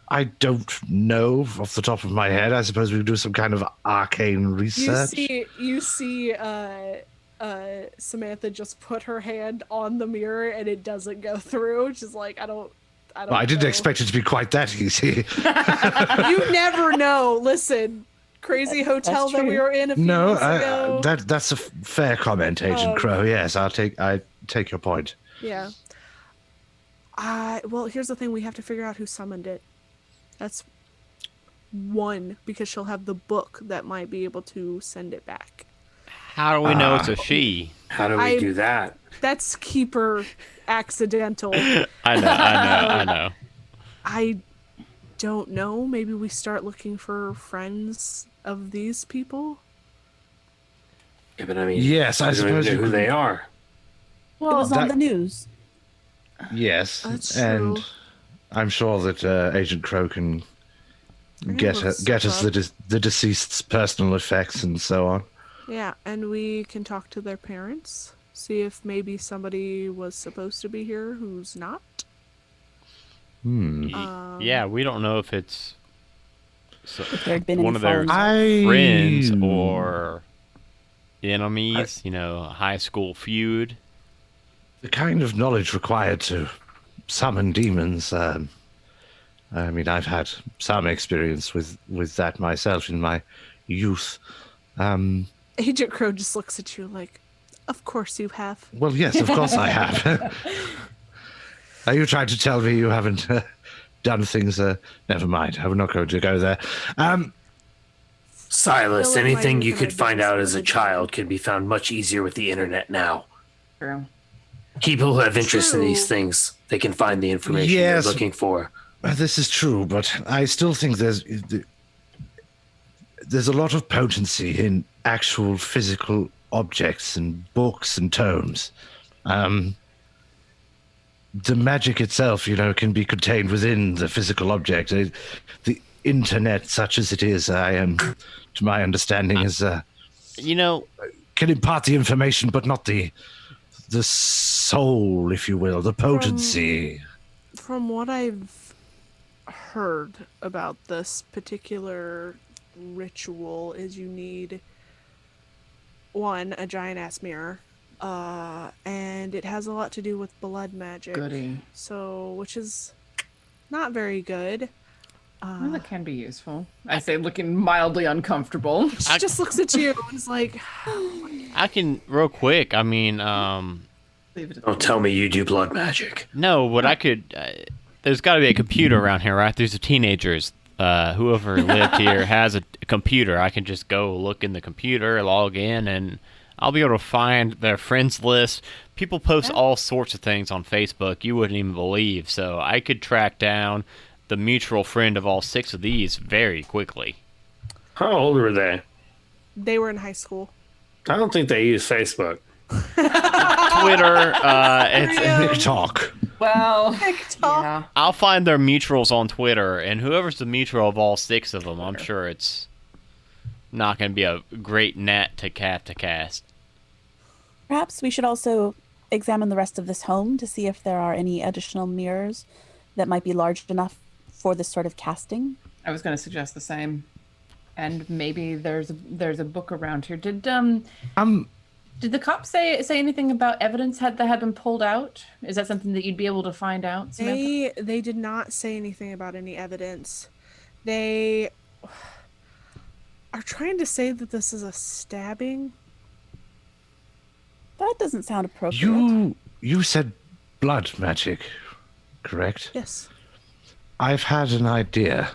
I don't know off the top of my head. I suppose we could do some kind of arcane research. You see Samantha just put her hand on the mirror and it doesn't go through. She's like, I don't Well, I didn't expect it to be quite that easy. You never know. Listen, crazy hotel that we were in a few months ago. That's a fair comment, Agent Crow. Yes, I take your point. Yeah. Well, here's the thing. We have to figure out who summoned it. That's one, because she'll have the book that might be able to send it back. How do we know it's a she? How do we do that? That's keeper accidental. I know. I don't know. Maybe we start looking for friends of these people. Yeah, but I mean, yes, I suppose know who they are. Well, it was on the news. Yes, That's and true. I'm sure that Agent Crow can get us the deceased's personal effects and so on. Yeah, and we can talk to their parents, see if maybe somebody was supposed to be here who's not. Yeah, we don't know if it's If there had been one any of their falls. friends or enemies, a high school feud. The kind of knowledge required to summon demons. I mean, I've had some experience with that myself in my youth. Agent Crow just looks at you like, of course you have. Well, yes, of course I have. Are you trying to tell me you haven't done things? Never mind. I'm not going to go there. Silas, Philip anything might you have could had find out as a religion. child can be found much easier with the internet now. True. People who have interest in these True. things, they can find the information Yes. they're looking for. This is true, but I still think there's a lot of potency in actual physical objects and books and tomes. The magic itself, can be contained within the physical object. The internet, such as it is, to my understanding, is can impart the information, but not the soul, if you will, the potency. From what I've heard about this particular ritual is you need a giant ass mirror, and it has a lot to do with blood magic. Goody. So, which is not very good. Well, that can be useful. I say, looking mildly uncomfortable. She just looks at you and is like, I can real quick. I mean, Leave it at Don't tell me you do blood magic. no, but I could. There's got to be a computer around here, right? There's the teenagers. Whoever lived here has a computer. I can just go look in the computer, log in, and I'll be able to find their friends list. People post all sorts of things on Facebook you wouldn't even believe. So I could track down the mutual friend of all 6 of these very quickly. How old were they? they were in high school. I don't think they use Facebook. Twitter, it's TikTok. Well, TikTok. yeah. I'll find their mutuals on Twitter, and whoever's the mutual of all 6 of them, I'm sure it's not going to be a great net to cast. Perhaps we should also examine the rest of this home to see if there are any additional mirrors that might be large enough for this sort of casting. I was going to suggest the same. And maybe there's a book around here. Did the cops say anything about evidence that had been pulled out? Is that something that you'd be able to find out, Samantha? They did not say anything about any evidence. They are trying to say that this is a stabbing. That doesn't sound appropriate. You said blood magic. correct? Yes. I've had an idea.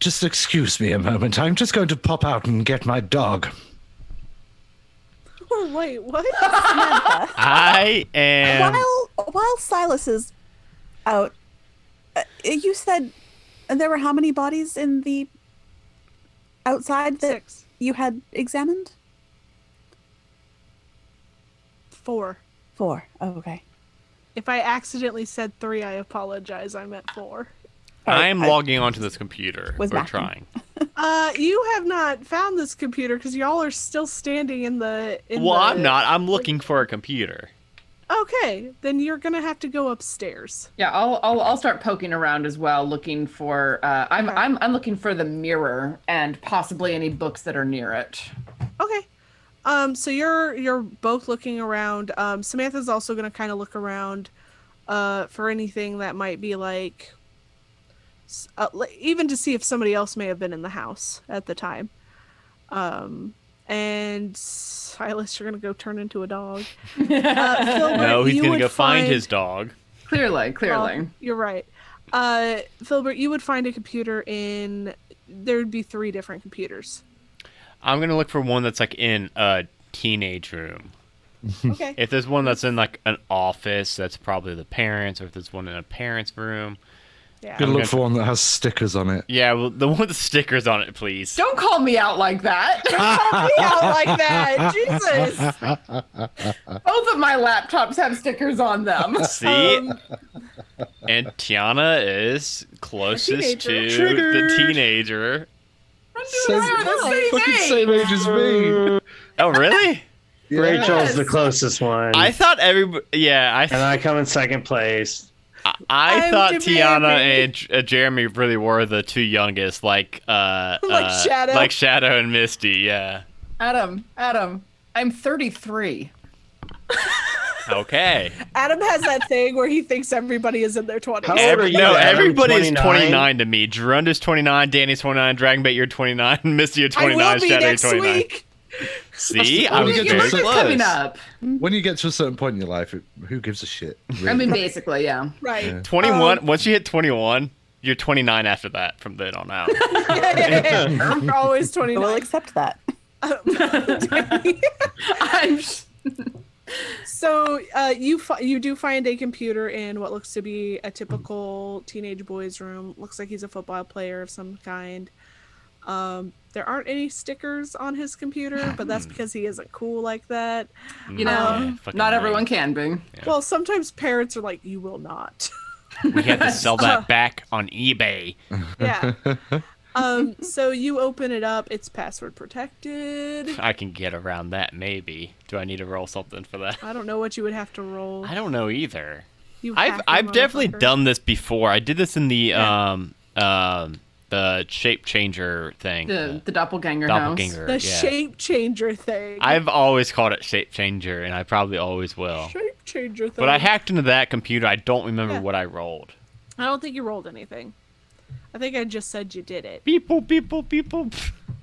Just excuse me a moment. I'm just going to pop out and get my dog. Oh, wait, what? Samantha, I am. while Silas is out, you said there were how many bodies in the outside that 6. you had examined? 4. 4. Oh, okay. If I accidentally said 3, I apologize. I meant 4. I'm logging onto this computer. Was We're macking. trying. You have not found this computer because y'all are still standing in the. I'm not. I'm looking for a computer. Okay, then you're gonna have to go upstairs. Yeah, I'll start poking around as well, looking for. I'm looking for the mirror and possibly any books that are near it. Okay. So you're both looking around. Samantha's also gonna kind of look around, for anything that might be like. Even to see if somebody else may have been in the house at the time. And Silas, you're gonna go turn into a dog. Filburt, No, he's you gonna would go find his dog. Clearly. You're right. Filburt, you would find a computer in. There'd be 3 different computers. I'm gonna look for one that's like in a teenage room. Okay. If there's one that's in like an office, that's probably the parents, or if there's one in a parent's room. Yeah. Gonna look for one that has stickers on it. Yeah, well, the one with the stickers on it, please. Don't call me out like that. Call me out like that. Jesus. Both of my laptops have stickers on them. See? And Tiana is closest to the teenager. Same age as me. Oh, really? Rachel's the closest one. I thought everybody. Yeah, and I come in second place. I I'm thought Jeremy. Tiana and Jeremy really were the 2 youngest, like Shadow. like Shadow and Misty. Yeah. Adam, I'm 33. Okay. Adam has that thing where he thinks everybody is in their 20s. How old are you, Adam? Everybody's 29? 29 to me. Gerunda's 29, Danny's 29, Dragonbait, you're 29, Misty, you're 29, I will be Shadow, you're next 29. week. See? When I was you get very to close. Coming up. When you get to a certain point in your life, who gives a shit? Really? I mean, basically, yeah. Right. Yeah. 21, once you hit 21, you're 29 after that from then on out. I'm always 29. We'll accept that. I'm. So you do find a computer in what looks to be a typical teenage boy's room. Looks like he's a football player of some kind. There aren't any stickers on his computer, but that's because he isn't cool like that. You know, fucking not right. everyone can be. Yeah. Well, sometimes parents are like, "You will not." We had to sell that back on eBay. Yeah. So you open it up. It's password protected. I can get around that, maybe. Do I need to roll something for that? I don't know what you would have to roll. I don't know either. You I've hacker definitely motherfucker. done this before. I did this in the shape changer thing. The doppelganger house. Doppelganger. The yeah. shape changer thing. I've always called it shape changer, and I probably always will. Shape changer thing. But I hacked into that computer. I don't remember Yeah. what I rolled. I don't think you rolled anything. I think I just said you did it. Beep boop, beep boop, beep boop.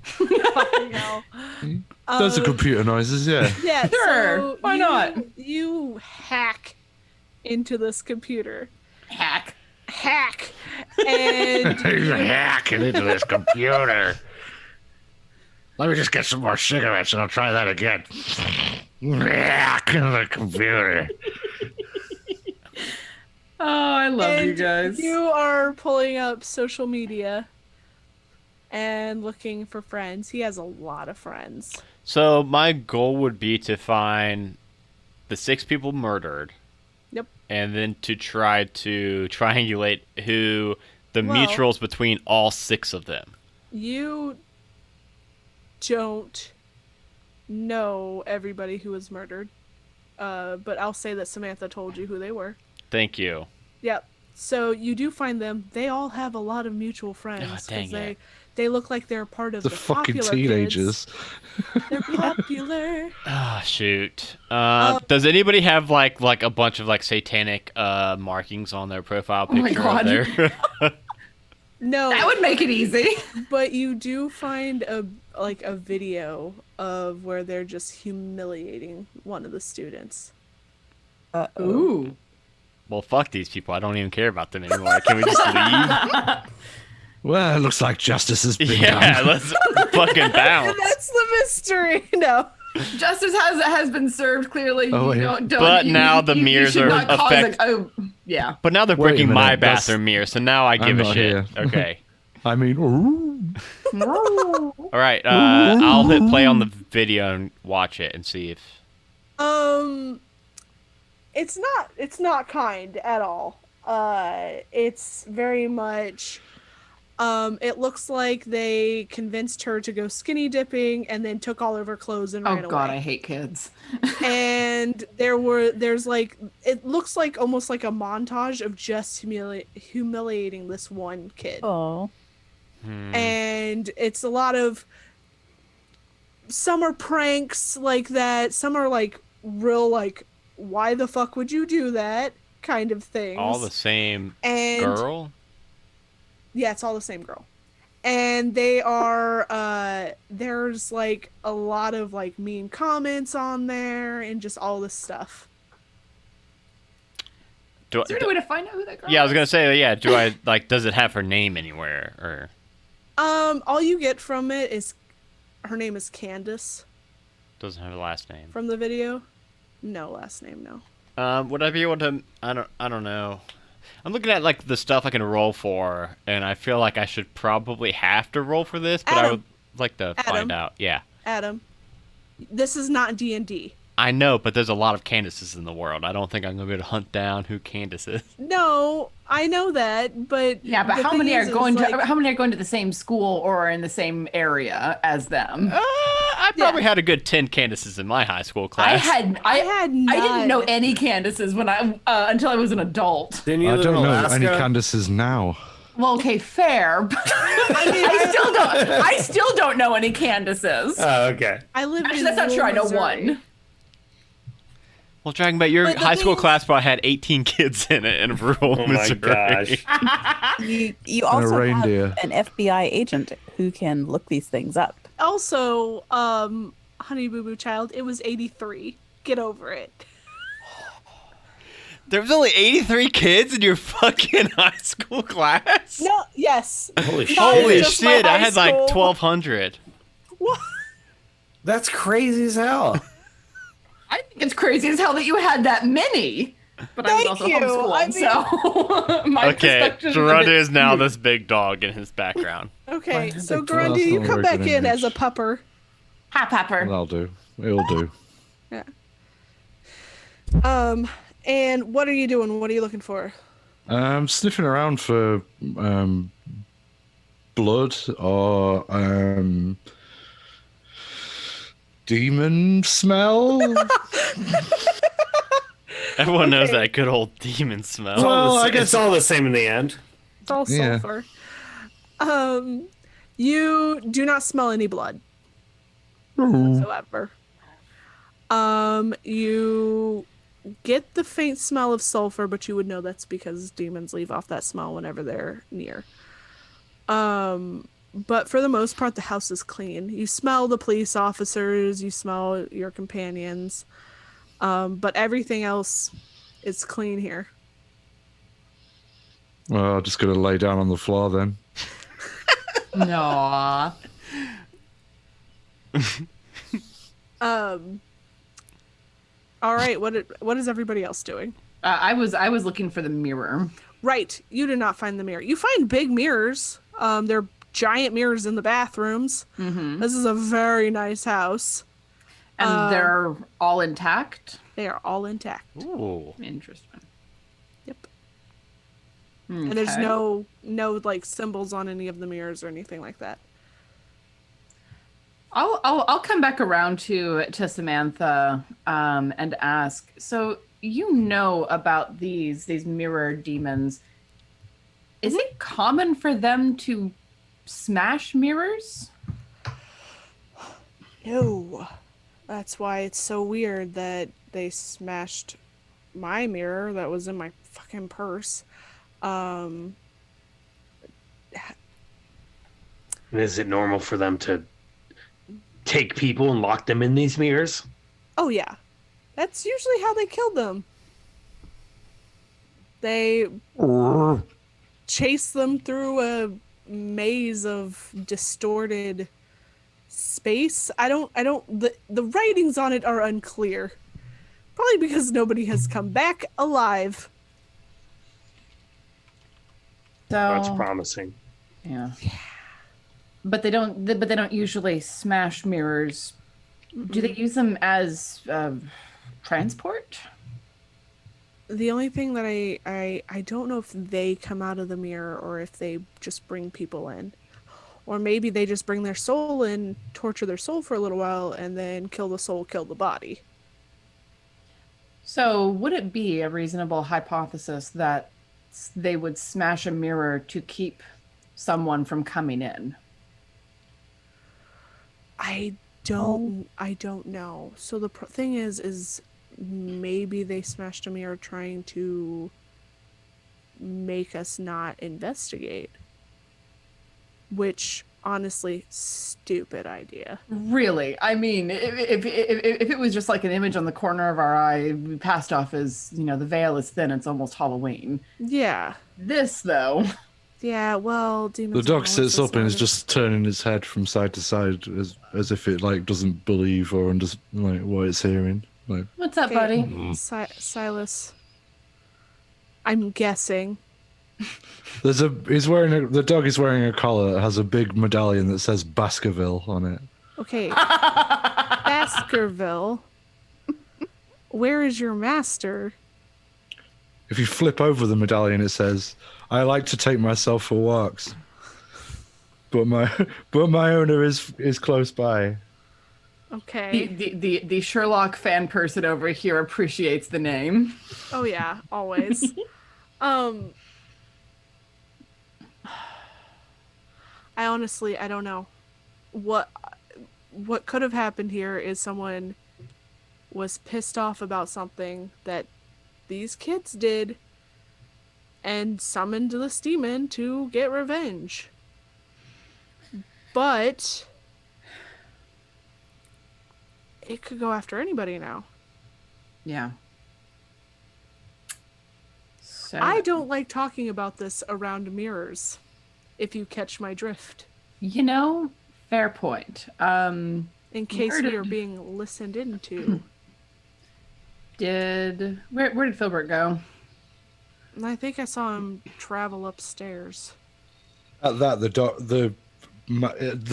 Fucking hell. Those are computer noises, yeah. Yeah, Sure, so why not? You hack into this computer. Hack. And He's hacking into this computer. Let me just get some more cigarettes and I'll try that again. Hack into the computer. Oh, I love you and guys. you are pulling up social media and looking for friends. He has a lot of friends. So my goal would be to find the 6 people murdered. Yep. And then to try to triangulate who the Well- mutuals between all 6 of them. You don't know everybody who was murdered. But I'll say that Samantha told you who they were. Thank you. Yep. So you do find them. They all have a lot of mutual friends. dang 'cause it. They look like they're part of The the fucking popular teenagers. Kids. They're popular. Ah, shoot. Does anybody have like a bunch of like satanic markings on their profile Oh my picture God. there? No, That would make it easy. but you do find a video of where they're just humiliating one of the students. Ooh. Well, fuck these people. I don't even care about them anymore. Can we just leave? Well, it looks like justice has been Yeah, done. let's fucking bounce. That's the mystery. No. Justice has been served clearly. Oh, You yeah. But now the mirrors should are not cause affect- yeah. But now they're Wait a breaking minute, my that's- bathroom mirror, so now I give I'm a not shit. here. Okay. I mean, ooh. All right. I'll hit play on the video and watch it and see if. It's not kind at all. It's very much it looks like they convinced her to go skinny dipping and then took all of her clothes and Oh ran God, away. I hate kids. And there's like, it looks like almost like a montage of just humiliating this one kid. Oh. And it's a lot of, some are pranks like that, some are like real like, why the fuck would you do that kind of things. All the same and girl? yeah, it's all the same girl. And they are there's like a lot of like mean comments on there and just all this stuff. Is there any way to find out who that girl is? Yeah, I was gonna say, yeah. Do I like? Does it have her name anywhere? Or All you get from it is her name is Candace doesn't have a last name? from the video. No last name, no. Would I be able to? I don't know. I'm looking at like the stuff I can roll for, and I feel like I should probably have to roll for this, but I would like to find out. Yeah. Adam, this is not D&D. I know, but there's a lot of Candaces in the world. I don't think I'm gonna be able to hunt down who Candace is. No, I know that, but Yeah, but the how thing many are is going like, to how many are going to the same school or in the same area as them? I probably had a good 10 Candaces in my high school I class. had I had I didn't know none. any Candaces when I until I was an adult. Didn't you I live in don't know Alaska? any Candaces now. Well, okay, fair. But I still don't know any Candaces. Oh, okay. I live Actually, in that's not true. I know rural Missouri. one. Well, Dragon, but your But the high school thing is- class probably had 18 kids in it in rural Oh my Missouri. gosh. You also reindeer. have an FBI agent who can look these things up. Also, Honey Boo Boo Child, it was 83. Get over it. There was only 83 kids in your fucking high school class? No, yes. Holy shit. Not Holy just my shit, I high had like school. 1,200. What? That's crazy as hell. I think it's crazy as hell that you had that many. But I was Thank also you. homeschooling, I mean- so my Okay, perspective is a Gerardo bit is now skewed. this big dog in his background. Okay, Well, so that's Grundy, not you a come very back good in as a image. pupper. Hi, Pepper. That'll do. It'll do. And what are you doing? What are you looking for? Sniffing around for blood or demon smell. Everyone knows Okay. that good old demon smell. Well, I I guess guess- it's all the same in the end. It's all Yeah. sulfur. You do not smell any blood whatsoever. You get the faint smell of sulfur, but you would know that's because demons leave off that smell whenever they're near. But for the most part, the house is clean. You smell the police officers, you smell your companions, but everything else is clean here. Well, I'm just gonna lay down on the floor then. No. All right, what is everybody else doing? I was looking for the mirror. Right, you do not find the mirror. You find big mirrors. They're giant mirrors in the bathrooms. Mm-hmm. This is a very nice house. And they're all intact. They are all intact. Ooh. Interesting. Yep. And there's Okay. no like symbols on any of the mirrors or anything like that. I'll come back around to Samantha and ask. So you know about these mirror demons. Is it common for them to smash mirrors? No. That's why it's so weird that they smashed my mirror that was in my fucking purse. And is it normal for them to take people and lock them in these mirrors? Oh yeah. That's usually how they killed them. They chase them through a maze of distorted space. The writings on it are unclear. Probably because nobody has come back alive. That's So promising. yeah. But they don't usually smash mirrors. Do they use them as transport? The only thing that I don't know if they come out of the mirror or if they just bring people in. Or maybe they just bring their soul in, torture their soul for a little while, and then kill the soul, kill the body. So would it be a reasonable hypothesis that they would smash a mirror to keep someone from coming in? I don't know. So the thing is maybe they smashed a mirror trying to make us not investigate. Which, honestly, stupid idea. Really? I mean, if it was just like an image on the corner of our eye, we passed off as, the veil is thin, it's almost Halloween. Yeah. This, though. Yeah, well, demons. The dog sits up and is just turning its head from side to side as if it doesn't believe or understand what it's hearing. What's up, buddy? Silas. I'm guessing. The dog is wearing a collar that has a big medallion that says Baskerville on it. Okay. Baskerville. Where is your master? If you flip over the medallion, it says, "I like to take myself for walks, but my owner is close by." Okay. The Sherlock fan person over here appreciates the name. Oh yeah, always. I don't know. What could have happened here is someone was pissed off about something that these kids did and summoned this demon to get revenge. But it could go after anybody now. Yeah. So I don't like talking about this around mirrors, if you catch my drift. Fair point. In case we are being listened into. Where did Filburt go? And I think I saw him travel upstairs. At that, the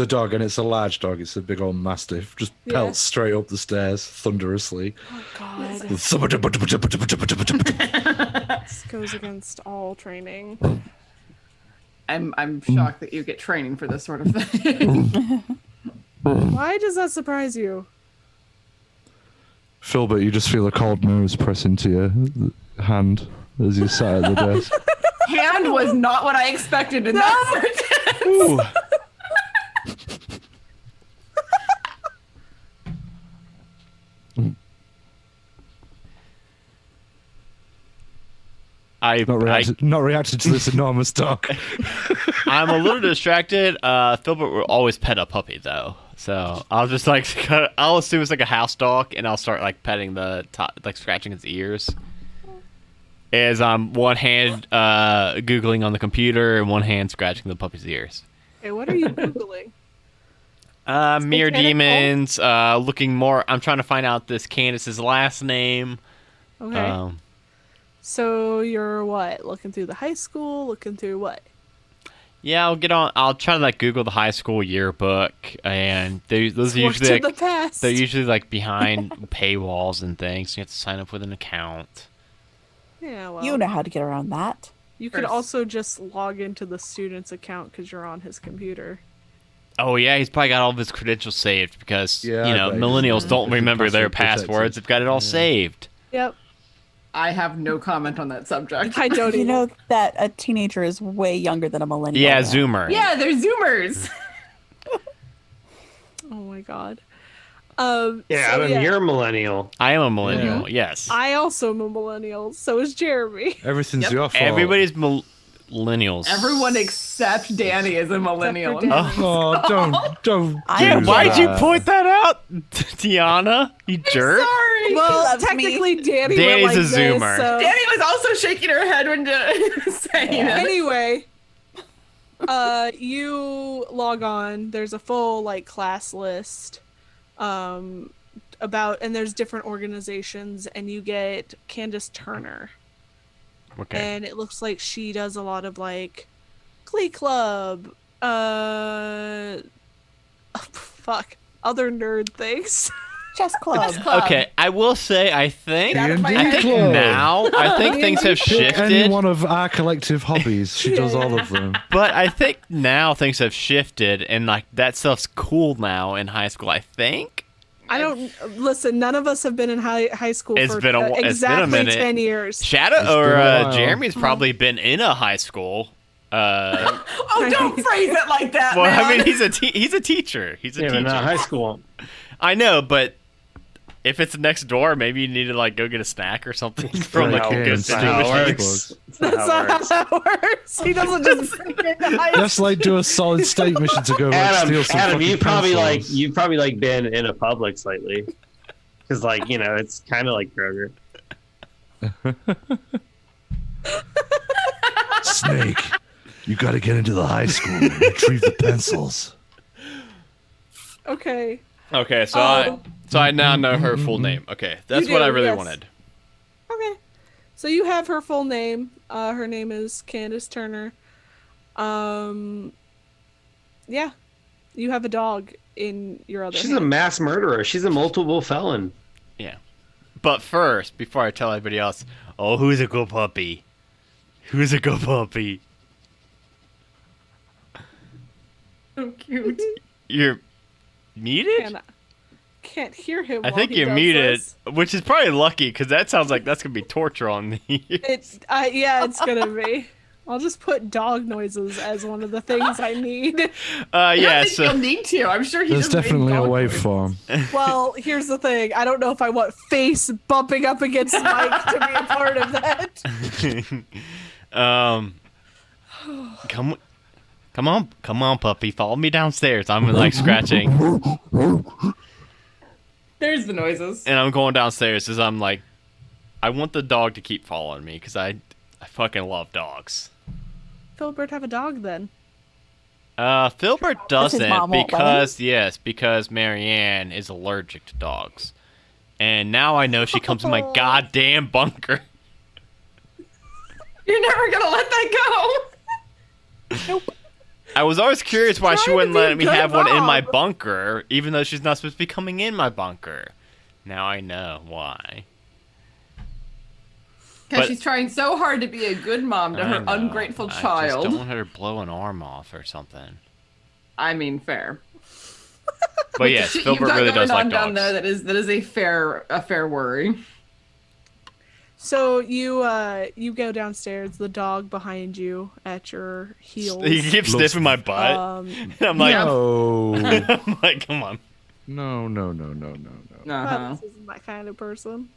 dog, and it's a large dog, it's a big old mastiff, just pelts straight up the stairs thunderously. Oh god. This This goes against all training. I'm shocked that you get training for this sort of thing. Why does that surprise you? Filbert, you just feel a cold nose press into your hand as you sat at the desk. Hand was not what I expected in that sentence. Not reacted to this enormous dog. I'm a little distracted. Filbert will always pet a puppy though, so I'll just I'll assume it's like a house dog, and I'll start petting the top, scratching its ears. As I'm one hand googling on the computer and one hand scratching the puppy's ears. Hey, what are you googling? Mere demons. Looking more. I'm trying to find out this Candace's last name. Okay. So you're what? Looking through the high school? Looking through what? Yeah, I'll get on. I'll try to Google the high school yearbook, and those are usually the past. they're usually behind paywalls and things. You have to sign up with an account. Yeah, well, You know how to get around that. you could also just log into the student's account because you're on his computer. Oh yeah, he's probably got all of his credentials saved because Yeah, I bet he millennials does. don't remember their Password protected. passwords. They've got it all saved. Yep. I have no comment on that subject. I don't You even. know that a teenager is way younger than a millennial. Yeah, now. Zoomer. Yeah, they're Zoomers. Oh my god. Yeah, so, Adam, you're a millennial. I am a millennial. Yes. I also am a millennial. So is Jeremy. Everything's Yep. your fault. Everybody's millennials. Everyone except Danny is a millennial. Except for Danny. Oh, don't. I Yeah, am why'd you that. point that out, Tiana? You jerk. Sorry. sorry. Well, loves technically, Danny Danny's went like a zoomer. This, so. Danny was also shaking her head when saying it. Anyway, you log on. There's a full like class list, about, and there's different organizations, and you get Candace Turner. Okay. And it looks like she does a lot of like Glee Club, other nerd things. Chess club. Okay, I will say I think Get out of my D&D head. club. now I think things have Pick any shifted. one of our collective hobbies. She does all of them. But I think now things have shifted, and like that stuff's cool now in high school. I think I don't listen. None of us have been in high school It's for been a exactly minute. 10 years. Shadow It's or been a while. Jeremy's probably been in a high school. Oh, don't phrase it like that, Well, man. I mean, he's a teacher. He's a Yeah, but teacher. not high school. I know, but if it's next door, maybe you need to like go get a snack or something from like a Okay, good it's not situation. how it works. That's not how that works. He doesn't just break into high Just like do a solid state mission to go like steal some Adam, fucking you've probably pencils. been in a Publix lately, because it's kind of like Kroger. Snake, you got to get into the high school and retrieve the pencils. Okay. Okay, so Oh. I now know her full name. Okay, that's You what do, I really yes. wanted. Okay. So you have her full name. Her name is Candace Turner. Yeah. You have a dog in your other She's a hand. mass murderer. She's a multiple felon. Yeah, but first, before I tell everybody else, who's a good puppy? Who's a good puppy? So cute. You're muted. And I can't hear him. I while think he you're does muted, this. which is probably lucky because that sounds like that's gonna be torture on me. It's yeah, it's gonna be. I'll just put dog noises as one of the things I need. I Yeah. don't think So you'll need to. I'm sure he There's just made definitely a dog noises. waveform. Well, here's the thing. I don't know if I want face bumping up against Mike to be a part of that. come on, puppy, follow me downstairs. I'm like scratching, There's the noises. and I'm going downstairs as I'm like, I want the dog to keep following me because I fucking love dogs. Filburt have a dog then. Filburt his doesn't mom won't because Marianne is allergic to dogs, and now I know she comes in my goddamn bunker. You're never gonna let that go. I was always curious why she Trying to wouldn't be a let me good have one in my mom. bunker, even though she's not supposed to be coming in my bunker. Now I know why. Because But- she's trying so hard to be a good mom to I her know. ungrateful I just child. don't want her to blow an arm off or something. I mean, fair. But yes, Shit Filburt you've got really does going like on down dogs. there that is a fair worry. So you go downstairs. The dog behind you at your heels. He keeps sniffing my butt. Um, I'm like, No. I'm like, come on. No. Uh-huh. This isn't that kind of person.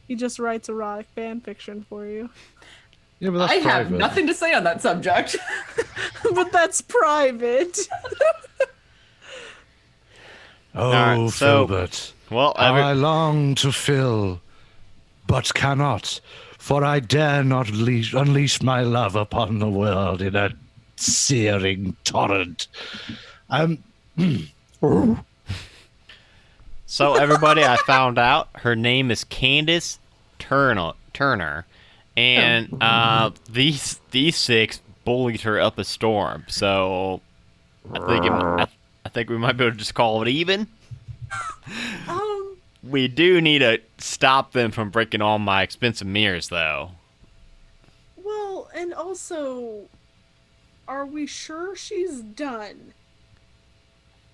He just writes erotic fan fiction for you. Yeah, but that's I have private. nothing to say on that subject. But that's private. Oh, Alright, so- Filburt. Well, How I long to fill, but cannot, for I dare not unleash my love upon the world in a searing torrent. so everybody, I found out her name is Candace Turner, and these six bullied her up a storm. So I think we might be able to just call it even. We do need to stop them from breaking all my expensive mirrors, though. Well, and also, are we sure she's done?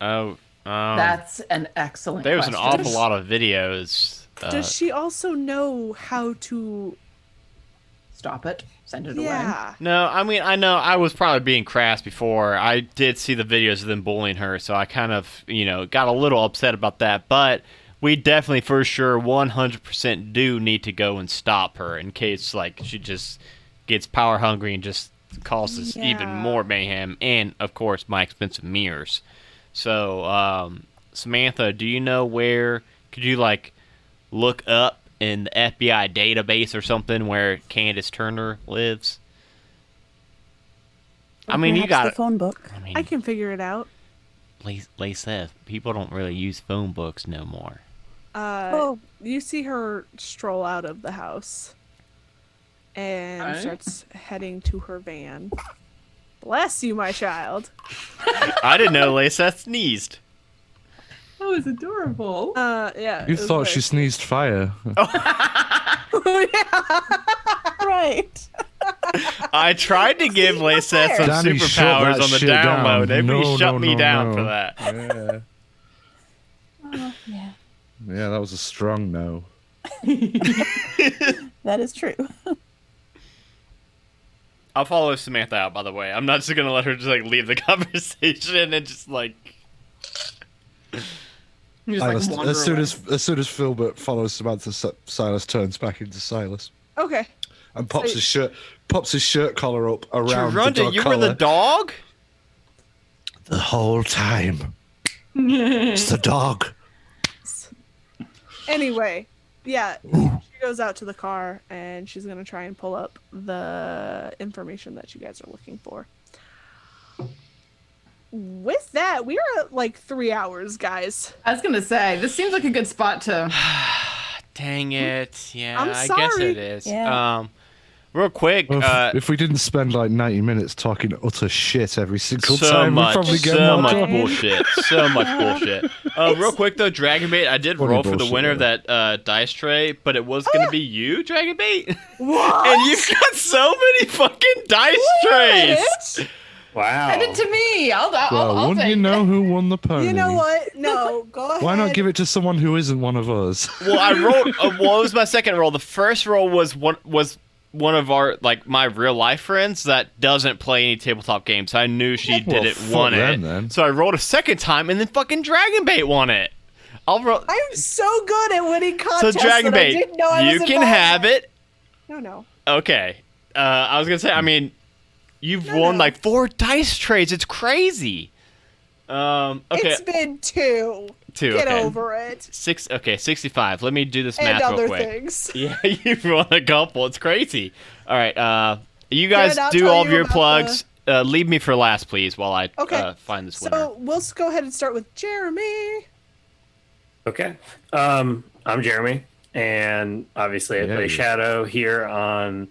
Oh, That's an excellent there's an question. awful lot of videos. Does she also know how to? Stop it. Send it away. Yeah. No, I mean, I know I was probably being crass before. I did see the videos of them bullying her, so I kind of, got a little upset about that. But we definitely, for sure, 100% do need to go and stop her in case, like, she just gets power hungry and just causes even Yeah. more mayhem. And, of course, my expensive mirrors. So, Samantha, do you know where? Could you, like, look up in the FBI database or something where Candace Turner lives? Or I mean, you perhaps got the it. phone book. I mean, I can figure it out. Lisa, people don't really use phone books no more. You see her stroll out of the house and starts heading to her van. Bless you, my child. I didn't know Lisa sneezed. That was adorable. Yeah. You thought she sneezed fire. Right. I tried to give Lisa some Danny, shut superpowers that on the shit download. down. Everybody No, shut no, me no, down no. for that. Yeah. Yeah, Yeah, that was a strong no. that is true. I'll follow Samantha out, by the way. I'm not just gonna let her just like leave the conversation and just like. You just, like, wander as soon away. as soon as Filburt follows Samantha, Silas turns back into Silas Okay. and pops his shirt collar up around the Rhonda, dog you collar. were the dog? The whole time. It's the dog. Anyway, yeah, she goes out to the car and she's gonna try and pull up the information that you guys are looking for. With that, we are at like 3 hours, guys. I was gonna say, this seems like a good spot to. Dang it! Yeah, I'm I guess sorry. it is. Yeah. Real quick, Well, if we didn't spend like 90 minutes talking utter shit every single so time, we'd much, probably get so more much done. bullshit, so much bullshit. Real quick though, Dragonbait, I did Funny roll for the bullshit, winner of yeah. that dice tray, but it was gonna be you, Dragonbait. What? And you've got so many fucking dice trays. Wow. Send it to me. I'll Well, wouldn't take you know who won the pony? You know what? No, go ahead. Why not give it to someone who isn't one of us? Well, I rolled. Well, it was my second roll. The first roll was one of our my real life friends that doesn't play any tabletop games. So I knew she Well, didn't fuck want them, it. then. So I rolled a second time, and then fucking Dragonbait won it. I'll roll. I'm so good at winning So contests that I Dragonbait, didn't know I you was can involved have in. it. No. Okay. I was gonna say. I mean, you've won like 4 dice trays. It's crazy. Okay. It's been 2. Two. Get Okay. over it. 65. Let me do this And math real other quick. things. Yeah, you've won a couple. It's crazy. All right. You guys I'll do tell all of you your about plugs. Leave me for last, please, while I Okay. find this winner. So we'll go ahead and start with Jeremy. Okay. I'm Jeremy, and obviously I Yeah, play you- Shadow here on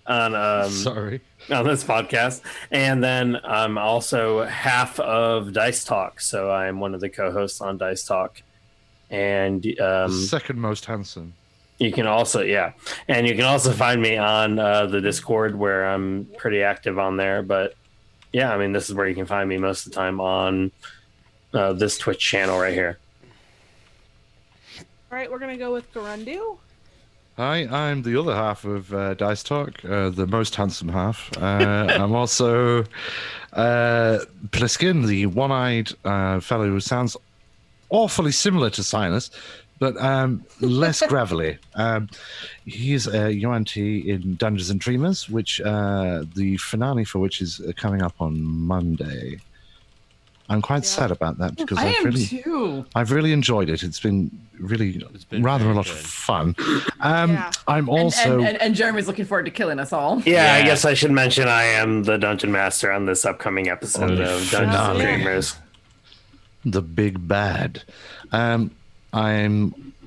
Sorry. on this podcast, and then I'm also half of Dice Talk, so I'm one of the co-hosts on Dice Talk, and Second most handsome. you can also find me on the Discord where I'm pretty active on there. But yeah, I mean, this is where you can find me most of the time on this Twitch channel right here. All right, we're gonna go with Garundu. Hi, I'm the other half of Dice Talk, the most handsome half. I'm also Pliskin, the one-eyed fellow who sounds awfully similar to Silas, but less gravelly. He's a UNT in Dungeons and Dreamers, which the finale for which is coming up on Monday. I'm quite sad about that because I am too. I've really enjoyed it. It's been really rather a very lot good. of fun. Yeah. I'm also And Jeremy's looking forward to killing us all. Yeah, I Yeah. guess I should mention I am the Dungeon Master on this upcoming episode On the of Dungeons and finale. Dreamers. the big bad. I'm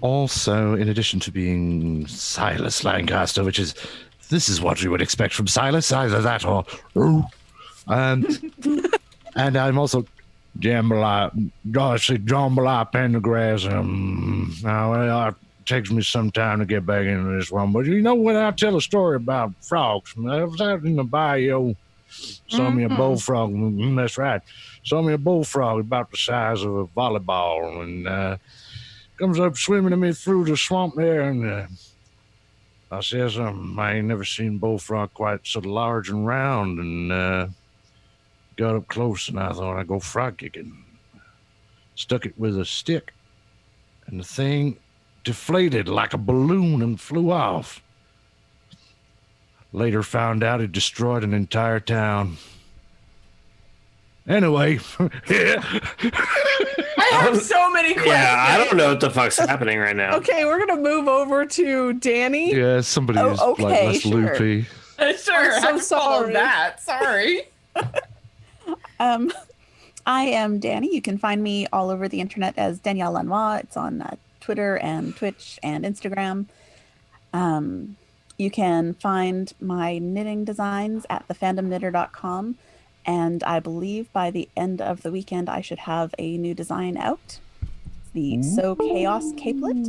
also, in addition to being Silas Lancaster, this is what you would expect from Silas, either that or and I'm also Jambalaya Pendergrass. Now, it takes me some time to get back into this one, but you know when I tell a story about frogs, I was out in the bayou, saw me a bullfrog. That's right, saw me a bullfrog about the size of a volleyball, and comes up swimming to me through the swamp there, and I says, I ain't never seen bullfrog quite so large and round, and got up close, and I thought I'd go frog kicking. Stuck it with a stick, and the thing deflated like a balloon and flew off. Later found out it destroyed an entire town. Anyway, I have so many questions. Yeah, I don't know what the fuck's happening right now. Okay, we're gonna move over to Danny. Yeah, somebody Oh, who's okay, like less sure. loopy. Sure, I'm so I can follow sorry. that. Sorry. I am Danny. You can find me all over the internet as Danielle Lanois. It's on Twitter and Twitch and Instagram. You can find my knitting designs at thefandomknitter.com. And I believe by the end of the weekend, I should have a new design out. It's the So Chaos capelet.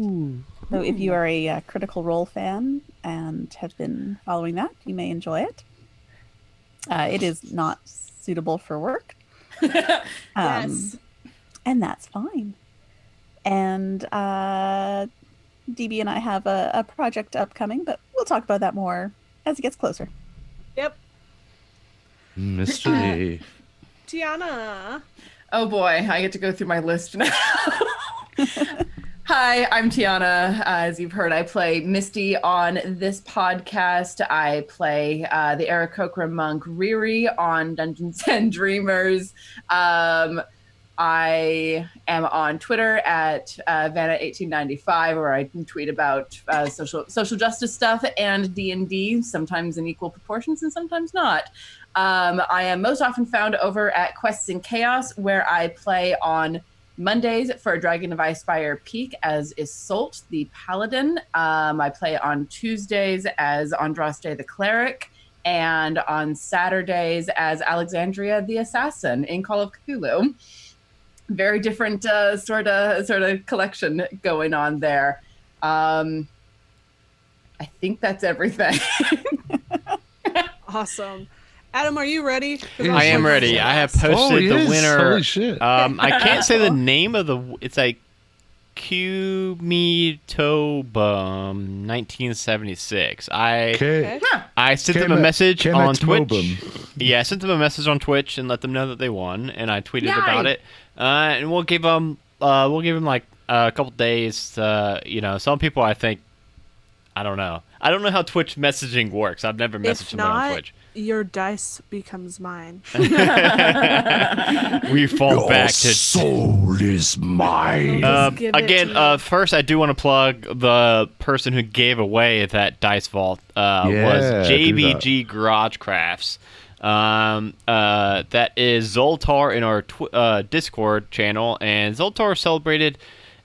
So if you are a Critical Role fan and have been following that, you may enjoy it. It is not suitable for work. Yes. And that's fine. And DB and I have a project upcoming, but we'll talk about that more as it gets closer. Yep. Mystery. Tiana. Oh boy, I get to go through my list now. Hi, I'm Tiana. As you've heard, I play Misty on this podcast. I play the Aarakocra monk Riri on Dungeons and Dreamers. I am on Twitter at Vanna1895, where I can tweet about social justice stuff and D&D, sometimes in equal proportions and sometimes not. I am most often found over at Quests in Chaos, where I play on Mondays for Dragon of Icefire Peak as Isolt, the Paladin. I play on Tuesdays as Andraste, the Cleric, and on Saturdays as Alexandria, the Assassin in Call of Cthulhu. Very different sort of collection going on there. I think that's everything. Awesome. Adam, are you ready? 'Cause I am ready. I have posted the winner. Holy shit. I can't say the name of the. It's like Kumitobum 1976. Okay. I sent them a message on Twitch. Mobum. Yeah, I sent them a message on Twitch and let them know that they won, and I tweeted Yay. about it. And we'll give them like a couple days. Some people I think. I don't know. I don't know how Twitch messaging works. I've never messaged If someone on not, Twitch. your dice becomes mine. We fall back to soul is mine. Just give it again. to me. First, I do want to plug the person who gave away that dice vault. Was do JBG Garage Crafts. That is Zoltar in our Discord channel, and Zoltar celebrated.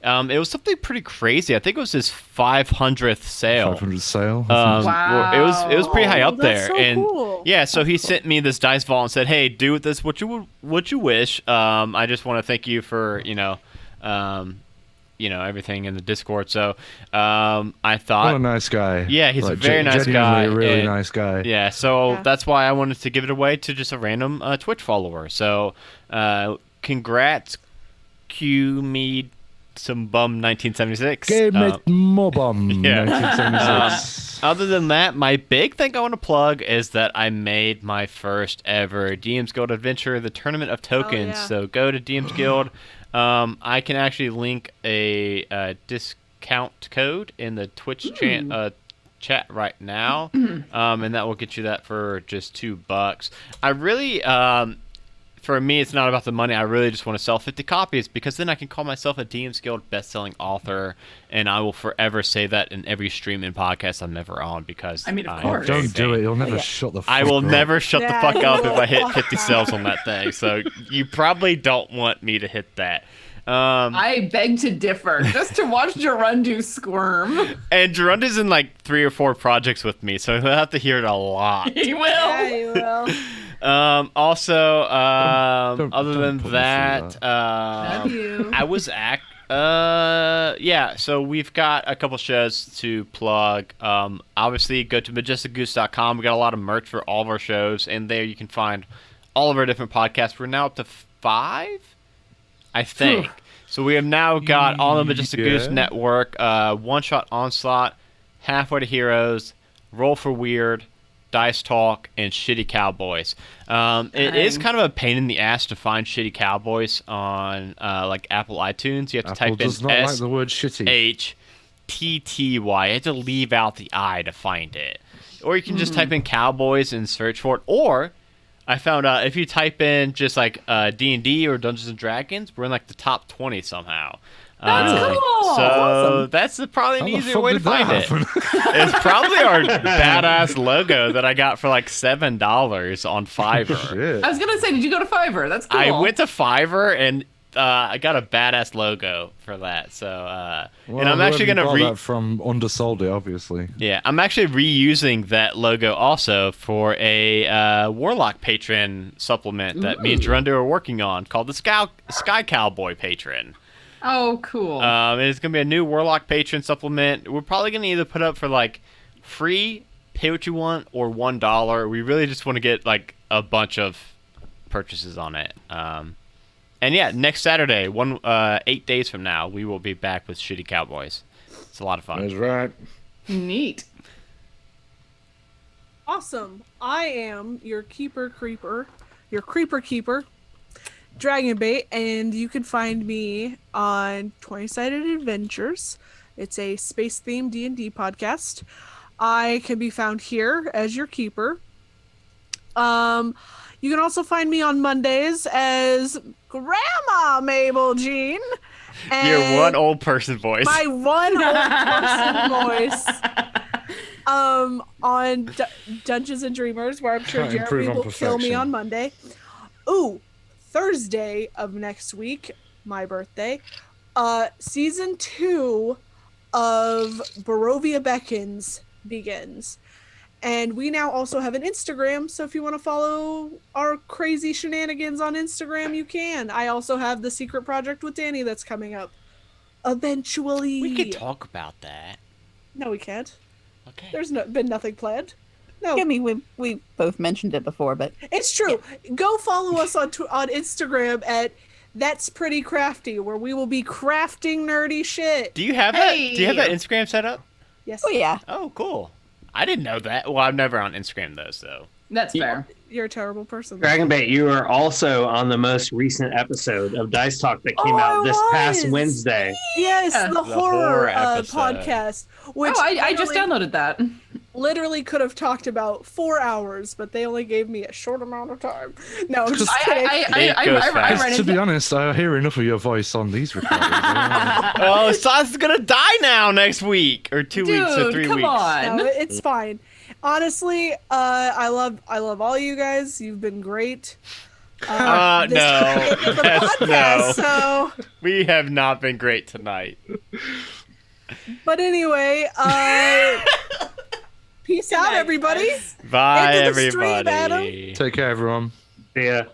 It was something pretty crazy. I think it was his 500th sale. 500 sale. Wow. It was pretty high up That's there, so and cool. yeah. So he sent me this dice vault and said, "Hey, do with this what you wish." I just want to thank you for everything in the Discord. So I thought, What a nice guy. Yeah, he's a Like, very nice guy. genuinely a really and- nice guy. Yeah, so Yeah. that's why I wanted to give it away to just a random Twitch follower. So congrats, Q me some bum 1976. Game it Mobum. yeah. 1976. Other than that, my big thing I want to plug is that I made my first ever DM's Guild adventure, the Tournament of Tokens. yeah. So go to DM's Guild. I can actually link a discount code in the Twitch chat right now, and that will get you that for just $2. I really, for me, it's not about the money. I really just want to sell 50 copies because then I can call myself a DM's Guild best-selling author, and I will forever say that in every stream and podcast I'm ever on because I mean, of am course. very Don't do vain. it. You'll never Yeah. shut the fuck I will up. never shut the Yeah, fuck you up if will. I hit 50 sales on that thing. So you probably don't want me to hit that. I beg to differ, just to watch Gerundu squirm. And Gerunda's in like 3 or 4 projects with me, so he'll have to hear it a lot. He will. Yeah, you will. Also, Don't other than put me through that, Love you. I was so we've got a couple shows to plug. Obviously, go to majesticgoose.com. We got a lot of merch for all of our shows, and there you can find all of our different podcasts. We're now up to 5, I think. So we have now got on the Majestic Goose Yeah. Network, One Shot Onslaught, Halfway to Heroes, Roll for Weird, Dice Talk, and Shitty Cowboys. It is Dang. kind of a pain in the ass to find Shitty Cowboys on like Apple iTunes. You have to Apple type in does not like the word shitty. SHTTY. You have to leave out the I to find it. Or you can just type in Cowboys and search for it. Or I found if you type in just like D&D or Dungeons and Dragons, we're in like the top 20 somehow. That's cool. So Awesome. that's probably an How the easier fuck way to did that find it. happen? It's probably our badass logo that I got for like $7 on Fiverr. Shit. I was gonna say, did you go to Fiverr? That's cool. I went to Fiverr and I got a badass logo for that. So and I'm actually gonna that from undersold it, obviously. Yeah, I'm actually reusing that logo also for a Warlock patron supplement that me and Gerundo are working on called the Sky Cowboy patron. Oh, cool. It's gonna be a new Warlock patron supplement. We're probably gonna either put up for like free, pay what you want, or $1. We really just want to get like a bunch of purchases on it. And yeah, next Saturday, 8 days from now, we will be back with Shitty Cowboys. It's a lot of fun. That's right. Neat. Awesome. I am your creeper keeper, Dragonbait, and you can find me on 20-Sided Adventures. It's a space-themed D&D podcast. I can be found here as your keeper. You can also find me on Mondays as Grandma Mabel Jean. Your one old person voice. My one old person voice. On Dungeons and Dreamers, where I'm sure Can't improve Jeremy on will kill me perfection. on Monday. Ooh, Thursday of next week, my birthday, season 2 of Barovia Beckons begins. And we now also have an Instagram, so if you want to follow our crazy shenanigans on Instagram, you can. I also have the secret project with Danny that's coming up eventually. We could talk about that. No, we can't. Okay. There's been nothing planned. No, I mean, we both mentioned it before, but it's true. Go follow us on Instagram at That's Pretty Crafty, where we will be crafting nerdy shit. Do you have that? Do you have that Instagram set up? Yes. oh yeah, Oh, cool. I didn't know that. Well, I'm never on Instagram though, so. That's fair. You're a terrible person. Dragonbait, you are also on the most recent episode of Dice Talk that came out this past was. Wednesday. Yes, Yeah. the horror horror episode. podcast, which Oh, I just downloaded that. literally could have talked about 4 hours, but they only gave me a short amount of time. No, I'm just kidding. I ran To into be honest, I hear enough of your voice on these recordings. Oh, Silas is gonna die now next week or 2 weeks or 3 come weeks. on. No, it's fine. Honestly, I love all you guys. You've been great. No. For the Yes, podcast, no. so. We have not been great tonight. But anyway, peace out, everybody. Bye, Into the stream, everybody. Adam. Take care, everyone. Yeah.